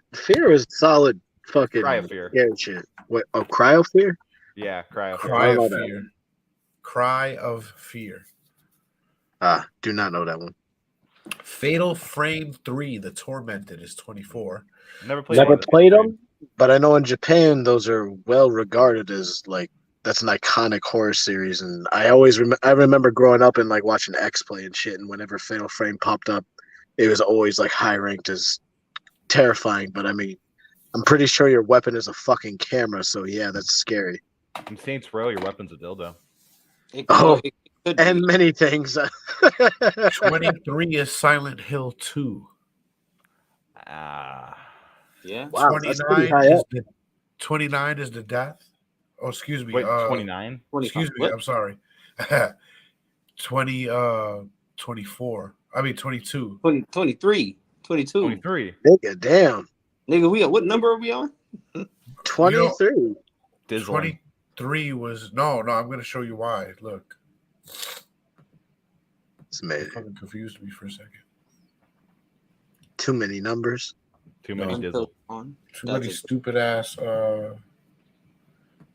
Speaker 9: is solid fucking
Speaker 2: Cry of Fear.
Speaker 9: scary shit. What? Oh, cryo fear?
Speaker 2: Yeah, Cry of Fear.
Speaker 1: Cry
Speaker 9: I
Speaker 1: of
Speaker 9: don't know that
Speaker 1: Fear. Cry of Fear.
Speaker 9: Do not know that one.
Speaker 1: Fatal Frame 3, The Tormented is 24.
Speaker 2: Never played.
Speaker 9: Never
Speaker 2: one of the
Speaker 9: played
Speaker 2: games.
Speaker 9: them, but I know in Japan those are well regarded as like that's an iconic horror series, and I always I remember growing up and like watching X play and shit, and whenever Fatal Frame popped up, it was always like high ranked as terrifying. But I mean, I'm pretty sure your weapon is a fucking camera, so yeah, that's scary.
Speaker 2: In Saints Row, your weapon's a dildo.
Speaker 9: Oh,
Speaker 8: It could
Speaker 9: and
Speaker 8: be.
Speaker 9: many things.
Speaker 1: 23 is Silent Hill 2.
Speaker 2: Ah.
Speaker 8: Yeah.
Speaker 9: Wow, that's pretty
Speaker 1: 29
Speaker 9: high
Speaker 1: is
Speaker 9: up.
Speaker 1: 29 is The Death. Oh, excuse me.
Speaker 2: Wait, 29?
Speaker 1: Excuse me.
Speaker 8: What?
Speaker 1: I'm sorry. 24. I mean 22.
Speaker 8: 23. 22.
Speaker 2: 23.
Speaker 9: Nigga, damn.
Speaker 8: Nigga, what number are we on?
Speaker 9: 23.
Speaker 2: Dizzling.
Speaker 1: 23 was no. I'm gonna show you why. Look,
Speaker 9: It's made
Speaker 1: fucking confused me for a second.
Speaker 9: too many numbers.
Speaker 2: Too many
Speaker 8: Until
Speaker 2: dizzle.
Speaker 8: on.
Speaker 1: Too many stupid ass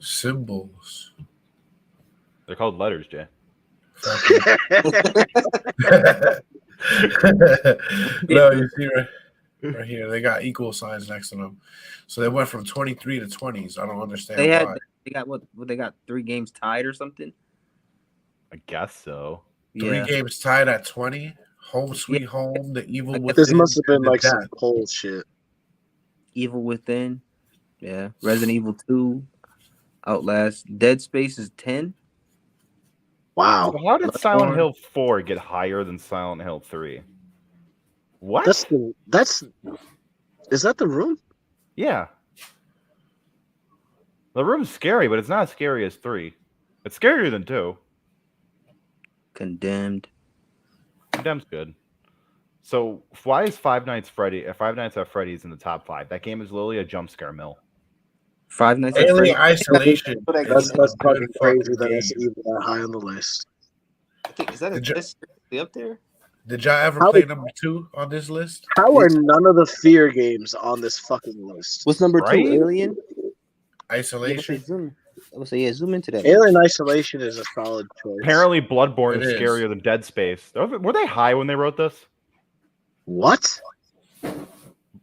Speaker 1: symbols.
Speaker 2: They're called letters, Jay.
Speaker 1: No, you see right here, they got equal signs next to them. So they went from 23 to 20s. I don't understand
Speaker 8: They
Speaker 1: why.
Speaker 8: got what they got 3 games tied or something.
Speaker 2: I guess so.
Speaker 1: 3 games tied at 20. Home Sweet Home, The Evil Within.
Speaker 9: This must have been
Speaker 1: and
Speaker 9: like
Speaker 1: The
Speaker 9: some
Speaker 1: Death.
Speaker 9: poll shit.
Speaker 8: Evil Within. Yeah. Resident Evil 2. Outlast. Dead Space is 10.
Speaker 9: Wow.
Speaker 2: So how did Silent
Speaker 8: Bloodborne.
Speaker 2: Hill 4 get higher than Silent Hill 3? What?
Speaker 9: Is that The Room?
Speaker 2: Yeah. The Room's scary, but it's not as scary as 3. It's scarier than 2.
Speaker 8: Condemned.
Speaker 2: Condemned's good. So why is Five Nights at Freddy's in the top 5? That game is literally a jump scare mill.
Speaker 8: Five Nights at
Speaker 1: Alien
Speaker 8: Freddy's.
Speaker 1: Isolation.
Speaker 9: That's
Speaker 1: is a
Speaker 9: fucking
Speaker 1: good
Speaker 9: crazy
Speaker 1: fucking
Speaker 9: that it's
Speaker 1: game.
Speaker 9: even that high on the list.
Speaker 8: I think, is that up there?
Speaker 1: Did y'all ever
Speaker 9: How-
Speaker 1: play number 2 on this list?
Speaker 9: How are none of the fear games on this fucking list?
Speaker 8: What's number
Speaker 2: Right?
Speaker 8: 2? Alien?
Speaker 1: Isolation.
Speaker 8: I would say, zoom into that.
Speaker 9: Alien Isolation is a solid choice.
Speaker 2: Apparently, Bloodborne
Speaker 1: It
Speaker 2: is
Speaker 1: is.
Speaker 2: scarier than Dead Space. Were they high when they wrote this?
Speaker 9: What?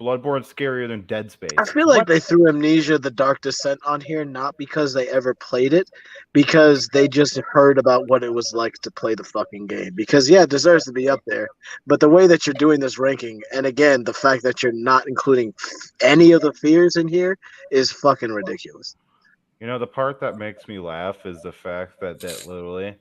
Speaker 2: Bloodborne's scarier than Dead Space.
Speaker 9: I feel like
Speaker 2: What?
Speaker 9: they threw Amnesia: The Dark Descent on here not because they ever played it, because they just heard about what it was like to play the fucking game. Because yeah, it deserves to be up there, but the way that you're doing this ranking, and again, the fact that you're not including any of the fears in here is fucking ridiculous.
Speaker 2: You know, the part that makes me laugh is the fact that literally,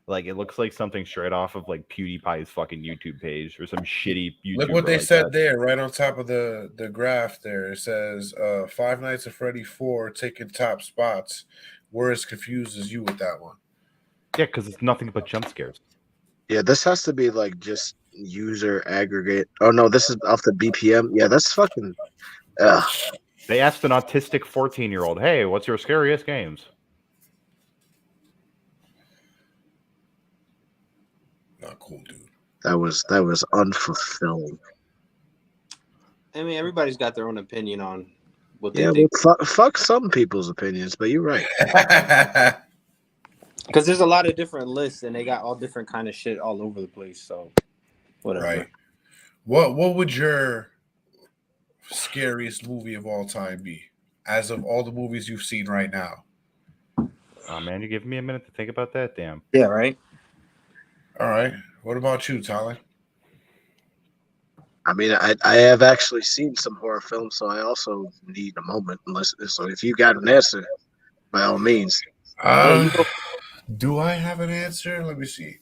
Speaker 2: like, it looks like something straight off of like PewDiePie's fucking YouTube page or some shitty YouTuber.
Speaker 1: Look what they
Speaker 2: like
Speaker 1: said
Speaker 2: that.
Speaker 1: there, right on top of the graph there. It says Five Nights at Freddy 4 taking top spots. We're as confused as you with that one.
Speaker 2: Yeah, because it's nothing but jump scares.
Speaker 9: Yeah, this has to be like just user aggregate. Oh no, this is off the BPM. Yeah, that's fucking. Ugh.
Speaker 2: They asked an autistic 14-year-old, "Hey, what's your scariest games?"
Speaker 1: Not cool, dude.
Speaker 9: That was unfulfilling.
Speaker 8: I mean, everybody's got their own opinion on what they
Speaker 9: Yeah,
Speaker 8: think.
Speaker 9: well, fuck some people's opinions, but you're right.
Speaker 8: Because there's a lot of different lists, and they got all different kind of shit all over the place. So, whatever.
Speaker 1: Right. What would your scariest movie of all time be, as of all the movies you've seen right now?
Speaker 2: Oh man, you give me a minute to think about that. Damn.
Speaker 8: Yeah. Right.
Speaker 1: All right. What about you, Tyler?
Speaker 9: I mean, I have actually seen some horror films, so I also need a moment. So if you got an answer, by all means.
Speaker 1: Do I have an answer? Let me see.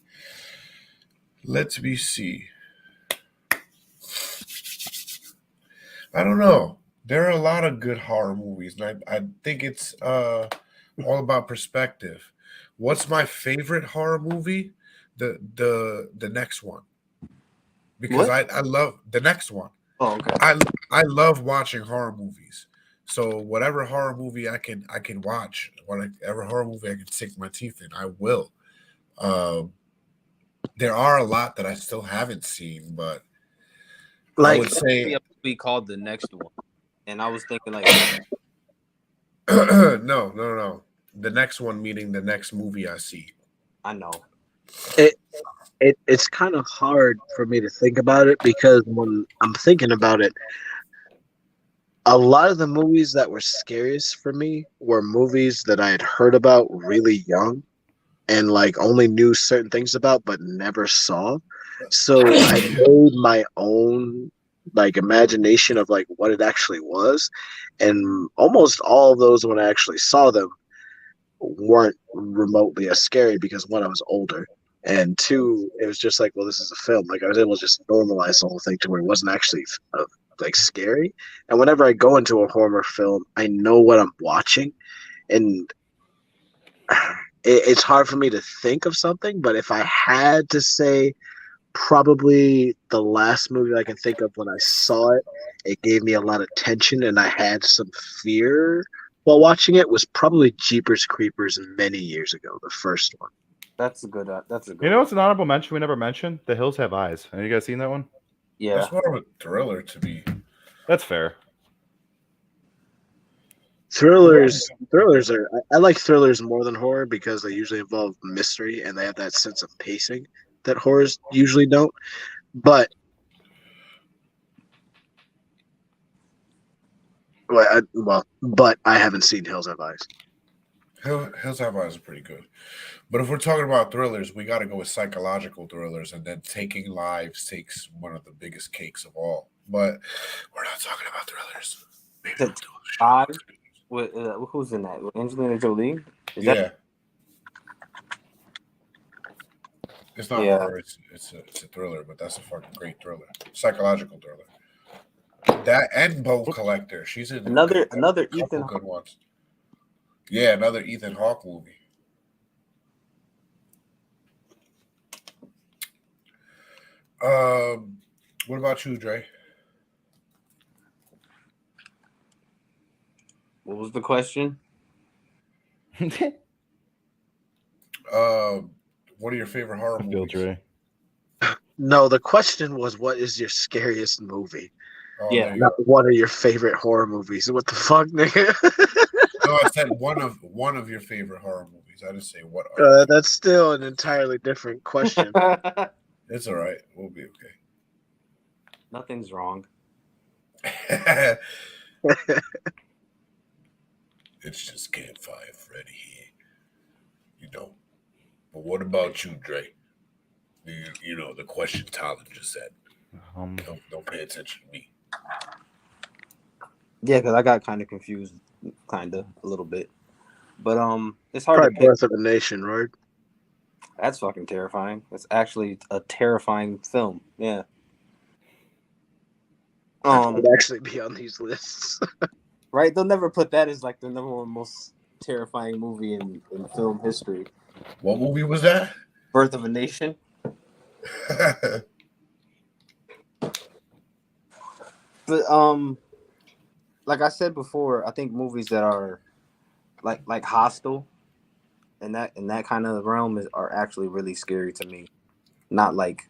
Speaker 1: Let me see. I don't know. There are a lot of good horror movies, and I think it's all about perspective. What's my favorite horror movie? The next one. Because I love the next one.
Speaker 8: Oh, okay.
Speaker 1: I love watching horror movies. So whatever horror movie I can watch, whatever horror movie I can sink my teeth in, I will. There are a lot that I still haven't seen, but I would say
Speaker 8: a movie called The Next One, and I was thinking like,
Speaker 1: no. The next one meaning the next movie I see.
Speaker 8: I know.
Speaker 9: It's kind of hard for me to think about it because when I'm thinking about it, a lot of the movies that were scariest for me were movies that I had heard about really young and like only knew certain things about but never saw. So I made my own like imagination of like what it actually was, and almost all of those when I actually saw them weren't remotely as scary because one, I was older, and two, it was just like, well, this is a film. Like I was able to just normalize the whole thing to where it wasn't actually like scary. And whenever I go into a horror film, I know what I'm watching, and it's hard for me to think of something. But if I had to say, probably the last movie I can think of when I saw it, it gave me a lot of tension and I had some fear while watching it, was probably Jeepers Creepers many years ago, the first one.
Speaker 8: That's a good. That's a good.
Speaker 2: You know what's an honorable mention we never mentioned? The Hills Have Eyes. Have you guys seen that one?
Speaker 8: Yeah.
Speaker 1: That's more of a thriller to me.
Speaker 2: That's fair.
Speaker 9: Thrillers are. I like thrillers more than horror because they usually involve mystery and they have that sense of pacing that horrors usually don't. But but I haven't seen Hills Have Eyes.
Speaker 1: Hills Have Eyes is pretty good. But if we're talking about thrillers, we got to go with psychological thrillers, and then Taking Lives takes one of the biggest cakes of all. But we're not talking about thrillers. Maybe we'll do a show.
Speaker 8: Five. With who's in that? With Angelina Jolie. Is
Speaker 1: Yeah.
Speaker 8: that?
Speaker 1: It's not
Speaker 8: Yeah.
Speaker 1: horror. It's a thriller, but that's a fucking great thriller. Psychological thriller. That and Bow Collector. She's in
Speaker 8: Another
Speaker 1: couple
Speaker 8: Ethan.
Speaker 1: good ones. Yeah, another Ethan Hawke movie. What about you, Dre?
Speaker 8: What was the question?
Speaker 1: What are your favorite horror movies?
Speaker 2: Dre.
Speaker 9: No, the question was, what is your scariest movie?
Speaker 1: Oh,
Speaker 8: Yeah.
Speaker 1: there you
Speaker 9: Not
Speaker 1: go.
Speaker 9: what are your favorite horror movies? What the fuck, nigga?
Speaker 1: No, I said one of your favorite horror movies. I didn't say what are.
Speaker 9: That's still an entirely different question.
Speaker 1: It's all right. We'll be okay.
Speaker 8: Nothing's wrong.
Speaker 1: It's just campfire Freddy here. You know. But what about you, Dre? You know the question Tyler just said. Don't pay attention to me.
Speaker 8: Yeah, because I got kind of confused, a little bit. But it's hard
Speaker 9: Probably
Speaker 8: to pick.
Speaker 9: Birth of a Nation, right?
Speaker 8: That's fucking terrifying. It's actually a terrifying film. Yeah.
Speaker 9: Would actually be on these lists.
Speaker 8: Right? They'll never put that as like the number one most terrifying movie in film history.
Speaker 1: What movie was that?
Speaker 8: Birth of a Nation. But like I said before, I think movies that are like Hostel and that kind of realm are actually really scary to me. Not like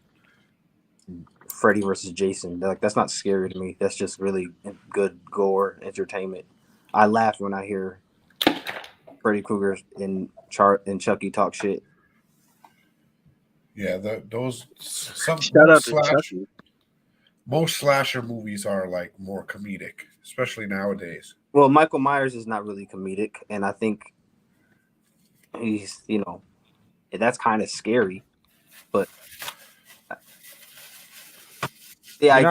Speaker 8: Freddy versus Jason. Like that's not scary to me. That's just really good gore entertainment. I laugh when I hear Freddy Krueger and Chucky talk shit.
Speaker 1: Yeah, those some
Speaker 9: Shout out to Chucky.
Speaker 1: Most slasher movies are like more comedic, especially nowadays.
Speaker 8: Well, Michael Myers is not really comedic, and I think he's that's kind of scary, but
Speaker 2: I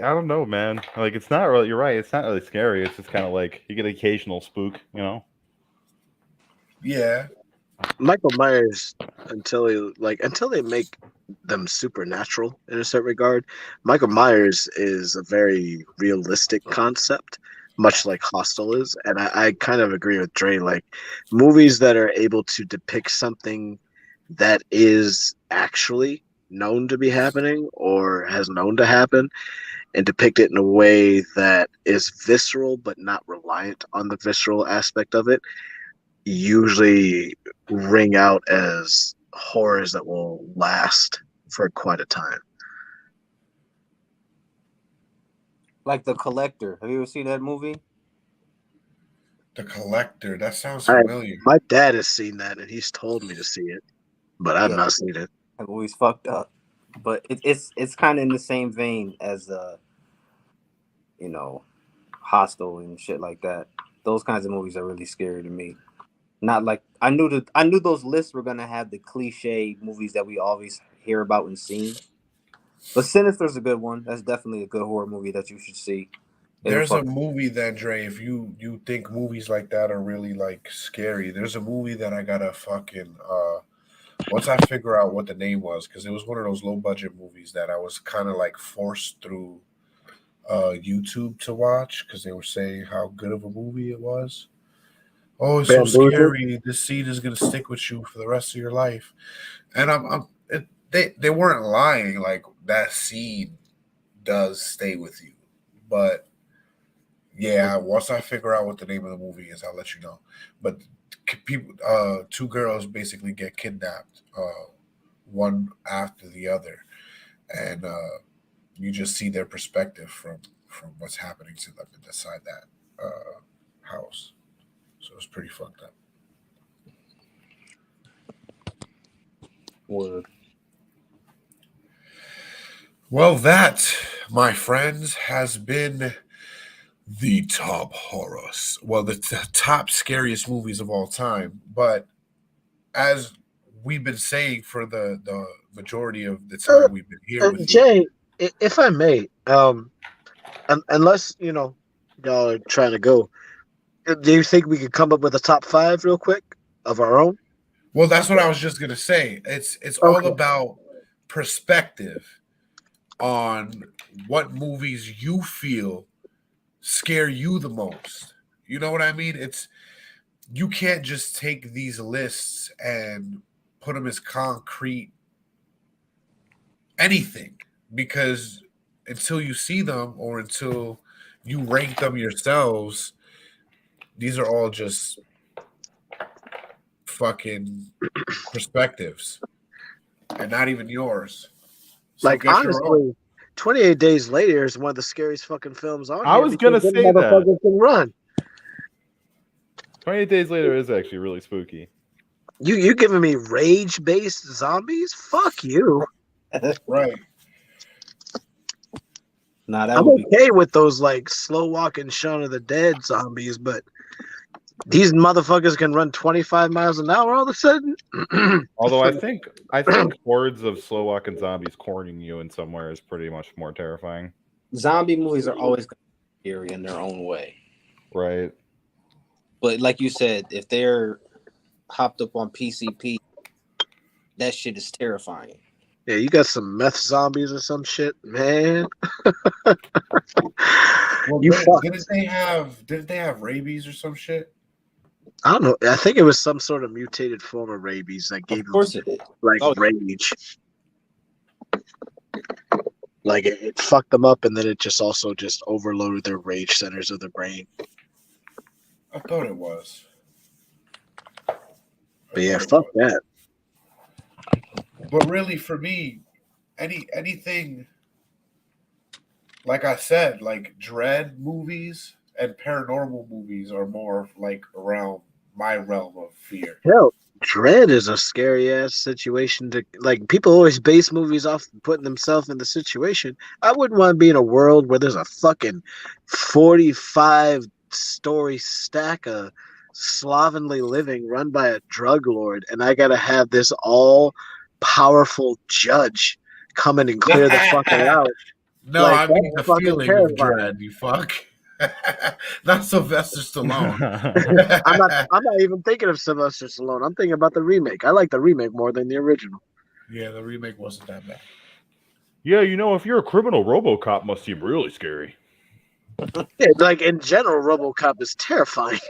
Speaker 2: don't know, man. Like it's not really. You're right. It's not really scary. It's just kind of like you get an occasional spook, you know.
Speaker 1: Yeah.
Speaker 9: Michael Myers, until they make them supernatural in a certain regard, Michael Myers is a very realistic concept, much like Hostel is. And I kind of agree with Dre. Like movies that are able to depict something that is actually known to be happening or has known to happen and depict it in a way that is visceral but not reliant on the visceral aspect of it usually ring out as horrors that will last for quite a time.
Speaker 8: Like The Collector. Have you ever seen that movie?
Speaker 1: The Collector. That sounds familiar.
Speaker 9: My dad has seen that and he's told me to see it, but I've not seen it.
Speaker 8: That movie's fucked up. But it's kind of in the same vein as Hostel and shit like that. Those kinds of movies are really scary to me. Not like I knew those lists were gonna have the cliche movies that we always hear about and seen. But Sinister's a good one. That's definitely a good horror movie that you should see.
Speaker 1: There's a movie that, Dre, if you think movies like that are really like scary, there's a movie that I gotta fucking once I figure out what the name was, because it was one of those low budget movies that I was kind of like forced through YouTube to watch because they were saying how good of a movie it was. Oh, it's so scary. This scene is gonna stick with you for the rest of your life. And they weren't lying. Like that scene does stay with you. But yeah, once I figure out what the name of the movie is, I'll let you know. But people, two girls basically get kidnapped, one after the other, and you just see their perspective from what's happening to them inside that house. So it's pretty fucked up.
Speaker 8: Word.
Speaker 1: Well, that, my friends, has been the top the top scariest movies of all time. But as we've been saying for the majority of the time we've been here with you,
Speaker 9: Jay, if I may, unless y'all are trying to go, do you think we could come up with a top 5 real quick of our own?
Speaker 1: well, that's what I was just gonna say. It's all about perspective on what movies you feel scare you the most. You know what I mean? You can't just take these lists and put them as concrete anything, because until you see them or until you rank them yourselves, these are all just fucking perspectives and not even yours. So
Speaker 9: Like, honestly, 28 Days Later is one of the scariest fucking films on
Speaker 2: I
Speaker 9: here.
Speaker 2: was gonna
Speaker 9: because
Speaker 2: say
Speaker 9: them
Speaker 2: that.
Speaker 9: motherfuckers can run.
Speaker 2: 28 Days Later is actually really spooky.
Speaker 9: You giving me rage-based zombies? Fuck you.
Speaker 1: Right.
Speaker 8: Nah, that
Speaker 9: I'm
Speaker 8: would be
Speaker 9: okay with those like slow walking Shaun of the Dead zombies, but these motherfuckers can run 25 miles an hour all of a sudden.
Speaker 2: Although I think hordes of slow walking zombies cornering you in somewhere is pretty much more terrifying.
Speaker 8: zombie movies are always scary in their own way.
Speaker 2: Right.
Speaker 8: But like you said, if they're hopped up on PCP, that shit is terrifying.
Speaker 9: Yeah, you got some meth zombies or some shit, man.
Speaker 1: Well,
Speaker 9: You
Speaker 1: didn't they have rabies or some shit?
Speaker 9: I don't know. I think it was some sort of mutated form of rabies that gave them like rage. Like it fucked them up, and then it just also just overloaded their rage centers of the brain.
Speaker 1: I thought it was.
Speaker 9: But yeah, fuck that.
Speaker 1: But really, for me, anything, like I said, like dread movies and paranormal movies are more like around my realm of fear.
Speaker 9: Hell, dread is a scary ass situation to like. People always base movies off putting themselves in the situation. I wouldn't want to be in a world where there's a fucking 45-story stack of slovenly living run by a drug lord, and I gotta have this all powerful judge come in and clear the fucking out.
Speaker 1: No,
Speaker 9: Like,
Speaker 1: I mean
Speaker 9: that's
Speaker 1: the
Speaker 9: fucking
Speaker 1: feeling
Speaker 9: terrifying.
Speaker 1: of dread. You fuck. Not Sylvester Stallone.
Speaker 9: I'm not even thinking of Sylvester Stallone. I'm thinking about the remake. I like the remake more than the original.
Speaker 1: Yeah, the remake wasn't that bad.
Speaker 2: Yeah, if you're a criminal, RoboCop must seem really scary.
Speaker 9: Yeah, like in general, RoboCop is terrifying.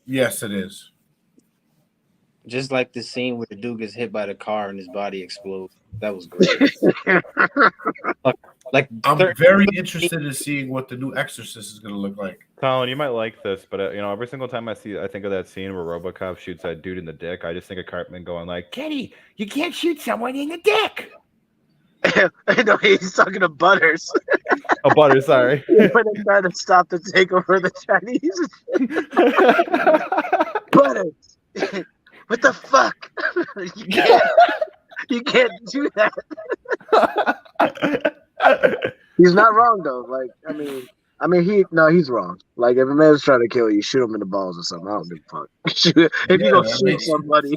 Speaker 1: Yes, it is.
Speaker 8: Just like the scene where the dude gets hit by the car and his body explodes. That was great.
Speaker 1: I'm very interested in seeing what the new Exorcist is going to look like.
Speaker 2: Colin, you might like this, but every single time I think of that scene where RoboCop shoots that dude in the dick, I just think of Cartman going like, "Kenny, you can't shoot someone in the dick."
Speaker 9: I know he's talking to Butters.
Speaker 2: Oh, Butters, sorry.
Speaker 9: When they try to stop the takeover of the Chinese. Butters, what the fuck? You can't do that. He's not wrong though. Like, he's wrong. Like, if a man's trying to kill you, shoot him in the balls or something. I don't give a fuck. If you're gonna shoot somebody,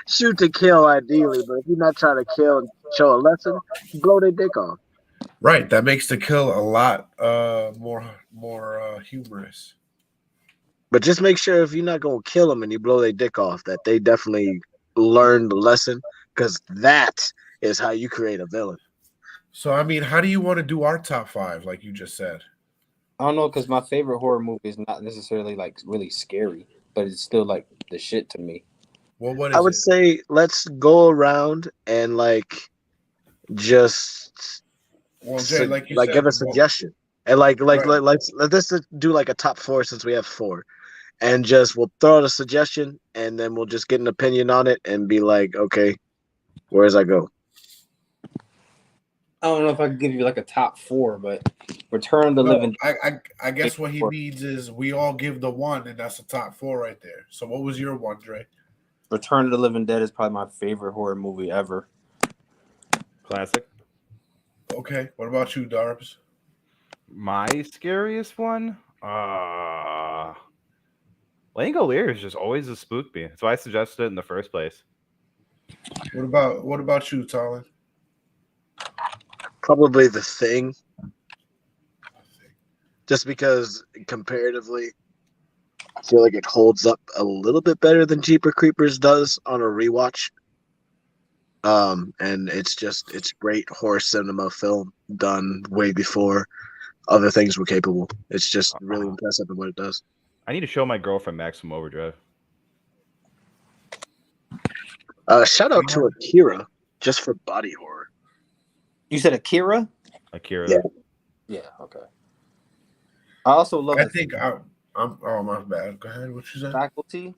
Speaker 9: shoot to kill ideally. But if you're not trying to kill and show a lesson, blow their dick off.
Speaker 1: Right, that makes the kill a lot more humorous.
Speaker 9: But just make sure if you're not gonna kill them and you blow their dick off, that they definitely learned the lesson, because that is how you create a villain.
Speaker 1: So, I mean, how do you want to do our top 5, like you just said?
Speaker 8: I don't know, because my favorite horror movie is not necessarily like really scary, but it's still like the shit to me.
Speaker 1: Well, what is
Speaker 9: I would
Speaker 1: it?
Speaker 9: say let's go around and like just
Speaker 1: Jay, like you said,
Speaker 9: give a suggestion, and let's do like a top 4 since we have 4, and just we'll throw out a suggestion and then we'll just get an opinion on it and be like, okay, where does I go?
Speaker 8: I don't know if I could give you like a top 4, but Return of the Living.
Speaker 1: I guess what he means is we all give the one, and that's the top 4 right there. So what was your one, Dre?
Speaker 8: Return of the Living Dead is probably my favorite horror movie ever.
Speaker 2: Classic.
Speaker 1: Okay. What about you, Darbs?
Speaker 2: My scariest one? Langoliers just always has spooked me. That's why I suggested it in the first place.
Speaker 1: What about you, Talon?
Speaker 9: Probably The Thing. Just because comparatively, I feel like it holds up a little bit better than Jeepers Creepers does on a rewatch. And it's great horror cinema film done way before other things were capable. It's just really impressive in what it does.
Speaker 2: I need to show my girlfriend Maximum Overdrive.
Speaker 9: Shout out to Akira just for body horror.
Speaker 8: You said Akira?
Speaker 2: Akira.
Speaker 9: Yeah.
Speaker 8: Yeah. Okay. I also love.
Speaker 1: I think I'm. Oh my bad. Go ahead. What you said?
Speaker 8: Faculty.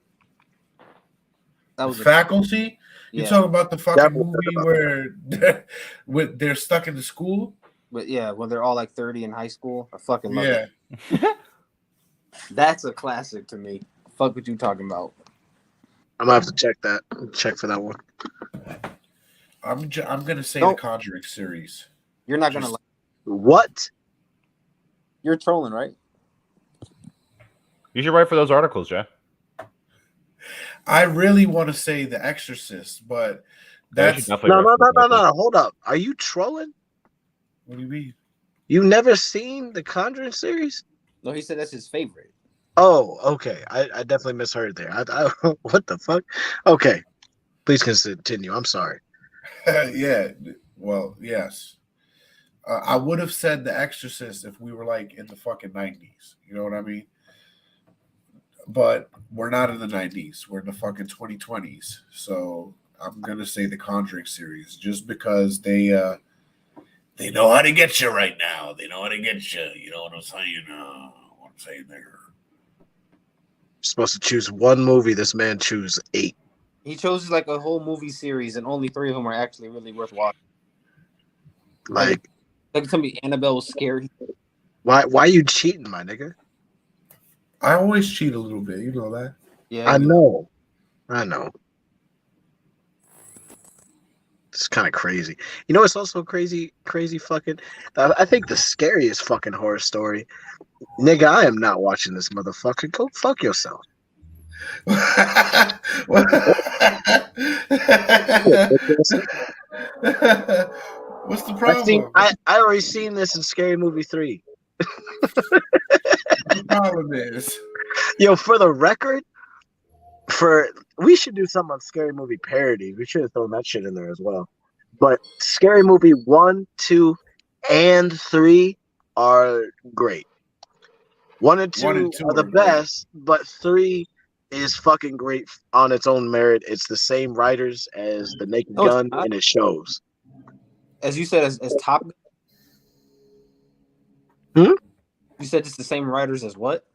Speaker 8: That was
Speaker 1: Faculty. You
Speaker 8: Yeah.
Speaker 1: talking about the fucking movie where they're stuck in the school?
Speaker 8: But yeah, when they're all like 30 in high school, I fucking love
Speaker 1: Yeah.
Speaker 8: it. That's a classic to me. Fuck what you talking about.
Speaker 9: I'm gonna have to check for that one.
Speaker 1: I'm gonna say
Speaker 8: Don't-
Speaker 1: the Conjuring series.
Speaker 8: You're not gonna like.
Speaker 9: What?
Speaker 8: You're trolling, right?
Speaker 2: You should write for those articles, Jay.
Speaker 1: I really want to say The Exorcist, but
Speaker 2: Yeah, you should
Speaker 1: that's
Speaker 2: definitely
Speaker 9: No,
Speaker 2: write
Speaker 9: no,
Speaker 2: for
Speaker 9: no,
Speaker 2: those
Speaker 9: no,
Speaker 2: articles.
Speaker 9: no. Hold up. Are you trolling?
Speaker 1: what do you mean?
Speaker 9: You never seen the Conjuring series?
Speaker 8: No, he said that's his favorite.
Speaker 9: Oh, okay. I definitely misheard there. What the fuck? Okay. Please continue. I'm sorry.
Speaker 1: Yeah. Well, yes. I would have said The Exorcist if we were like in the fucking 90s. You know what I mean? But we're not in the 90s. We're in the fucking 2020s. So I'm gonna say the Conjuring series just because they know how to get you right now. They know how to get you. You know what I'm saying? What I'm saying there.
Speaker 9: Supposed to choose one movie. This man choose 8.
Speaker 8: He chose like a whole movie series, and only 3 of them are actually really worth watching.
Speaker 9: Like,
Speaker 8: tell me, Annabelle was scary.
Speaker 9: why you cheating, my nigga?
Speaker 1: I always cheat a little bit. You know that.
Speaker 8: Yeah,
Speaker 9: I know. It's kind of crazy. You know, it's also crazy fucking. I think the scariest fucking horror story, nigga. I am not watching this motherfucker. Go fuck yourself.
Speaker 1: What's the problem?
Speaker 9: I already seen this in Scary Movie 3.
Speaker 1: The problem is,
Speaker 9: Yo, for the record, we should do something on Scary Movie parody. We should have thrown that shit in there as well. But Scary Movie 1, 2, and 3 are great. 1 and 2 are the best, but 3 is fucking great on its own merit. It's the same writers as The Naked Gun, and it shows.
Speaker 8: As you said, as Top
Speaker 9: Hmm?
Speaker 8: You said it's the same writers as what?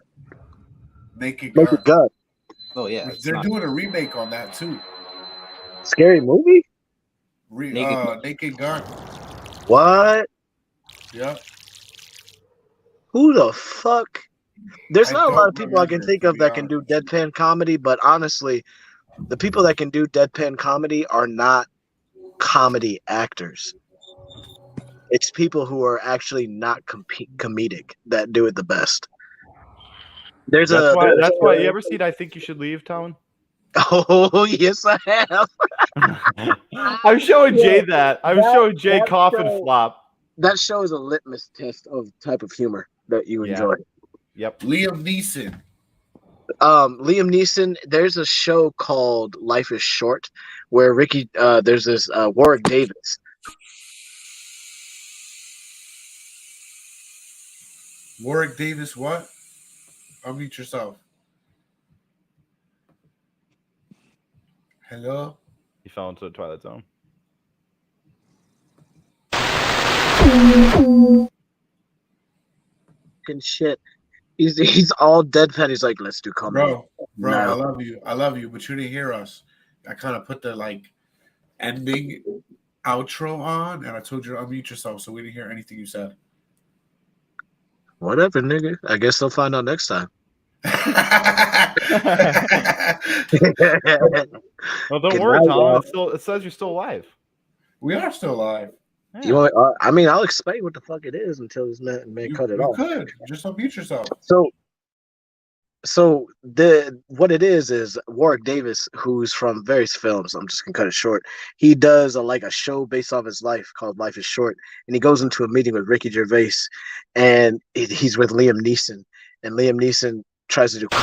Speaker 1: Naked
Speaker 9: Naked
Speaker 1: Gun.
Speaker 9: Gun.
Speaker 8: Oh yeah, it's
Speaker 1: They're
Speaker 8: not-
Speaker 1: doing a remake on that too.
Speaker 9: Scary Movie?
Speaker 1: Naked Gun.
Speaker 9: What?
Speaker 1: Yep.
Speaker 9: Who the fuck? There's
Speaker 1: I
Speaker 9: not a lot of
Speaker 1: don't
Speaker 9: people I can
Speaker 1: remember,
Speaker 9: think
Speaker 1: to
Speaker 9: of
Speaker 1: be
Speaker 9: that can do deadpan comedy, but honestly, the people that can do deadpan comedy are not comedy actors. It's people who are actually not comedic that do it the best.
Speaker 2: That's why you ever seen I Think You Should Leave, Talon?
Speaker 9: Oh yes, I have.
Speaker 2: I'm showing Jay that. I'm showing Jay
Speaker 9: that
Speaker 2: coffin
Speaker 9: show-
Speaker 2: flop.
Speaker 9: That show is a litmus test of type of humor that you enjoy.
Speaker 2: Yep.
Speaker 1: Liam Neeson.
Speaker 9: Liam Neeson. There's a show called Life is Short where there's this Warwick Davis.
Speaker 1: Warwick Davis. What? Unmute yourself. Hello.
Speaker 2: He fell into the Twilight Zone.
Speaker 9: And shit. He's all deadpan. He's like, let's do comedy.
Speaker 1: Bro,
Speaker 9: No.
Speaker 1: I love you, but you didn't hear us. I kind of put the ending outro on, and I told you to unmute yourself, so we didn't hear anything you said.
Speaker 9: Whatever, nigga. I guess they'll find out next time.
Speaker 2: Well, don't
Speaker 9: Good
Speaker 2: worry,
Speaker 9: night,
Speaker 2: Talon.
Speaker 9: y'all.
Speaker 2: It says you're still alive.
Speaker 1: We are still alive.
Speaker 9: You want? I mean, I'll explain what the fuck it is until this man cut it off.
Speaker 1: You could just unmute yourself.
Speaker 9: So what it is Warwick Davis, who's from various films. I'm just gonna cut it short. He does a show based off his life called Life is Short, and he goes into a meeting with Ricky Gervais, and he's with Liam Neeson, and Liam Neeson tries to do